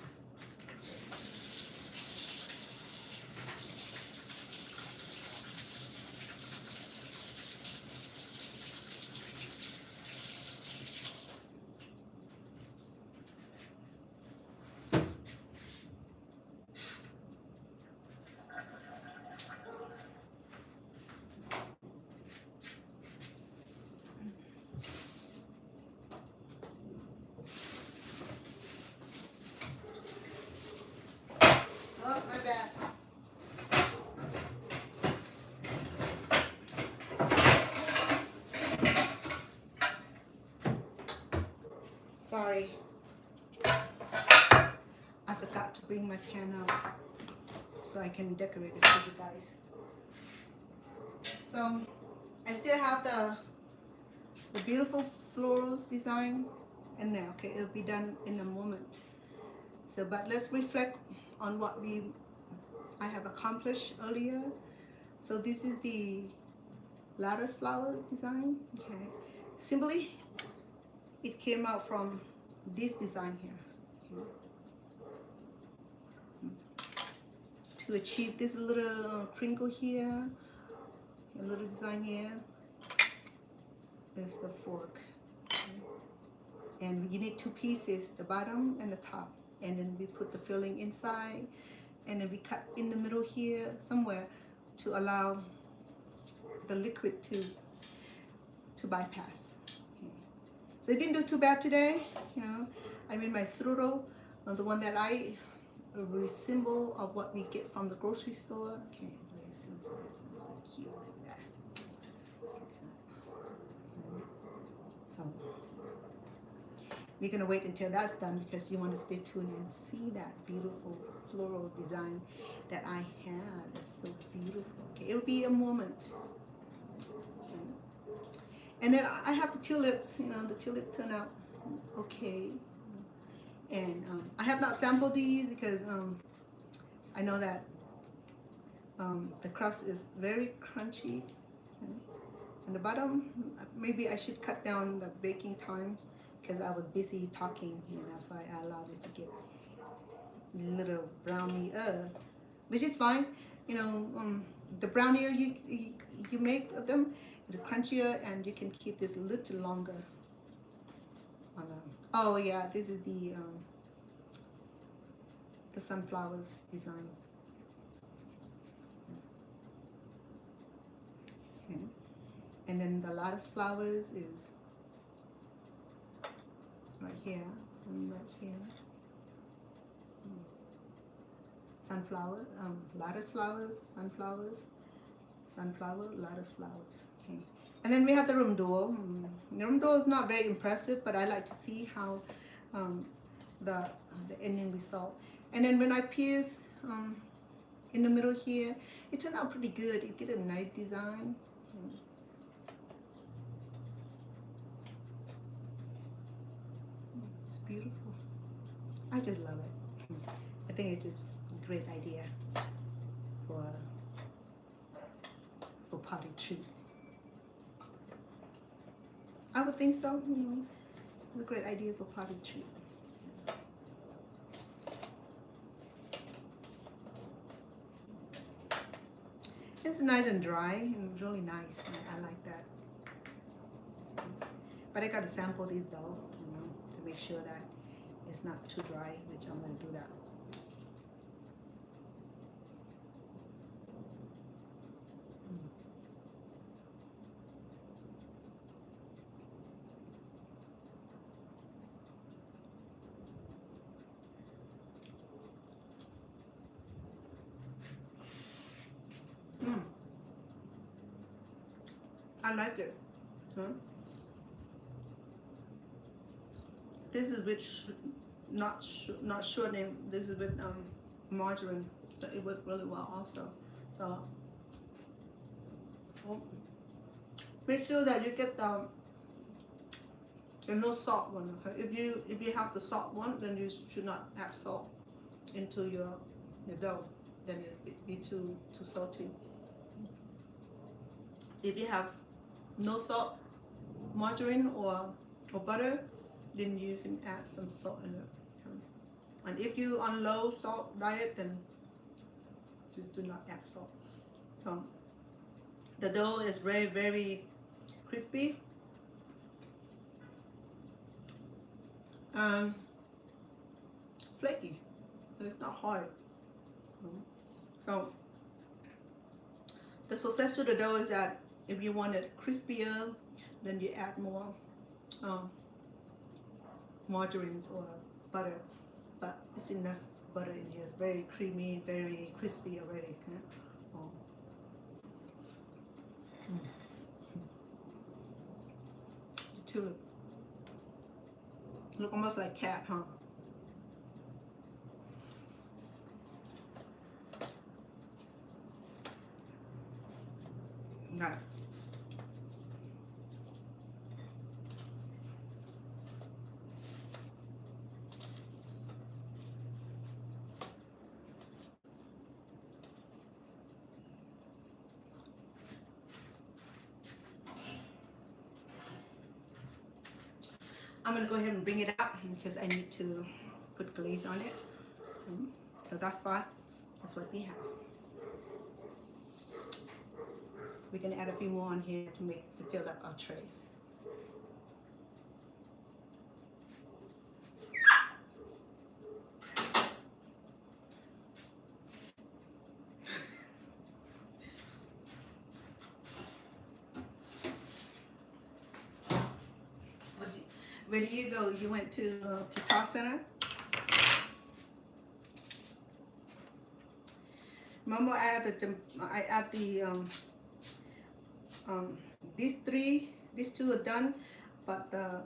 Speaker 1: sorry. I forgot to bring my pan out so I can decorate it for you guys. So I still have the beautiful florals design in there. Okay, it'll be done in a moment. So, but let's reflect on what I have accomplished earlier. So this is the lattice flowers design. Okay, simply it came out from this design here. Okay. To achieve this little crinkle here, a little design here is the fork. Okay. And you need two pieces, the bottom and the top. And then we put the filling inside, and then we cut in the middle here somewhere to allow the liquid to bypass. Okay. So it didn't do too bad today. You know, I made my strudel, the one that I resemble of what we get from the grocery store. Okay, very simple. This one's so cute like that. Okay. So we're gonna wait until that's done because you want to stay tuned and see that beautiful floral design that I had. It's so beautiful. Okay, it'll be a moment. Okay. And then I have the tulips. You know, the tulip turned out okay. And I have not sampled these because I know that the crust is very crunchy. Okay. And the bottom, maybe I should cut down the baking time because I was busy talking, and that's why I allowed this to get a little brownie, which is fine. You know, the brownier you make them, the crunchier, and you can keep this a little longer. Oh yeah, this is the sunflowers design. Okay. And then the lattice flowers is right here and right here. Sunflower, lattice flowers, sunflowers, sunflower, lattice flowers. Okay. And then we have the rumdol. The rumdol is not very impressive, but I like to see how the ending result. And then when I pierce in the middle here, it turned out pretty good. You get a nice design. It's beautiful. I just love it. I think it's just a great idea for party treat. I would think so. You know, it's a great idea for party treat. It's nice and dry and really nice. I like that. But I gotta sample these though, you know, to make sure that it's not too dry, which I'm gonna do that. I like it. Huh? This is with not shortening. This is with margarine, so it worked really well also. So make sure that you get the no salt one. Okay, if you have the salt one, then you should not add salt into your dough. Then it be too salty. If you have no salt, margarine or butter, then you can add some salt in it. And if you on low salt diet, then just do not add salt. So the dough is very, very crispy. Flaky. It's not hard. So the success to the dough is that if you want it crispier, then you add more margarines or butter. But it's enough butter in here. It's very creamy, very crispy already. Okay? The tulip. Look almost like cat, huh? Okay. I'm gonna go ahead and bring it out because I need to put glaze on it. So that's fine. That's what we have. We're gonna add a few more on here to fill up our trays. Where do you go? You went to Guitar Center? Remember, I add these two are done, but the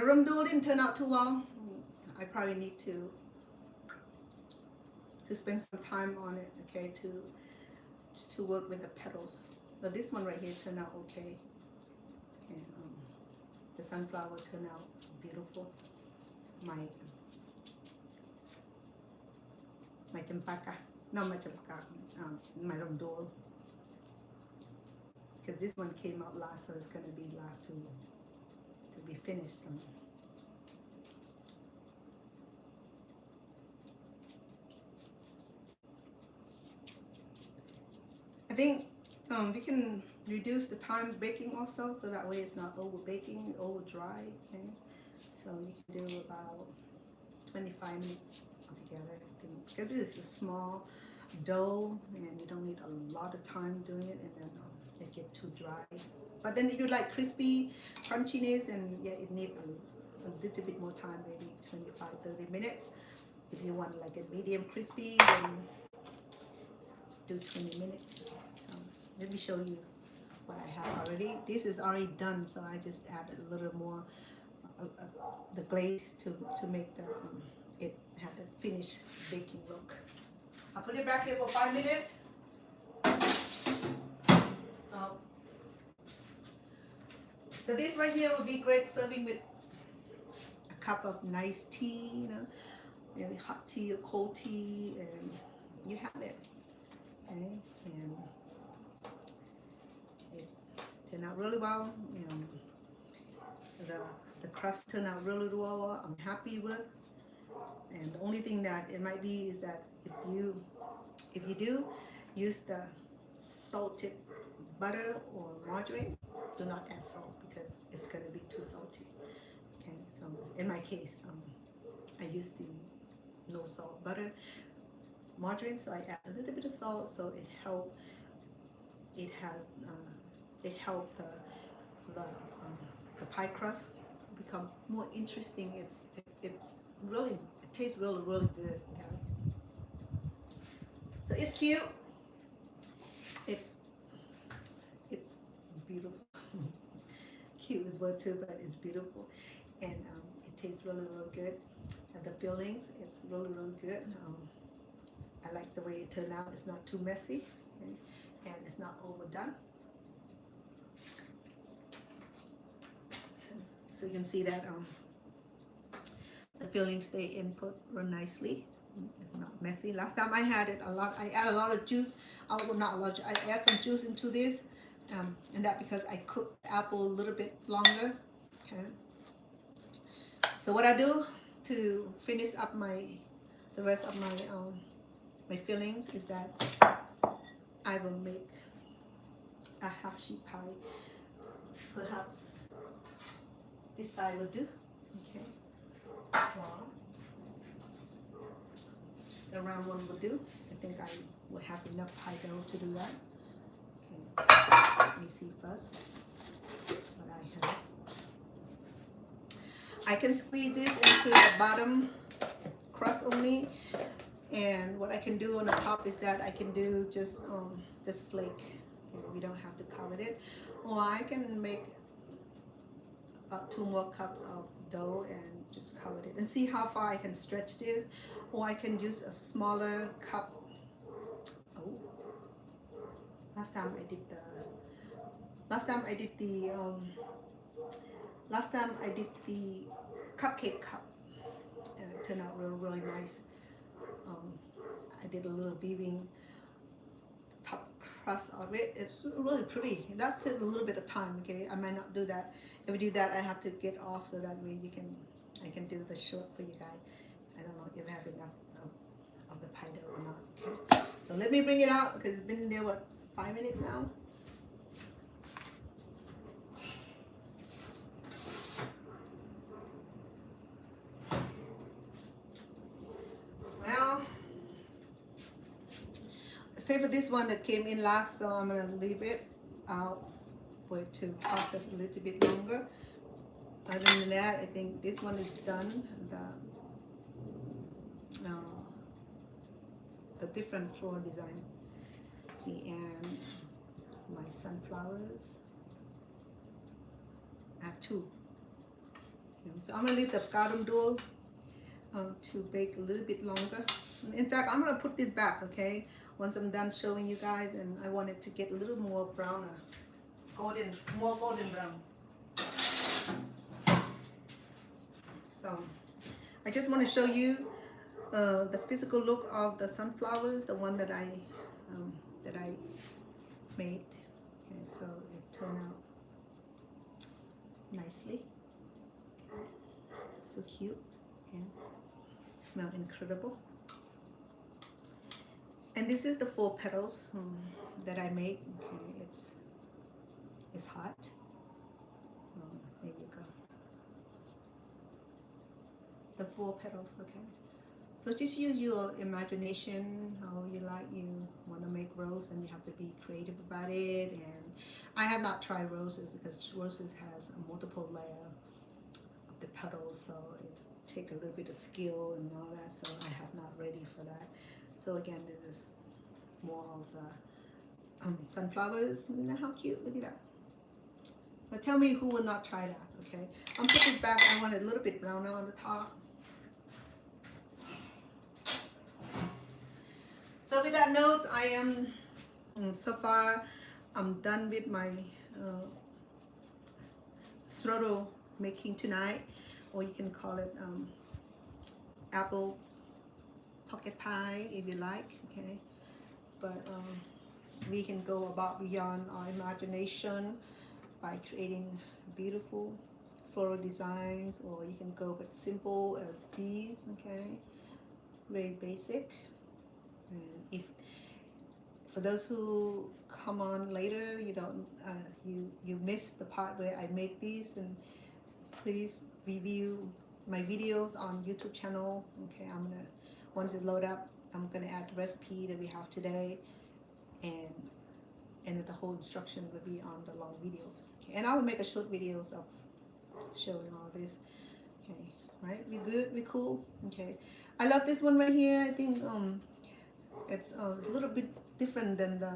Speaker 1: rondel didn't turn out too well. I probably need to spend some time on it, okay, to work with the petals. But this one right here turned out okay, and the sunflower turned out beautiful. My champaka, not my champaka, my rondel. Because this one came out last, so it's gonna be last to be finished. I think we can reduce the time baking also, so that way it's not over baking, over dry. Okay? So you can do about 25 minutes altogether, because it's a small dough and you don't need a lot of time doing it, and then it get too dry. But then if you like crispy crunchiness, and yeah, it need a little bit more time, maybe 25-30 minutes. If you want like a medium crispy, then do 20 minutes. So let me show you what I have already. This is already done, so I just added a little more the glaze to make it have the finished baking look. I'll put it back here for 5 minutes. So this right here would be great serving with a cup of nice tea, you know, and hot tea or cold tea, and you have it. Okay, and it turned out really well. You know, the crust turned out really well. I'm happy with. And the only thing that it might be is that if you do use the salted butter or margarine, do not add salt because it's going to be too salty. Okay, so in my case, I used the no salt butter margarine, so I add a little bit of salt, so it helped. It helped the pie crust become more interesting. It's really, it tastes really good. Okay? So it's cute. It's beautiful. Cute is word too, but it's beautiful, and it tastes really good. And the fillings, it's really good. I like the way it turned out. It's not too messy, okay? And it's not overdone. So you can see that the fillings stay input real nicely. It's not messy. Last time I had it a lot. I add a lot of juice. Well, not a lot. I add some juice into this, and that because I cooked the apple a little bit longer. Okay. So what I do to finish up the rest of my fillings is that I will make a half sheet pie. Perhaps this side will do. Okay. Well, the round one will do. I think I will have enough pie dough to do that. Okay. Let me see first what I have. I can squeeze this into the bottom crust only, and what I can do on the top is that I can do just flake. Okay, we don't have to cover it, or I can make about 2 more cups of dough and just cover it and see how far I can stretch this, or I can use a smaller cup. Oh, last time I did the cupcake cup, and it turned out really nice. I did a little weaving top crust of it. It's really pretty. That's a little bit of time. Okay, I might not do that. If we do that, I have to get off so that way I can do the short for you guys. I don't know if I have enough of the pie dough or not. Okay, so let me bring it out because it's been there 5 minutes now. Well, save for this one that came in last, so I'm gonna leave it out for it to process a little bit longer. Other than that, I think this one is done. The different floral design. And my sunflowers. I have 2. So I'm gonna leave the garum dual to bake a little bit longer. In fact, I'm gonna put this back, okay? Once I'm done showing you guys, and I want it to get a little more browner, more golden brown. So I just want to show you the physical look of the sunflowers, the one that I made. Okay, so it turned out nicely. Okay. So cute. Okay. Smell incredible. And this is the 4 petals that I made. Okay, it's hot. There you go. The 4 petals. Okay. So just use your imagination, how you want to make rose, and you have to be creative about it. And I have not tried roses because roses has a multiple layer of the petals, so it takes a little bit of skill and all that. So I have not ready for that. So again, this is more of the sunflowers. You know how cute? Look at that. Now tell me who will not try that. Okay, I'm put this back. I want it a little bit browner on the top. So with that note, I am so far I'm done with my strudel making tonight, or you can call it apple pocket pie if you like. Okay, but we can go about beyond our imagination by creating beautiful floral designs, or you can go with simple as these. Okay, very basic. And if for those who come on later, you don't you missed the part where I make these, then please review my videos on YouTube channel. Okay, I'm gonna, once it load up, I'm gonna add the recipe that we have today, and the whole instruction will be on the long videos. Okay, and I will make a short videos of showing all this. Okay, right? We good? We cool? Okay. I love this one right here. I think it's a little bit different than the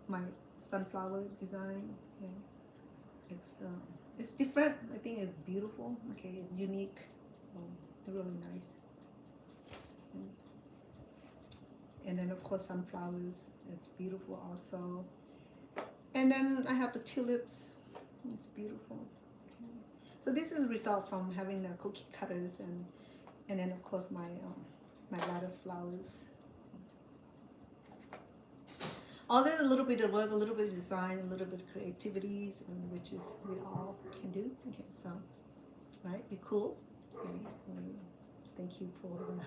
Speaker 1: my sunflower design. Okay, it's different. I think it's beautiful. Okay, it's unique. Really nice. And then of course sunflowers. It's beautiful also. And then I have the tulips. It's beautiful. Okay. So this is a result from having the cookie cutters, and then of course my lattice flowers. All that, a little bit of work, a little bit of design, a little bit of creativities, and which is we all can do. Okay, so right, be cool. Okay, thank you for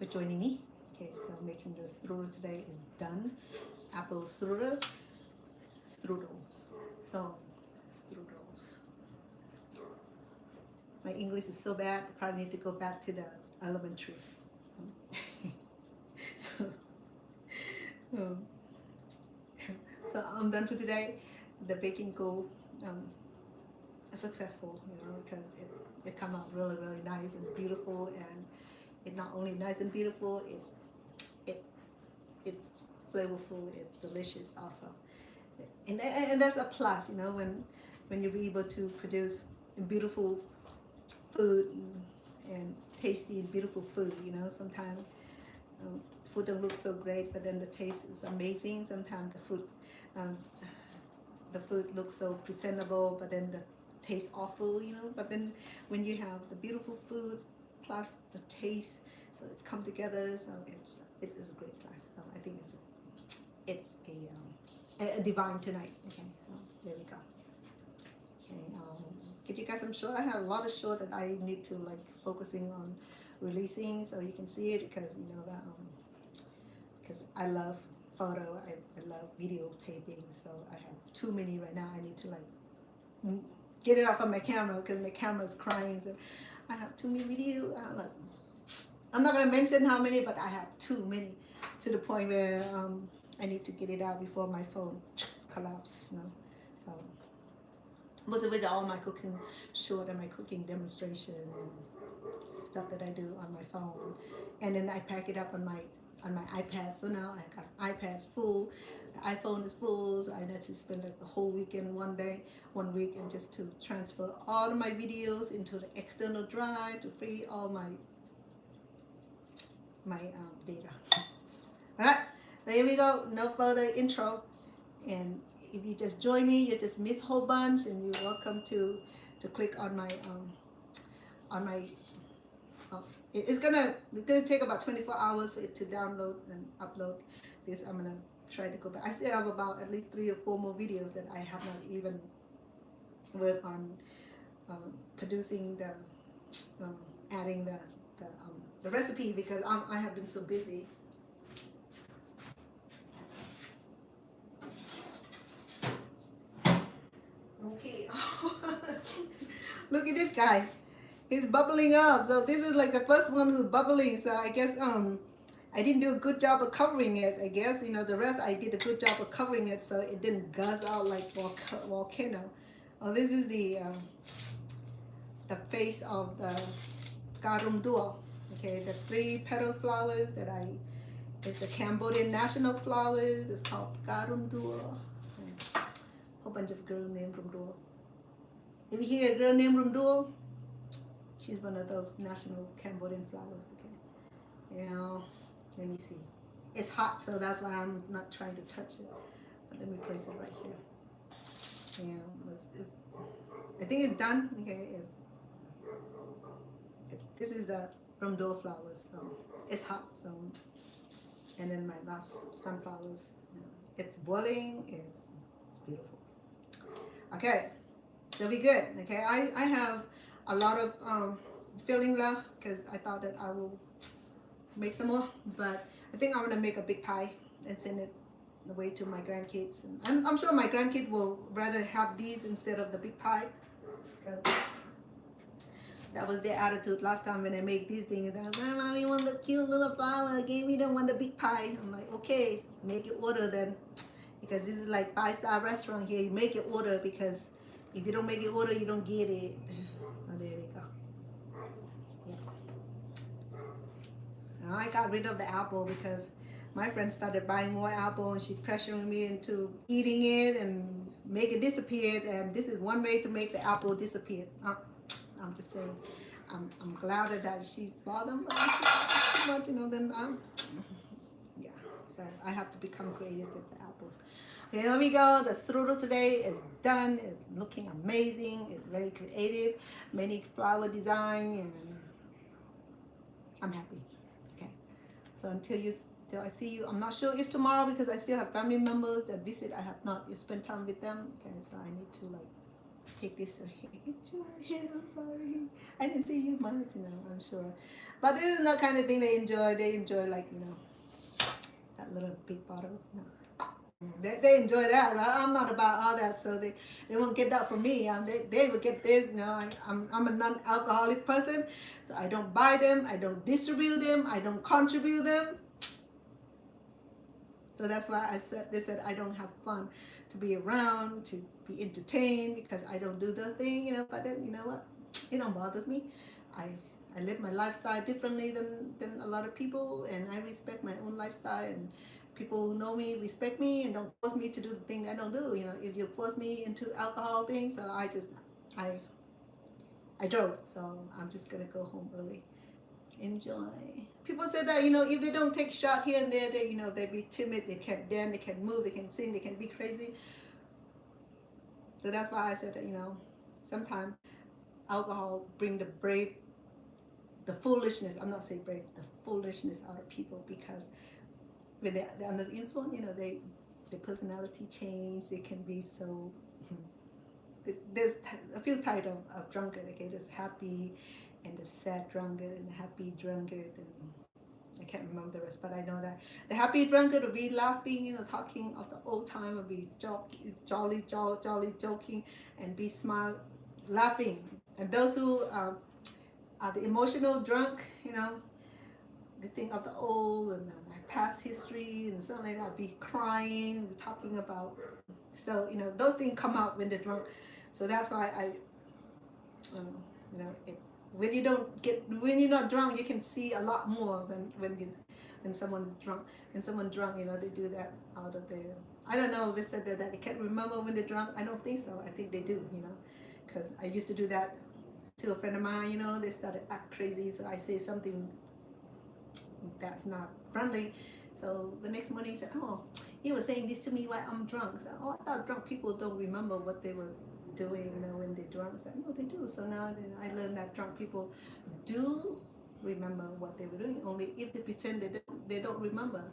Speaker 1: joining me. Okay, so making the strudels today is done. Apple strudels. So strudels. My English is so bad. I probably need to go back to the elementary. So I'm done for today. The baking go successful, because it come out really nice and beautiful, and it not only nice and beautiful, it's flavorful, it's delicious also. And that's a plus, you know, when you're able to produce beautiful food and tasty and beautiful food. You know, sometimes food don't look so great, but then the taste is amazing. Sometimes um, the food looks so presentable, but then the taste awful. You know, but then when you have the beautiful food plus the taste, so it come together. So it is a great plus. So I think it's a divine tonight. Okay, so there we go. Okay, give you guys some short. I have a lot of short that I need to like focusing on releasing, so you can see it because you know that because I love photo, I love videotaping, so I have too many right now. I need to like get it off of my camera because my camera is crying. So I have too many video. I'm not gonna mention how many, but I have too many to the point where I need to get it out before my phone collapse. You know, so most of which are all my cooking short and my cooking demonstration and stuff that I do on my phone, and then I pack it up on my iPad. So now I got iPad full, the iPhone is full. So I need to spend like the whole weekend, one week, and just to transfer all of my videos into the external drive to free all my data. All right, so here we go. No further intro, and if you just join me, you just miss a whole bunch, and you're welcome to click on my it's gonna take about 24 hours for it to download and upload this. I'm gonna try to go back. I still have about at least 3 or 4 more videos that I have not even worked on producing the adding the recipe because I have been so busy. Okay. Look at this guy. He's bubbling up. So this is like the first one who's bubbling. So I guess I didn't do a good job of covering it. I guess you know the rest I did a good job of covering it so it didn't guzz out like volcano. Oh, this is the face of the garum dual. Okay, the 3 petal flowers that it's the Cambodian national flowers. It's called garum dual. Whole bunch of girl named Rumdul. If you hear a girl named Rumdul, she's one of those national Cambodian flowers. Okay. Yeah. Let me see. It's hot, so that's why I'm not trying to touch it. But let me place it right here. Yeah. I think it's done. Okay. This is the Rumdul flowers. So it's hot. So and then my last sunflowers. It's boiling. It's beautiful. Okay, so we good. Okay, I have a lot of filling left because I thought that I will make some more, but I think I'm gonna make a big pie and send it away to my grandkids. And I'm sure my grandkids will rather have these instead of the big pie. That was their attitude last time when I make these things. Mommy want the cute little flower again. We don't want the big pie. I'm like, okay, make your order then. Because this is like 5-star restaurant here. You make your order because if you don't make your order, you don't get it. Oh, there we go. Yeah. Now I got rid of the apple because my friend started buying more apple and she pressuring me into eating it and make it disappear. And this is one way to make the apple disappear. I'm just saying. I'm glad that she bought them, but too much, you know. Then yeah. So I have to become creative with the apples. Okay, there we go. The strudel today is done. It's looking amazing. It's very creative. Many flower design, and I'm happy. Okay. So until I see you, I'm not sure if tomorrow because I still have family members that visit. I have not spent time with them. Okay, so I need to like take this ahead. I'm sorry. I didn't see you much, you know, I'm sure. But this is the kind of thing they enjoy. They enjoy like, you know, that little big bottle. No. They enjoy that, right? I'm not about all that, so they won't get that from me. They will get this, you know. I'm a non-alcoholic person, so I don't buy them, I don't distribute them, I don't contribute them. So that's why they said I don't have fun to be around, to be entertained, because I don't do the thing, you know. But then, you know what? It don't bother me. I live my lifestyle differently than a lot of people, and I respect my own lifestyle, and people who know me respect me and don't force me to do the thing I don't do. You know, if you force me into alcohol things, so I drove, so I'm just gonna go home early. Enjoy. People say that, you know, if they don't take shot here and there, they, you know, they be timid, they can't dance, they can't move, they can sing, they can be crazy. So that's why I said that, you know, sometimes alcohol bring the brave, the foolishness, I'm not saying brave, the foolishness out of people, because when they're under the influence, you know, their personality change, they can be so, there's a few types of drunkard, okay, there's happy, and the sad drunkard, and the happy drunkard, and I can't remember the rest, but I know that the happy drunkard will be laughing, you know, talking of the old time, will be jolly joking, and be smile, laughing. And those who are the emotional drunk, you know, they think of the old and past history and something like that, be crying, talking about. So, you know, those things come out when they're drunk. So that's why you know, when you're not drunk, you can see a lot more than when someone's drunk. When someone drunk, you know, they do that out of their, I don't know, they said that they can't remember when they're drunk. I don't think so. I think they do, you know, because I used to do that to a friend of mine, you know, they started act crazy, so I say something that's not friendly. So the next morning he said, oh, you were saying this to me while I'm drunk. So, oh, I thought drunk people don't remember what they were doing, you know, when they're drunk. I said, no, they do. So now I learned that drunk people do remember what they were doing, only if they pretend they don't remember,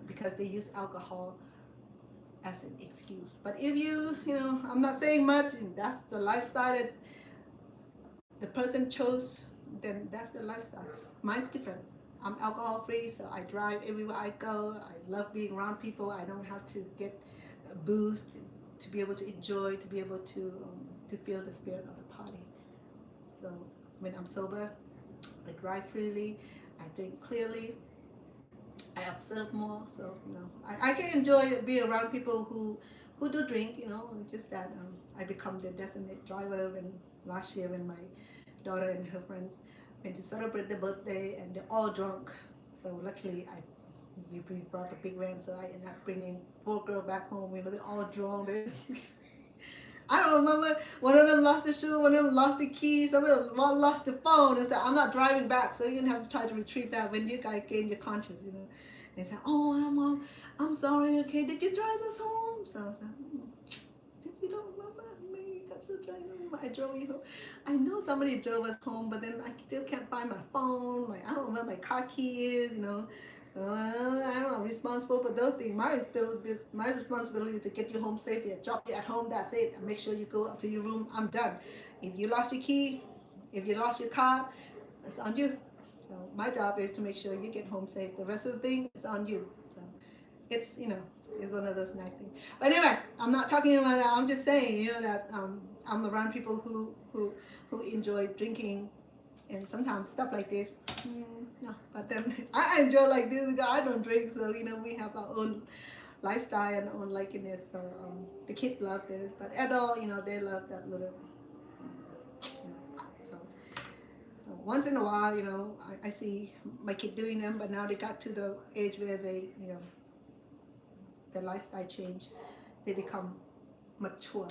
Speaker 1: because they use alcohol as an excuse. But if you know, I'm not saying much, and that's the lifestyle that the person chose, then that's the lifestyle. Mine's different. I'm alcohol free, so I drive everywhere I go. I love being around people. I don't have to get booze to be able to enjoy, to be able to feel the spirit of the party. So when I'm sober, I drive freely, I think clearly, I observe more. So, you know, I can enjoy being around people who do drink, you know, just that I become the designated driver. When last year when my daughter and her friends went to celebrate their birthday and they're all drunk, so luckily we brought a big van, so I ended up bringing 4 girls back home, you know, they're all drunk. I don't remember, one of them lost the shoe, one of them lost the keys, some of them lost the phone, and said, I'm not driving back, so you're gonna have to try to retrieve that when you guys gain your conscience, you know. They said, oh, I'm sorry, okay, did you drive us home? So I was like, did you don't remember? Me, got so drunk, I drove you home. I know somebody drove us home, but then I still can't find my phone, like I don't know where my car key is, you know. I'm not responsible for those things. My responsibility is to get you home safely, drop you at home, that's it. And make sure you go up to your room, I'm done. If you lost your key, if you lost your car, it's on you. So my job is to make sure you get home safe. The rest of the thing is on you. So it's, you know, it's one of those nice things. But anyway, I'm not talking about that. I'm just saying, you know, that I'm around people who enjoy drinking, and sometimes stuff like this. No, but then I enjoy like this because I don't drink, so you know, we have our own lifestyle and our own likeness. So the kids love this, but adult, you know, they love that little. You know, so once in a while, you know, I see my kid doing them, but now they got to the age where they, you know, their lifestyle change, they become mature,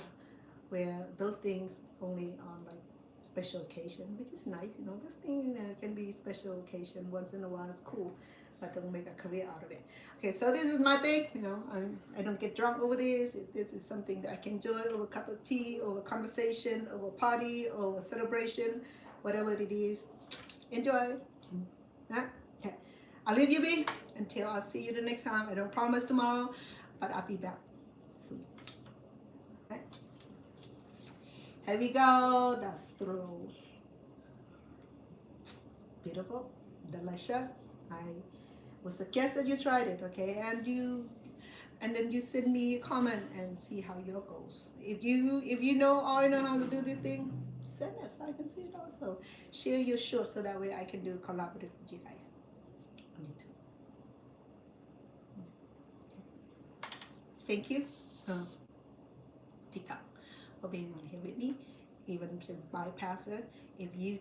Speaker 1: where those things only on like special occasion, which is nice, you know. This thing, you know, can be special occasion once in a while, it's cool, but don't make a career out of it. Okay, so this is my thing, you know. I don't get drunk over this. This is something that I can enjoy over a cup of tea, over conversation, over a party, over a celebration, whatever it is. Enjoy. Right? Okay, I'll leave you be until I'll see you the next time. I don't promise tomorrow, but I'll be back soon. Okay. Here we go, the Strudels. Beautiful, delicious. I would suggest that you tried it, okay? And then you send me a comment and see how your goes. If you know already know how to do this thing, send it so I can see it also. Share your shorts so that way I can do collaborative with you guys on YouTube. Thank you, TikTok, for being on here with me. Even just bypass it. If you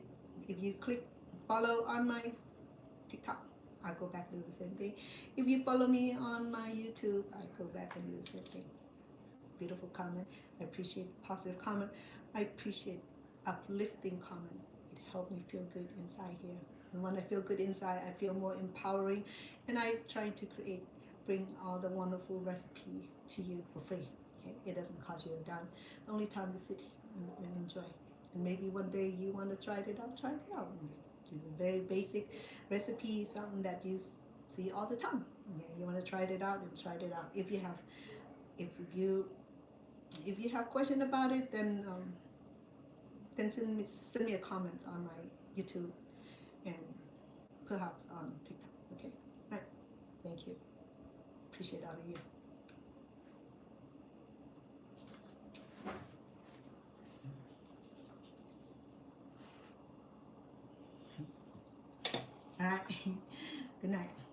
Speaker 1: click follow on my TikTok, I go back and do the same thing. If you follow me on my YouTube, I go back and do the same thing. Beautiful comment. I appreciate positive comment. I appreciate uplifting comment. It helped me feel good inside here. And when I feel good inside, I feel more empowering. And I try to bring all the wonderful recipe to you for free. Okay? It doesn't cost you a dime. The only time to sit and enjoy. And maybe one day you want to try it out, try it out. It's a very basic recipe, something that you see all the time. Okay? You want to try it out, and try it out. If you have question about it, then send me a comment on my YouTube and perhaps on TikTok. Okay, right. Thank you. Appreciate all of you. All right. Good night.